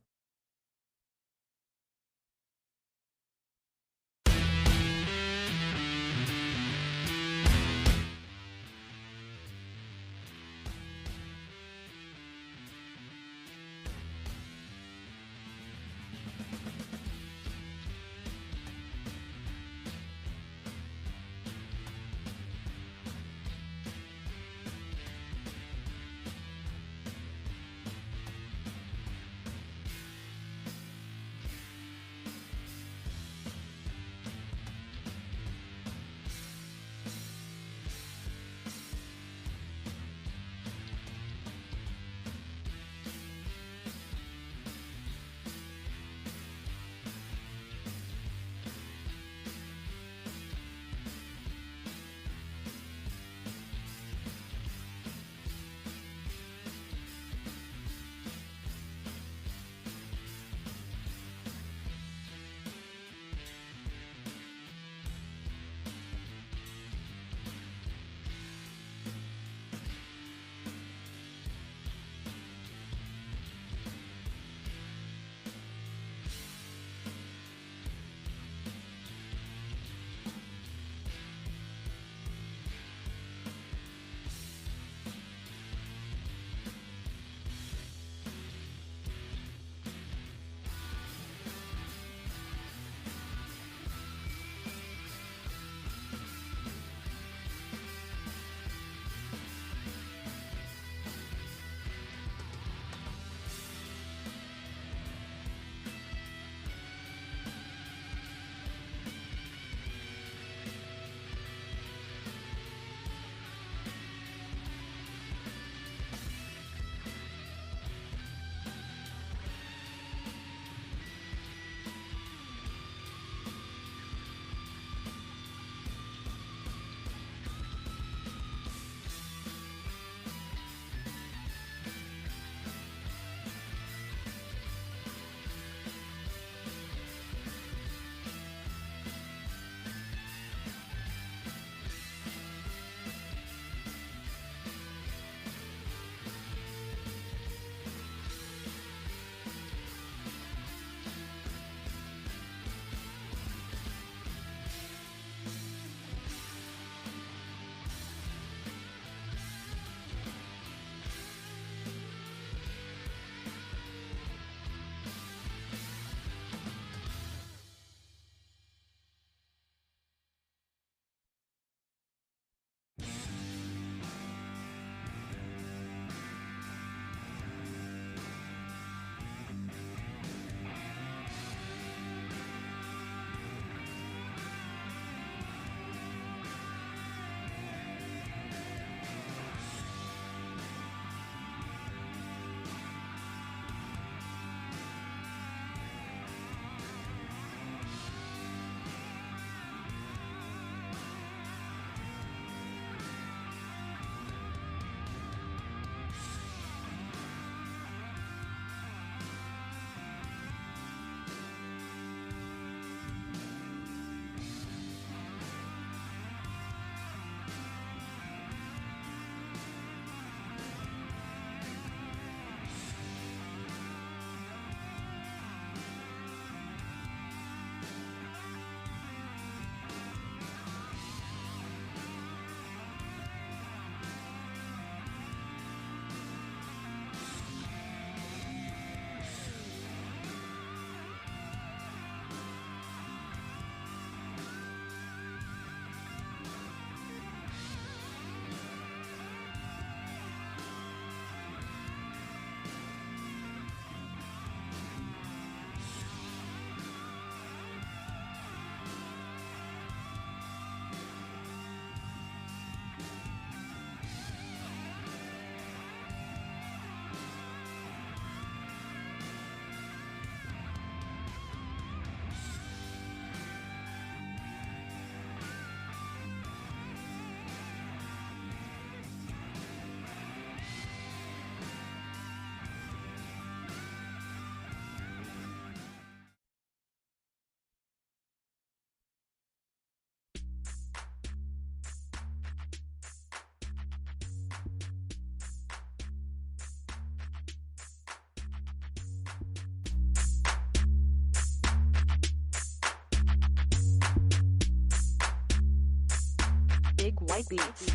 Big White Beats.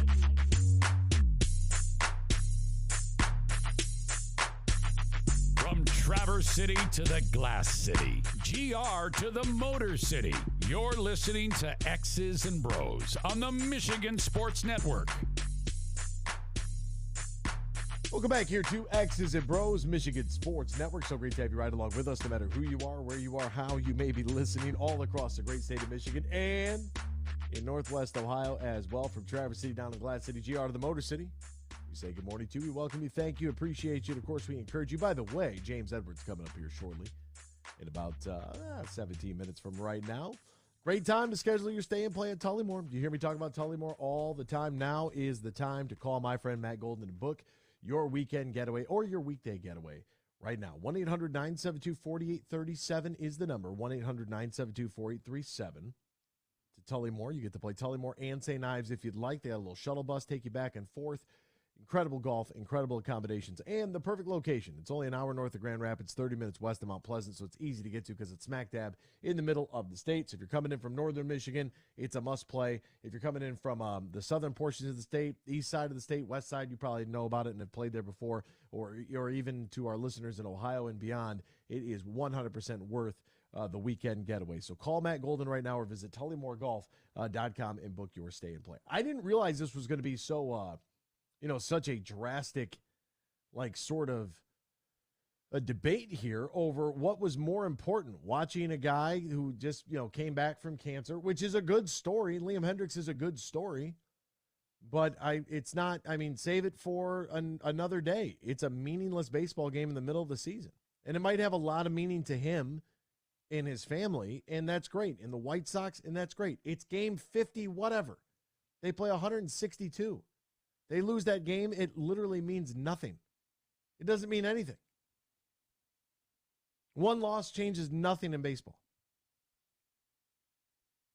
From Traverse City to the Glass City, GR to the Motor City, you're listening to X's and Bros on the Michigan Sports Network. Welcome back here to X's and Bros, Michigan Sports Network. So great to have you right along with us, no matter who you are, where you are, how you may be listening, all across the great state of Michigan and in Northwest Ohio as well. From Traverse City down to Glass City, GR to the Motor City. We say good morning to you. We welcome you, thank you, appreciate you. And of course, we encourage you. By the way, James Edwards coming up here shortly in about 17 minutes from right now. Great time to schedule your stay and play at Tullymore. You hear me talk about Tullymore all the time. Now is the time to call my friend Matt Golden and book your weekend getaway or your weekday getaway right now. 1-800-972-4837 is the number. 1-800-972-4837. To Tullymore. You get to play Tullymore and St. Ives if you'd like. They got a little shuttle bus, take you back and forth. Incredible golf, incredible accommodations, and the perfect location. It's only an hour north of Grand Rapids, 30 minutes west of Mount Pleasant, so it's easy to get to because it's smack dab in the middle of the state. So if you're coming in from northern Michigan, it's a must-play. If you're coming in from the southern portions of the state, east side of the state, west side, you probably know about it and have played there before, or even to our listeners in Ohio and beyond, it is 100% worth the weekend getaway. So call Matt Golden right now or visit TullymoreGolf.com and book your stay and play. I didn't realize this was going to be so... such a drastic, sort of a debate here over what was more important, watching a guy who just, came back from cancer, which is a good story. Liam Hendricks is a good story, but it's not, save it for another day. It's a meaningless baseball game in the middle of the season, and it might have a lot of meaning to him and his family, and that's great. And the White Sox, and that's great. It's game 50, whatever. They play 162. They lose that game, it literally means nothing. It doesn't mean anything. One loss changes nothing in baseball.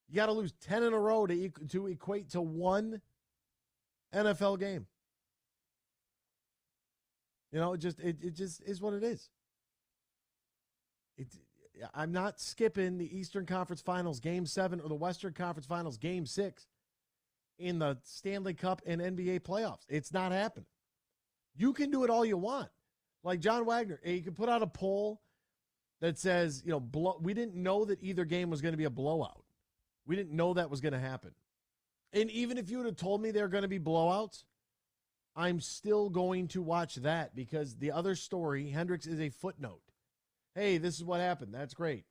You got to lose 10 in a row to equate to one NFL game. It just is what it is. I'm not skipping the Eastern Conference Finals Game 7 or the Western Conference Finals Game 6. In the Stanley Cup and NBA playoffs. It's not happening. You can do it all you want. Like John Wagner, you can put out a poll that says, we didn't know that either game was going to be a blowout. We didn't know that was going to happen. And even if you would have told me they're going to be blowouts, I'm still going to watch that because the other story, Hendricks, is a footnote. Hey, this is what happened. That's great.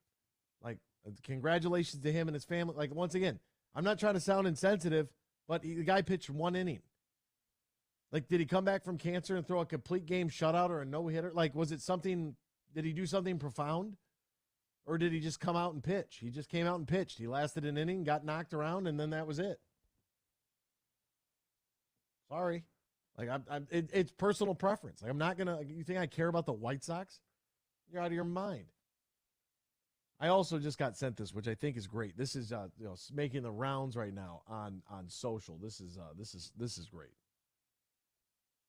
Congratulations to him and his family. Once again, I'm not trying to sound insensitive, but the guy pitched one inning. Did he come back from cancer and throw a complete game shutout or a no-hitter? Was it something, did he do something profound? Or did he just come out and pitch? He just came out and pitched. He lasted an inning, got knocked around, and then that was it. Sorry. It's personal preference. I'm not going to, you think I care about the White Sox? You're out of your mind. I also just got sent this, which I think is great. This is making the rounds right now on social. This is great.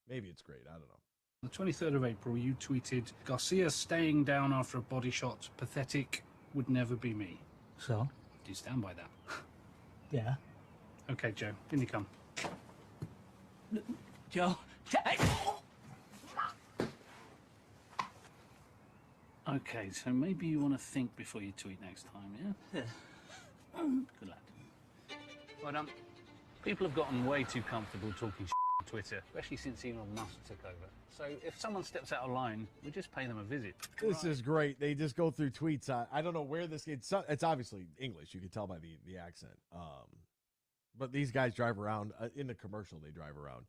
Maybe it's great. I don't know. On the 23rd of April, you tweeted, Garcia staying down after a body shot, pathetic, would never be me. So? Do you stand by that? Yeah. Okay, Joe, in you come. Joe. Okay, so maybe you want to think before you tweet next time, yeah? Good lad. Well, people have gotten way too comfortable talking on Twitter, especially since Elon Musk took over. So if someone steps out of line, we just pay them a visit. This is great. They just go through tweets. I don't know where this it's obviously English. You can tell by the accent. But these guys drive around in the commercial. They drive around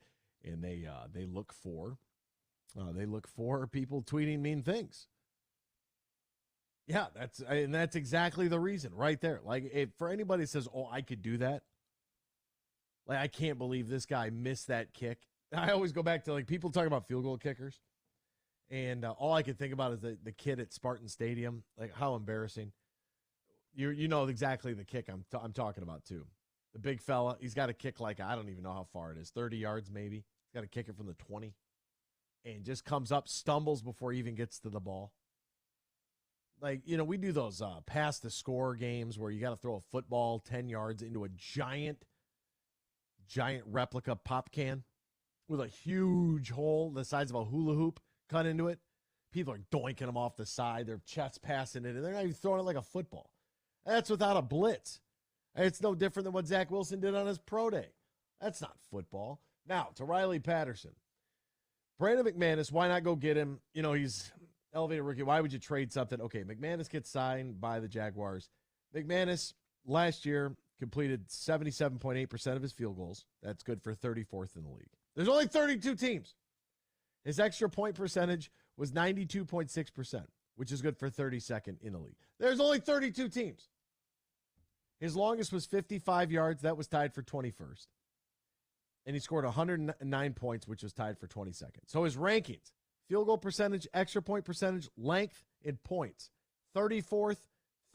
and they look for people tweeting mean things. Yeah, that's exactly the reason right there. For anybody that says, "Oh, I could do that," I can't believe this guy missed that kick. I always go back to people talking about field goal kickers, and all I can think about is the kid at Spartan Stadium. How embarrassing! You know exactly the kick I'm talking about too. The big fella, he's got to kick I don't even know how far it is, 30 yards maybe. He's got to kick it from the 20, and just comes up, stumbles before he even gets to the ball. We do those pass the score games where you got to throw a football 10 yards into a giant giant replica pop can with a huge hole the size of a hula hoop cut into it. People are doinking them off the side. Their chest passing it, and they're not even throwing it like a football. That's without a blitz. It's no different than what Zach Wilson did on his pro day. That's not football. Now, to Riley Patterson. Brandon McManus, why not go get him? You know, he's elevated rookie. Why would you trade something? Okay, McManus gets signed by the Jaguars. McManus, last year, completed 77.8% of his field goals. That's good for 34th in the league. There's only 32 teams. His extra point percentage was 92.6%, which is good for 32nd in the league. There's only 32 teams. His longest was 55 yards. That was tied for 21st. And he scored 109 points, which was tied for 22nd. So his rankings, field goal percentage, extra point percentage, length, and points. 34th,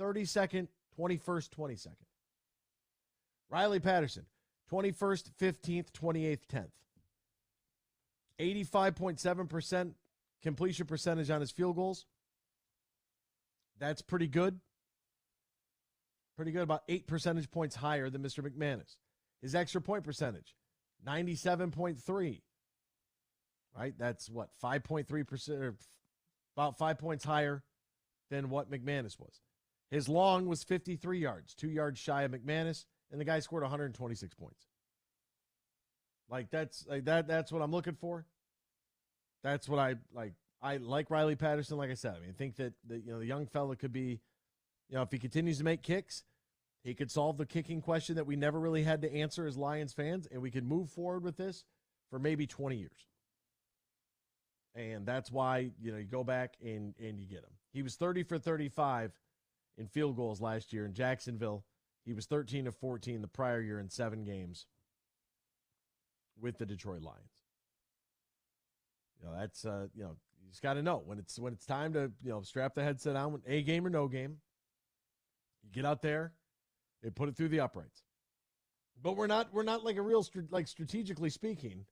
32nd, 21st, 22nd. Riley Patterson, 21st, 15th, 28th, 10th. 85.7% completion percentage on his field goals. That's pretty good. Pretty good, about 8 percentage points higher than Mr. McManus. His extra point percentage, 97.3. Right? That's what, 5.3%, about 5 points higher than what McManus was. His long was 53 yards, 2 yards shy of McManus, and the guy scored 126 points. That's what I'm looking for. That's what I like. I like Riley Patterson, like I said. I mean, I think that the young fella could be, if he continues to make kicks, he could solve the kicking question that we never really had to answer as Lions fans, and we could move forward with this for maybe 20 years. And that's why, you go back and you get him. He was 30 for 35 in field goals last year in Jacksonville. He was 13 of 14 the prior year in 7 games with the Detroit Lions. That's you just got to know when it's time to strap the headset on, a game or no game. You get out there and put it through the uprights. But we're not like a real strategically speaking.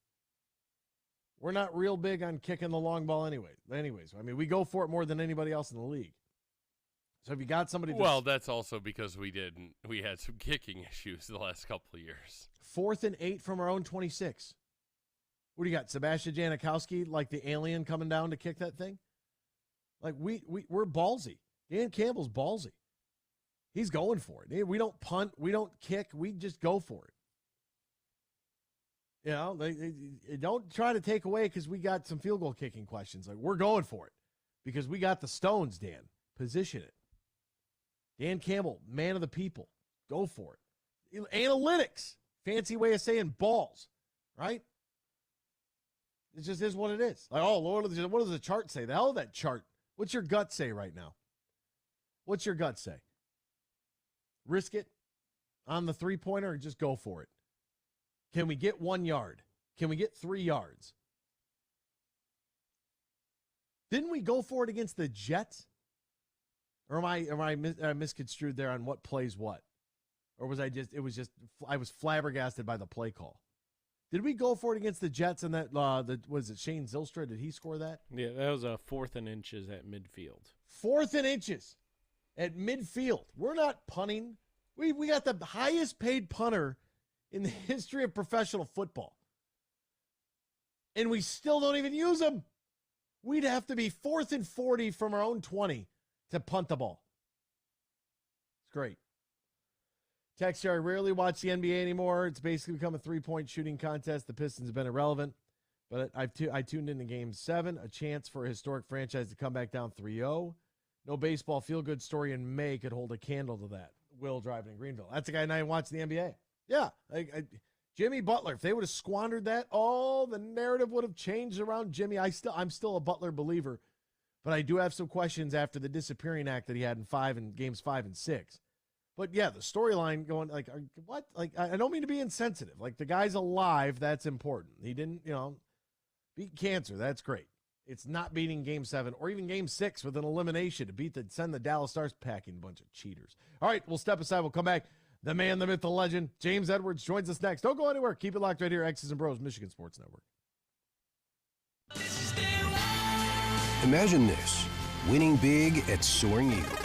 We're not real big on kicking the long ball anyways. I mean, we go for it more than anybody else in the league. So if you got somebody, that's also because we had some kicking issues the last couple of years. 4th and 8 from our own 26. What do you got? Sebastian Janikowski, like the alien coming down to kick that thing? Like we're ballsy. Dan Campbell's ballsy. He's going for it. We don't punt. We don't kick. We just go for it. They don't try to take away because we got some field goal kicking questions. Like, we're going for it because we got the stones, Dan. Position it. Dan Campbell, man of the people. Go for it. Analytics. Fancy way of saying balls, right? It just is what it is. Like, oh, Lord, what does the chart say? The hell of that chart. What's your gut say right now? What's your gut say? Risk it on the three-pointer or just go for it? Can we get 1 yard? Can we get 3 yards? Didn't we go for it against the Jets? Or am I misconstrued there on what plays what? Or was I was flabbergasted by the play call? Did we go for it against the Jets and that, was it Shane Zylstra? Did he score that? Yeah, that was a 4th and inches at midfield. 4th and inches at midfield. We're not punting. We got the highest paid punter in the history of professional football. And we still don't even use him. We'd have to be 4th and 40 from our own 20 to punt the ball. It's great. Text here, I rarely watch the NBA anymore. It's basically become a three-point shooting contest. The Pistons have been irrelevant. But I tuned into Game 7, a chance for a historic franchise to come back down 3-0. No baseball feel-good story in May could hold a candle to that. Will driving in Greenville. That's the guy and I watch the NBA. Yeah. Jimmy Butler, if they would have squandered that, the narrative would have changed around Jimmy. I'm still a Butler believer, but I do have some questions after the disappearing act that he had in games 5 and 6. But yeah, the storyline going what? I don't mean to be insensitive. Like, the guy's alive. That's important. He didn't, beat cancer. That's great. It's not beating Game 7 or even Game 6 with an elimination to send the Dallas Stars packing. Bunch of cheaters. All right, we'll step aside. We'll come back. The man, the myth, the legend, James Edwards joins us next. Don't go anywhere. Keep it locked right here. X's and Bros, Michigan Sports Network. Imagine this, winning big at Soaring Eagle.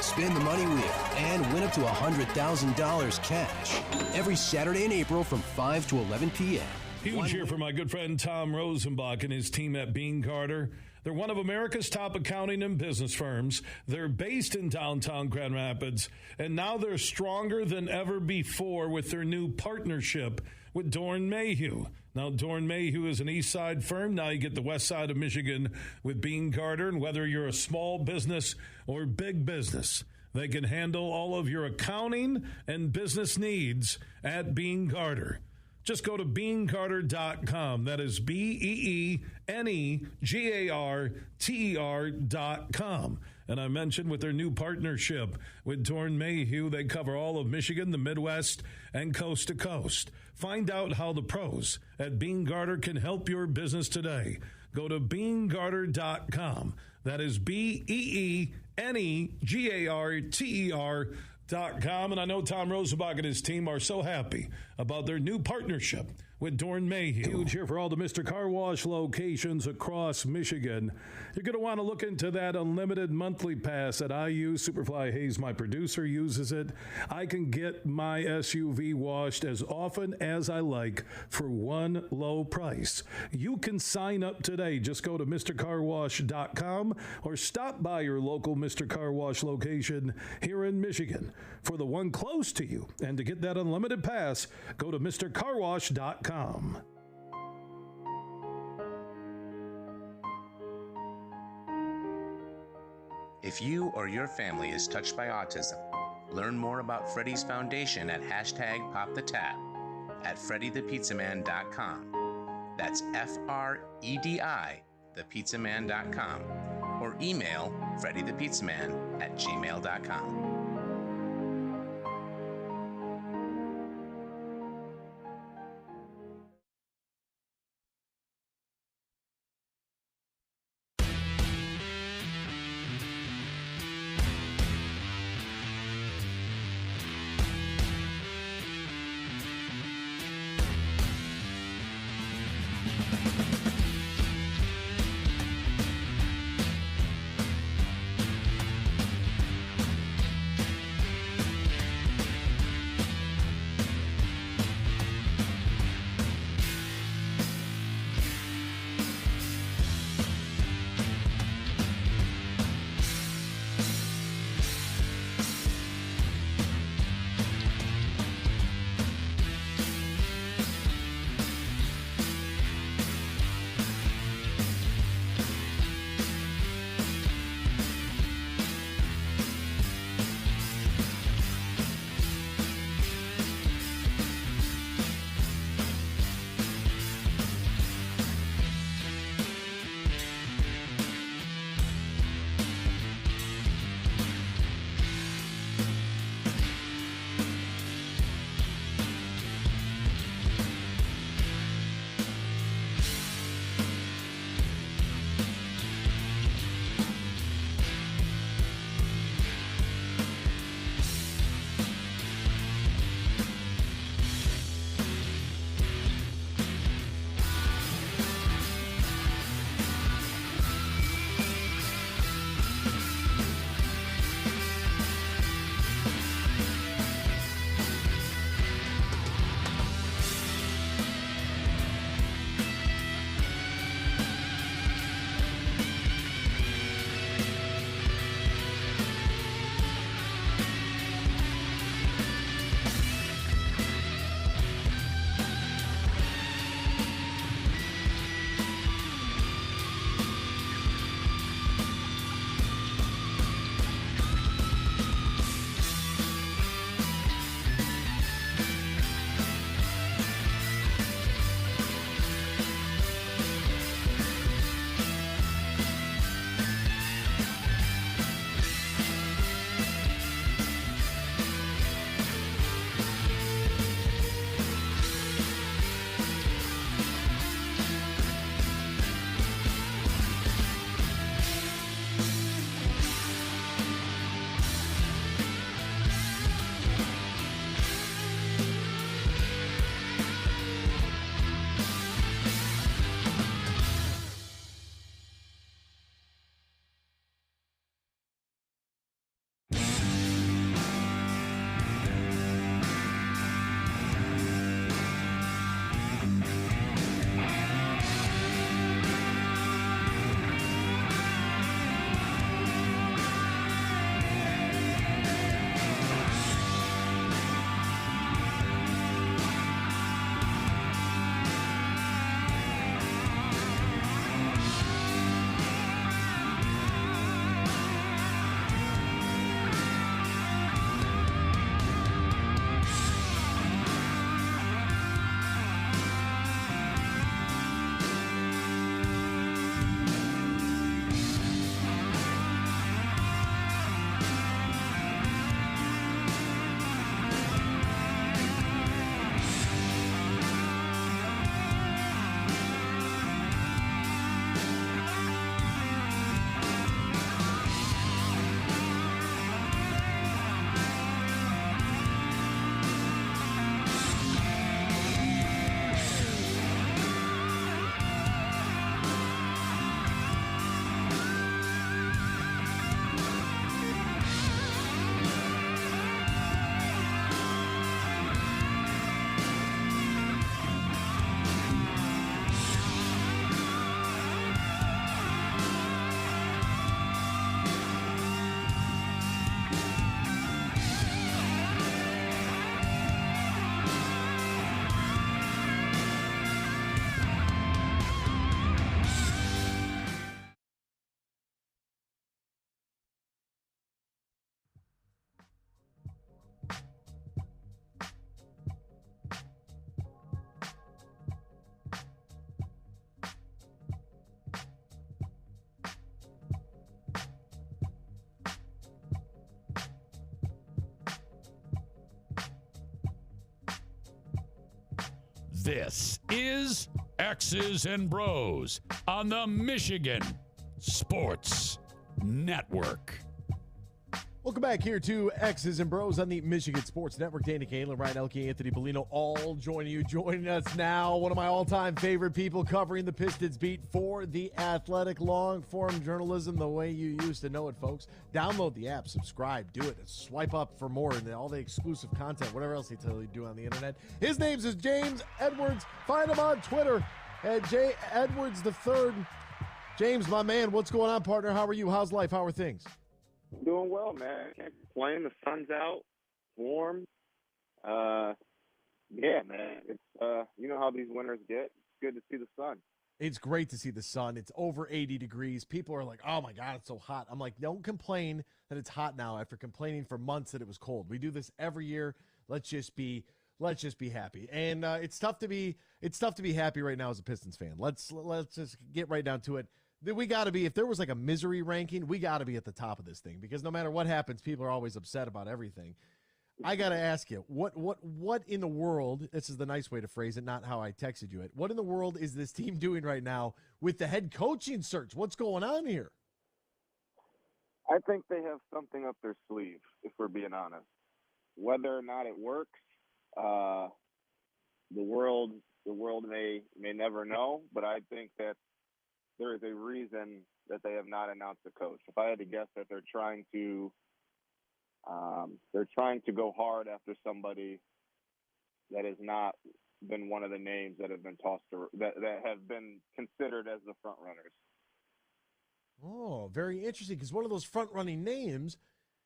spin the money wheel, and win up to $100,000 cash every Saturday in April from 5 to 11 p.m. Huge here for my good friend Tom Rosenbach and his team at Bean Carter. They're one of America's top accounting and business firms. They're based in downtown Grand Rapids, and now they're stronger than ever before with their new partnership with Dorn Mayhew. Now, Dorn Mayhew is an east side firm. Now you get the west side of Michigan with Bean Carter, and whether you're a small business or big business, they can handle all of your accounting and business needs at Bean Carter. Just go to beancarter.com. That is BEENEGARTER.com. And I mentioned with their new partnership with Dorn Mayhew, they cover all of Michigan, the Midwest, and coast to coast. Find out how the pros at Bean Carter can help your business today. Go to beancarter.com. That is BEENEGARTER.com. And I know Tom Rosenbach and his team are so happy about their new partnership with Dorn Mayhew. Huge here for all the Mr. Car Wash locations across Michigan. You're going to want to look into that unlimited monthly pass that I use. Superfly Hayes, my producer, uses it. I can get my SUV washed as often as I like for one low price. You can sign up today. Just go to MrCarWash.com or stop by your local Mr. Car Wash location here in Michigan for the one close to you. And to get that unlimited pass, go to MrCarWash.com. If you or your family is touched by autism, learn more about Freddy's Foundation at #PopTheTap at FreddyThePizzaman.com. That's FREDI, thepizzaman.com, or email FreddyThePizzaman@gmail.com. This is X's and Bros on the Michigan Sports Network. Welcome back here to X's and Bros on the Michigan Sports Network. Danny Kaelin, Ryan Elke, Anthony Bellino, all joining you. Joining us now, one of my all-time favorite people covering the Pistons beat for The Athletic. Long-form journalism the way you used to know it, folks. Download the app, subscribe, do it, swipe up for more and all the exclusive content, whatever else they tell you to do on the internet. His name is James Edwards. Find him on Twitter at J Edwards III. James, my man, what's going on, partner? How are you? How's life? How are things? Doing well, man. Can't complain. The sun's out, warm. Yeah, man. It's you know how these winters get. It's good to see the sun. It's great to see the sun. It's over 80 degrees. People are like, "Oh my God, it's so hot." I'm like, "Don't complain that it's hot now after complaining for months that it was cold." We do this every year. Let's just be happy. And it's tough to be happy right now as a Pistons fan. Let's just get right down to it. We got to be, if there was like a misery ranking, we got to be at the top of this thing because no matter what happens, people are always upset about everything. I got to ask you, what in the world, this is the nice way to phrase it, not how I texted you it, what in the world is this team doing right now with the head coaching search? What's going on here? I think they have something up their sleeve, if we're being honest. Whether or not it works, the world may never know, but I think that there is a reason that they have not announced a coach. If I had to guess, that they're trying to go hard after somebody that has not been one of the names that have been tossed that have been considered as the front runners. Oh, very interesting, because one of those front running names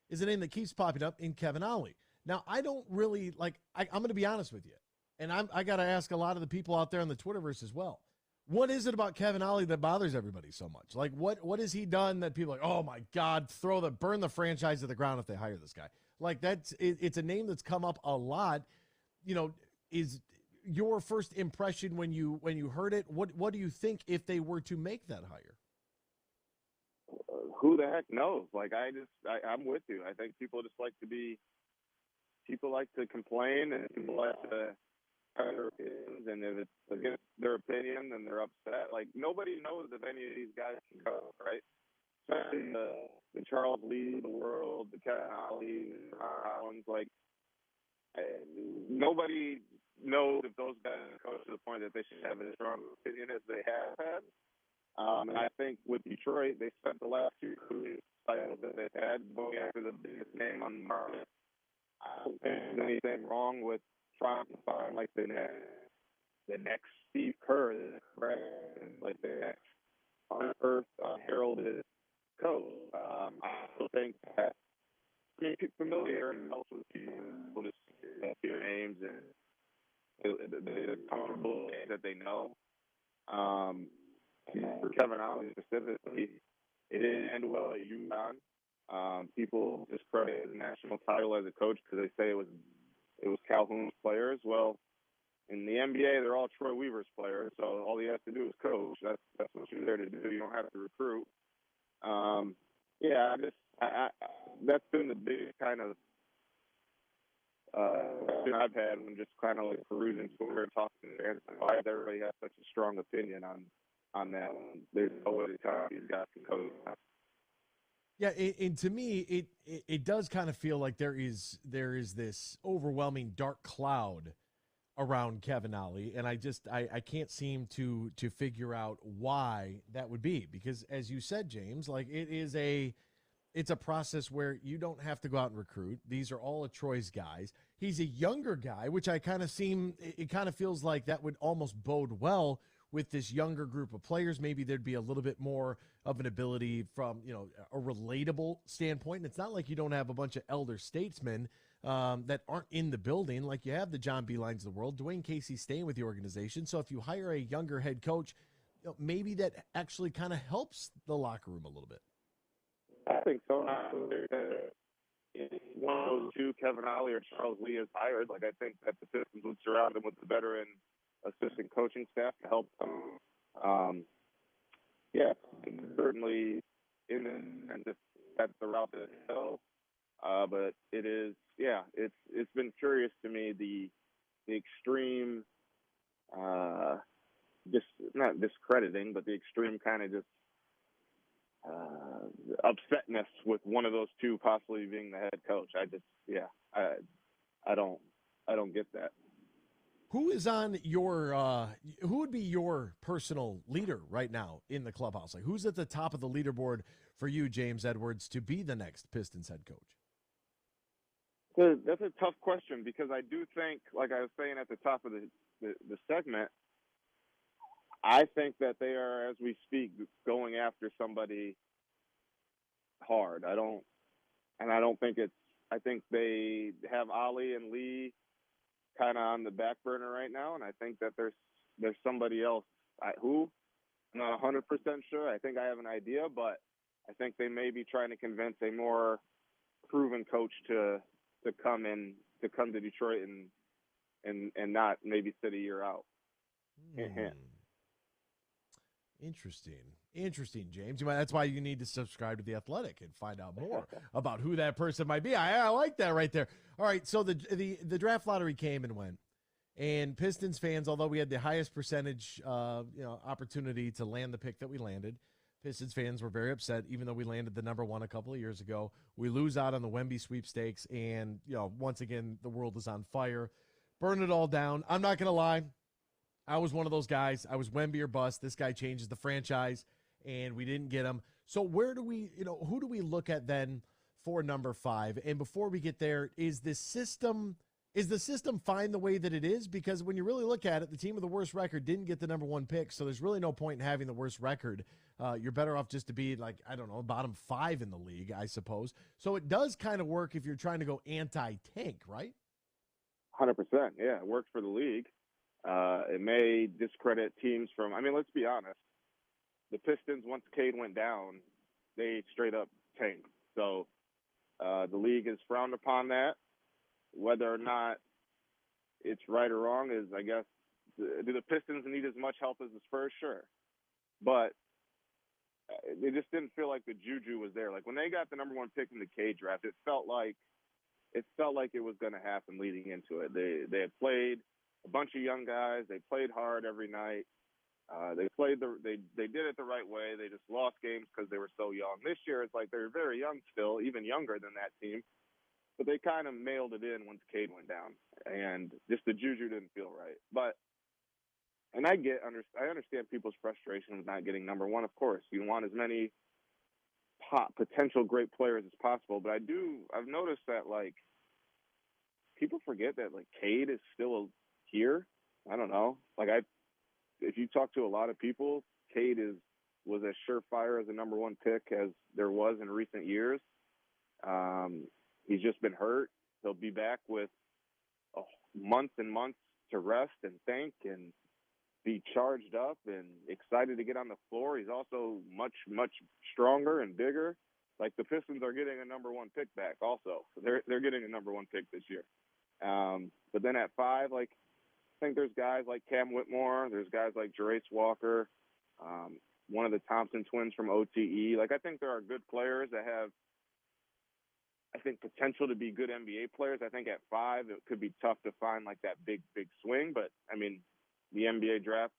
is a name that keeps popping up in Kevin Ollie. Now, I don't really I'm going to be honest with you, and I got to ask a lot of the people out there on the Twitterverse as well. What is it about Kevin Ollie that bothers everybody so much? Like, what has he done that people are like, oh my God, burn the franchise to the ground if they hire this guy? Like, it's a name that's come up a lot. You know, is your first impression when you heard it? What do you think if they were to make that hire? Who the heck knows? Like, I'm with you. I think people like to complain, and people like to have their opinions, and if it's against their opinion, then they're upset. Like, nobody knows if any of these guys can go, right? Especially the Charles Lee of the world, the Kevin Ollie, the Collins. Like, nobody knows if those guys coach to the point that they should have as strong opinion as they have had. And I think with Detroit, they spent the last two titles that they've had going after the biggest name on the market. I don't think there's anything wrong with trying to find like the next Steve Kerr, like the next unearthed, heralded coach. I also think that being familiar and helps with people to see their names and the comfortable names that they know. For Kevin Ollie specifically, it didn't end well at UConn. People discredit the national title as a coach because they say it was Calhoun's players. Well, in the NBA, they're all Troy Weaver's players, so all you have to do is coach. That's what you're there to do. You don't have to recruit. That's been the big kind of question I've had when just kind of like perusing Twitter and talking to fans. Why does everybody have such a strong opinion on that one? There's no way to tell these guys can coach. Yeah, and to me, it does kind of feel like there is this overwhelming dark cloud around Kevin Ollie, and I can't seem to figure out why that would be, because as you said, James, like it's a process where you don't have to go out and recruit. These are all of Troy's guys. He's a younger guy, which it kind of feels like that would almost bode well with this younger group of players. Maybe there'd be a little bit more of an ability from, a relatable standpoint. And it's not like you don't have a bunch of elder statesmen that aren't in the building. Like, you have the John Beelines of the world. Dwayne Casey's staying with the organization. So if you hire a younger head coach, maybe that actually kind of helps the locker room a little bit. I think so. One of those two, Kevin Ollie or Charles Lee, is hired. Like, I think that the Pistons would surround him with the veteran assistant coaching staff to help them. Certainly that's the route that it goes. But it is, it's been curious to me, the extreme just not discrediting, but the extreme kind of just upsetness with one of those two possibly being the head coach. I don't get that. Who is on your who would be your personal leader right now in the clubhouse? Like, who's at the top of the leaderboard for you, James Edwards, to be the next Pistons head coach? That's a tough question, because I do think, like I was saying at the top of the segment, I think that they are, as we speak, going after somebody hard. I think they have Ali and Lee kind of on the back burner right now, and I think that there's somebody else. Who? I'm not 100% sure. I think I have an idea, but I think they may be trying to convince a more proven coach to come to Detroit and not maybe sit a year out. Interesting, James. That's why you need to subscribe to The Athletic and find out more about who that person might be. I like that right there. All right, so the draft lottery came and went, and Pistons fans, although we had the highest percentage opportunity to land the pick that we landed, Pistons fans were very upset, even though we landed the number one a couple of years ago. We lose out on the Wemby sweepstakes, and once again, the world is on fire. Burn it all down. I'm not going to lie. I was one of those guys. I was Wemby or bust. This guy changes the franchise, and we didn't get him. So who do we look at then for number 5? And before we get there, is the system fine the way that it is? Because when you really look at it, the team with the worst record didn't get the number 1 pick, so there's really no point in having the worst record. You're better off just to be like, I don't know, bottom 5 in the league, I suppose. So it does kind of work if you're trying to go anti-tank, right? 100%. Yeah, it works for the league. It may discredit teams from, let's be honest. The Pistons, once Cade went down, they straight up tanked. So the league has frowned upon that. Whether or not it's right or wrong is, I guess, do the Pistons need as much help as the Spurs? Sure. But it just didn't feel like the juju was there. Like when they got the number 1 pick in the Cade draft, it felt like it was going to happen leading into it. They had played a bunch of young guys. They played hard every night. They did it the right way. They just lost games because they were so young. This year, it's like they're very young still, even younger than that team. But they kind of mailed it in once Cade went down, and just the juju didn't feel right. And I understand people's frustration with not getting number 1. Of course, you want as many potential great players as possible. But I've noticed that like people forget that like Cade is still here. I don't know. If you talk to a lot of people, Cade was as surefire as a number 1 pick as there was in recent years. He's just been hurt. He'll be back with months and months to rest and think and be charged up and excited to get on the floor. He's also much, much stronger and bigger. Like the Pistons are getting a number 1 pick back also. They're getting a number 1 pick this year. But then at 5, I think there's guys like Cam Whitmore. There's guys like Jarace Walker, one of the Thompson twins from OTE. I think there are good players that have, potential to be good NBA players. I think at 5, it could be tough to find that big swing. But, the NBA draft,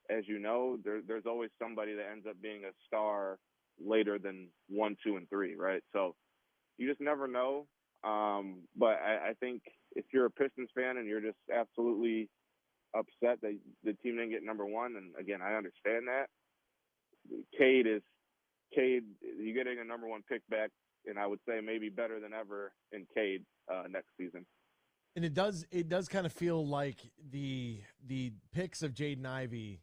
as you know, there's always somebody that ends up being a star later than 1, 2, and 3, right? So you just never know. But I think if you're a Pistons fan and you're just absolutely upset that the team didn't get number 1, and again, I understand that. Cade, you're getting a number 1 pick back, and I would say maybe better than ever in Cade next season. And it does kind of feel like the picks of Jaden Ivey,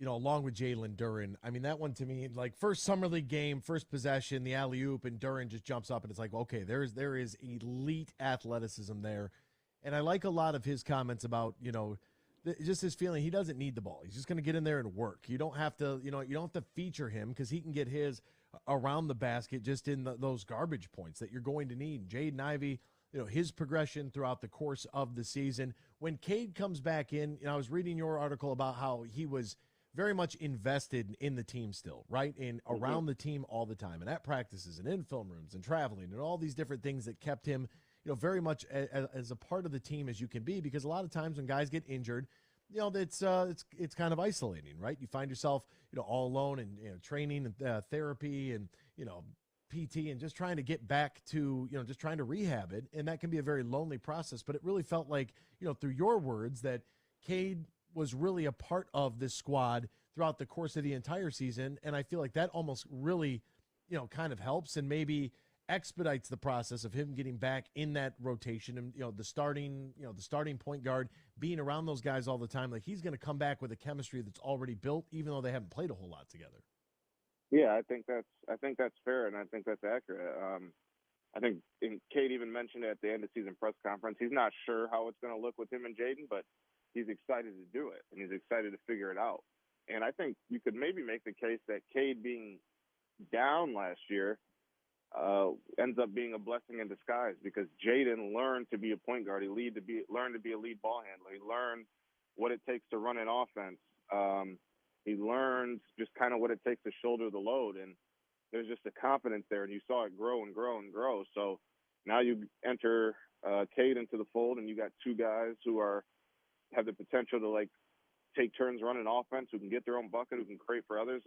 along with Jalen Duren. That one to me, first summer league game, first possession, the alley-oop, and Duren just jumps up, and it's like, okay, there is elite athleticism there. And I like a lot of his comments about, just his feeling he doesn't need the ball. He's just going to get in there and work. You don't have to, you don't have to feature him because he can get his around the basket just in those garbage points that you're going to need. Jaden Ivey, his progression throughout the course of the season. When Cade comes back in, I was reading your article about how he was very much invested in the team still, right? And around the team all the time. And at practices and in film rooms and traveling and all these different things that kept him, very much as a part of the team as you can be, because a lot of times when guys get injured, it's kind of isolating, right? You find yourself, all alone and, training and therapy and, PT and just trying to get back to, just trying to rehab it. And that can be a very lonely process, but it really felt like, through your words, that Cade was really a part of this squad throughout the course of the entire season. And I feel like that almost really, kind of helps and maybe expedites the process of him getting back in that rotation and, the starting point guard, being around those guys all the time. Like, he's going to come back with a chemistry that's already built, even though they haven't played a whole lot together. Yeah, I think that's fair, and I think that's accurate. I think Cade even mentioned it at the end of season press conference. He's not sure how it's going to look with him and Jaden, but he's excited to do it, and he's excited to figure it out. And I think you could maybe make the case that Cade being down last year ends up being a blessing in disguise, because Jaden learned to be a point guard. He learned to be a lead ball handler. He learned what it takes to run an offense. He learned just kind of what it takes to shoulder the load, and there's just a confidence there, and you saw it grow and grow and grow. So now you enter Cade into the fold, and you got two guys who have the potential to take turns running offense, who can get their own bucket, who can create for others.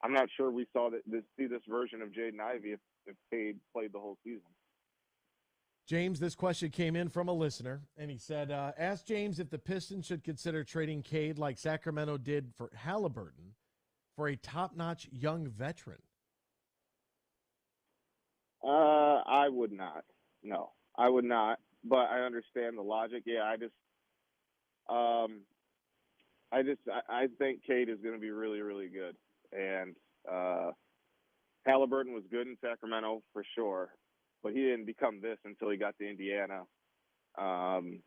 I'm not sure we see this version of Jaden Ivey if Cade played the whole season. James, this question came in from a listener, and he said, ask James if the Pistons should consider trading Cade like Sacramento did for Halliburton for a top-notch young veteran. I would not. No, I would not, but I understand the logic. Yeah, I think Cade is going to be really, really good. And Halliburton was good in Sacramento for sure, but he didn't become this until he got to Indiana. And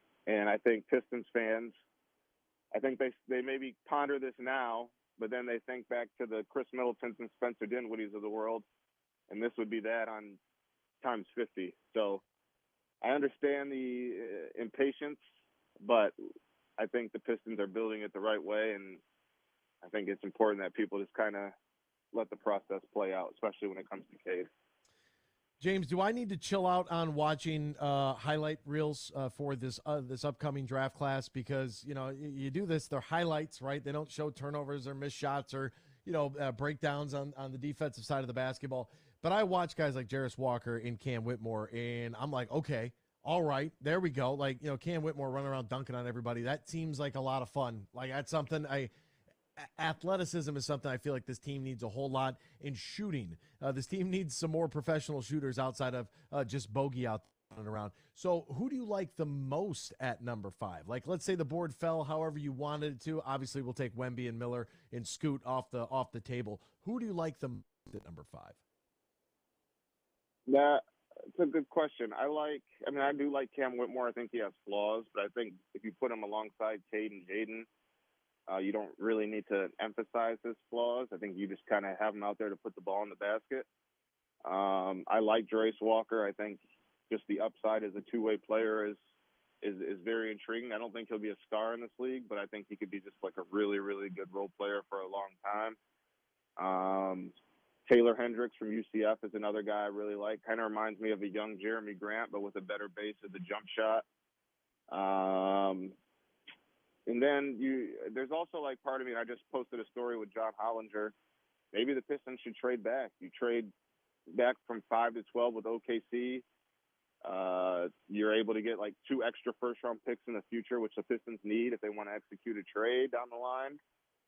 I think Pistons fans, I think they maybe ponder this now, but then they think back to the Chris Middletons and Spencer Dinwiddie's of the world, and this would be that on times 50. So I understand the impatience, but I think the Pistons are building it the right way, and I think it's important that people just kind of let the process play out, especially when it comes to Cade. James, do I need to chill out on watching highlight reels for this upcoming draft class? Because, you do this, they're highlights, right? They don't show turnovers or missed shots or, breakdowns on the defensive side of the basketball. But I watch guys like Jarris Walker and Cam Whitmore, and I'm like, okay, all right, there we go. Cam Whitmore running around dunking on everybody. That seems like a lot of fun. That's something athleticism is something I feel like this team needs a whole lot in shooting. This team needs some more professional shooters outside of just Bogey out and around. So who do you like the most at number 5? Let's say the board fell however you wanted it to. Obviously, we'll take Wemby and Miller and Scoot off the table. Who do you like the most at number 5? That's a good question. I do like Cam Whitmore. I think he has flaws, but I think if you put him alongside Cade and Jaden, you don't really need to emphasize his flaws. I think you just kind of have him out there to put the ball in the basket. I like Jarris Walker. I think just the upside as a two-way player is very intriguing. I don't think he'll be a star in this league, but I think he could be just a really, really good role player for a long time. Taylor Hendricks from UCF is another guy I really like. Kind of reminds me of a young Jeremy Grant, but with a better base of the jump shot. And then there's also part of me, and I just posted a story with John Hollinger. Maybe the Pistons should trade back. You trade back from 5 to 12 with OKC. You're able to get 2 extra first-round picks in the future, which the Pistons need if they want to execute a trade down the line.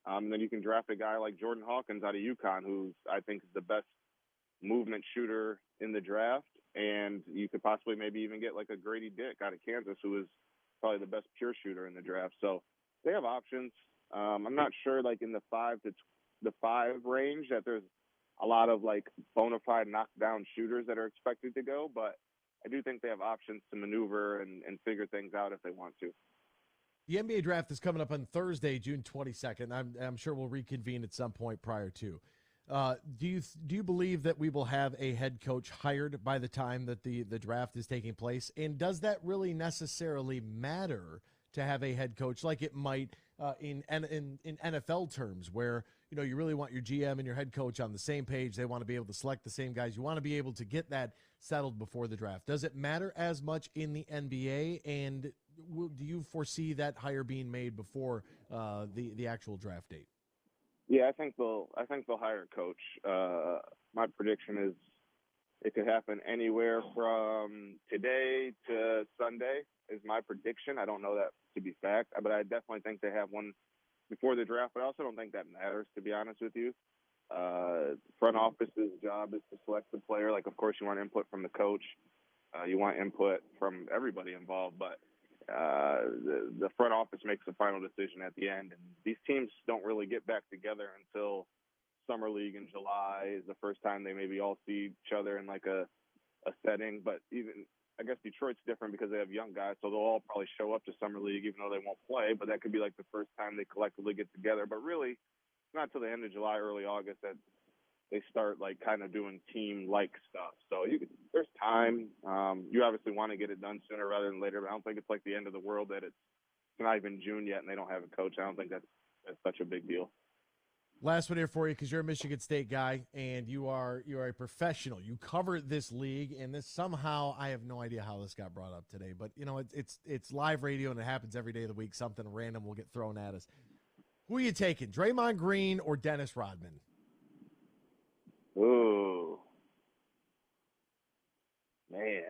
And then you can draft a guy like Jordan Hawkins out of UConn, who I think is the best movement shooter in the draft. And you could possibly maybe even get a Grady Dick out of Kansas, who is probably the best pure shooter in the draft. So they have options. I'm not sure in the 5 range that there's a lot of bona fide knockdown shooters that are expected to go, but I do think they have options to maneuver and figure things out if they want to. The NBA draft is coming up on Thursday, June 22nd. I'm sure we'll reconvene at some point prior to. Do you believe that we will have a head coach hired by the time that the draft is taking place? And does that really necessarily matter to have a head coach like it might in NFL terms, where you really want your GM and your head coach on the same page. They want to be able to select the same guys. You want to be able to get that settled before the draft. Does it matter as much in the NBA? And do you foresee that hire being made before the actual draft date? Yeah, I think they'll hire a coach. My prediction is it could happen anywhere from today to Sunday is my prediction. I don't know that to be fact, but I definitely think they have one before the draft. But I also don't think that matters, to be honest with you. Front office's job is to select the player. Like, of course, you want input from the coach. You want input from everybody involved, but the front office makes the final decision at the end. And these teams don't really get back together until Summer League in July is the first time they maybe all see each other in like a setting. But even, I guess Detroit's different because they have young guys, so they'll all probably show up to Summer League even though they won't play. But that could be like the first time they collectively get together. But really, it's not till the end of July, early August that they start like kind of doing team-like stuff. So there's time. You obviously want to get it done sooner rather than later, but I don't think it's like the end of the world that it's not even June yet and they don't have a coach. I don't think that's such a big deal. Last one here for you, because you're a Michigan State guy and you are a professional. You cover this league, and this somehow, I have no idea how this got brought up today, but it's live radio and it happens every day of the week. Something random will get thrown at us. Who are you taking, Draymond Greene or Dennis Rodman? Ooh, man.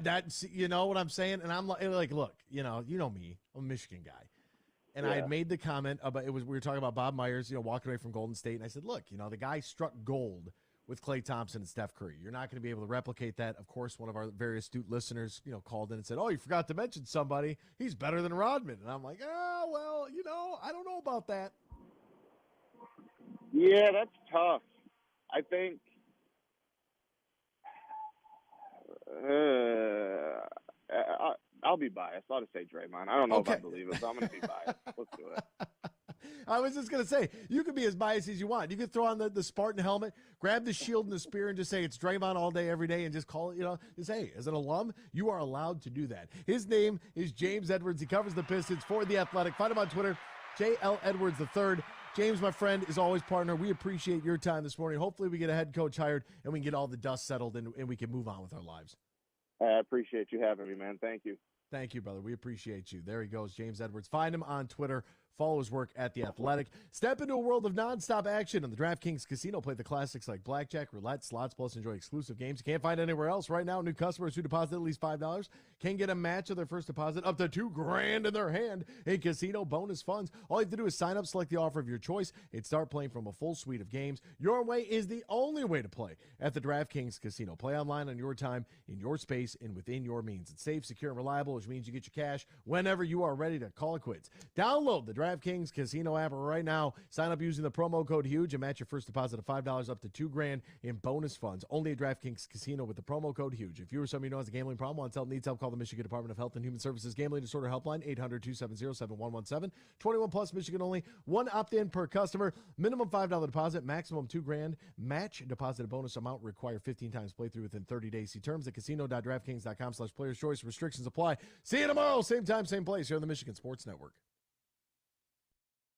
That's, you know what I'm saying? And I'm like, look, you know me, I'm a Michigan guy. And I had made the comment about we were talking about Bob Myers, walking away from Golden State. And I said, look, the guy struck gold with Klay Thompson and Steph Curry. You're not going to be able to replicate that. Of course, one of our very astute listeners, called in and said, oh, you forgot to mention somebody. He's better than Rodman. And I'm like, oh, well, I don't know about that. Yeah, that's tough. I think I'll be biased. I'll just say Draymond. I don't know if I believe it, but I'm going to be biased. Let's do it. I was just going to say, you can be as biased as you want. You can throw on the Spartan helmet, grab the shield and the spear, and just say it's Draymond all day, every day, and just call it, just hey, as an alum, you are allowed to do that. His name is James Edwards. He covers the Pistons for The Athletic. Find him on Twitter, JL Edwards III. James, my friend, is always partner. We appreciate your time this morning. Hopefully we get a head coach hired and we can get all the dust settled and we can move on with our lives. I appreciate you having me, man. Thank you. Thank you, brother. We appreciate you. There he goes, James Edwards. Find him on Twitter. Follow his work at The Athletic. Step into a world of nonstop action on the DraftKings Casino. Play the classics like blackjack, roulette, slots, plus enjoy exclusive games you can't find anywhere else. Right now, new customers who deposit at least $5 can get a match of their first deposit up to $2,000 in their hand in casino bonus funds. All you have to do is sign up, select the offer of your choice, and start playing from a full suite of games. Your way is the only way to play at the DraftKings Casino. Play online on your time, in your space, and within your means. It's safe, secure, and reliable, which means you get your cash whenever you are ready to call it quits. Download the DraftKings Casino app right now. Sign up using the promo code HUGE and match your first deposit of $5 up to $2,000 in bonus funds. Only at DraftKings Casino with the promo code HUGE. If you or somebody who has a gambling problem, wants help, needs help, call the Michigan Department of Health and Human Services Gambling Disorder Helpline, 800-270-7117. 21 plus, Michigan only. One opt-in per customer. Minimum $5 deposit, maximum $2,000. Match deposit bonus amount required 15 times playthrough within 30 days. See terms at casino.draftkings.com/players choice. Restrictions apply. See you tomorrow. Same time, same place here on the Michigan Sports Network.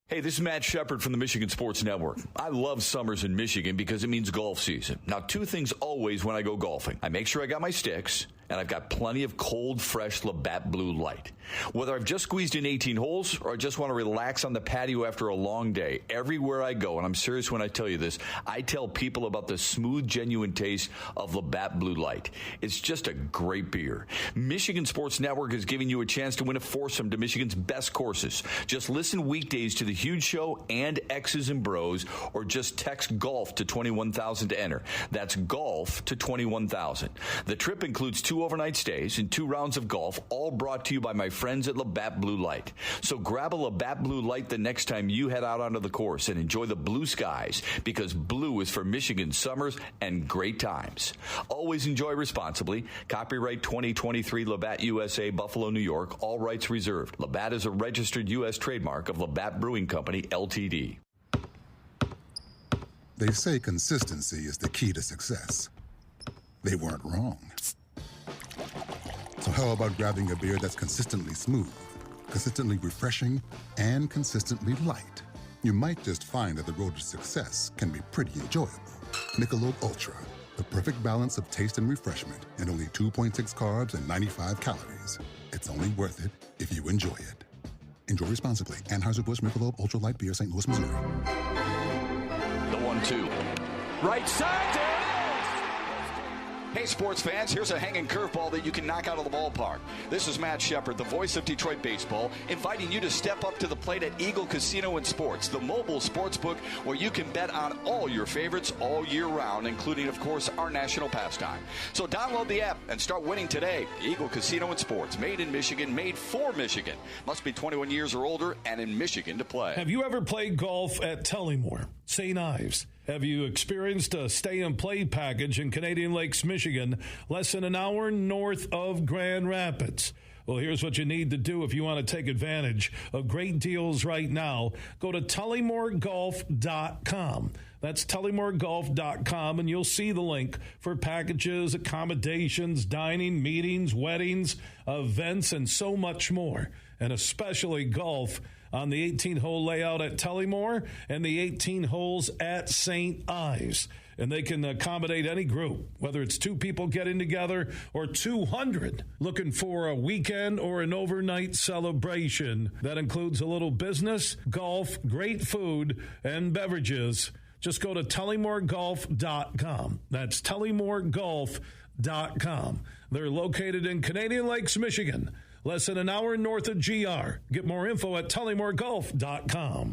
Hey, this is Matt Shepard from the Michigan Sports Network. I love summers in Michigan because it means golf season. Now, two things always when I go golfing. I make sure I got my sticks, and I've got plenty of cold, fresh Labatt Blue Light. Whether I've just squeezed in 18 holes or I just want to relax on the patio after a long day, everywhere I go, and I'm serious when I tell you this, I tell people about the smooth, genuine taste of Labatt Blue Light. It's just a great beer. Michigan Sports Network is giving you a chance to win a foursome to Michigan's best courses. Just listen weekdays to the Huge Show and X's and Bros, or just text golf to 21,000 to enter. That's golf to 21,000. The trip includes 2 overnight stays and 2 rounds of golf, all brought to you by my friends at Labatt Blue Light. So grab a Labatt Blue Light the next time you head out onto the course and enjoy the blue skies, because blue is for Michigan summers and great times. Always enjoy responsibly. Copyright 2023 Labatt USA, Buffalo, New York. All rights reserved. Labatt is a registered U.S. trademark of Labatt Brewing Company, Ltd. They say consistency is the key to success. They weren't wrong. So how about grabbing a beer that's consistently smooth, consistently refreshing, and consistently light? You might just find that the road to success can be pretty enjoyable. Michelob Ultra, the perfect balance of taste and refreshment, and only 2.6 carbs and 95 calories. It's only worth it if you enjoy it. Enjoy responsibly. Anheuser-Busch Michelob Ultra Light Beer, St. Louis, Missouri. The 1-2. Right side, there it is! Hey, sports fans, here's a hanging curveball that you can knock out of the ballpark. This is Matt Shepard, the voice of Detroit baseball, inviting you to step up to the plate at Eagle Casino and Sports, the mobile sports book where you can bet on all your favorites all year round, including, of course, our national pastime. So download the app and start winning today. Eagle Casino and Sports, made in Michigan, made for Michigan. Must be 21 years or older and in Michigan to play. Have you ever played golf at Tullymore, St. Ives? Have you experienced a stay-and-play package in Canadian Lakes, Michigan, less than an hour north of Grand Rapids? Well, here's what you need to do if you want to take advantage of great deals right now. Go to tullymoregolf.com. That's tullymoregolf.com, and you'll see the link for packages, accommodations, dining, meetings, weddings, events, and so much more, and especially golf on the 18-hole layout at Tullymore and the 18 holes at St. Ives. And they can accommodate any group, whether it's 2 people getting together or 200 looking for a weekend or an overnight celebration. That includes a little business, golf, great food, and beverages. Just go to tullymoregolf.com. That's tullymoregolf.com. They're located in Canadian Lakes, Michigan, less than an hour north of GR. Get more info at tullymoregolf.com.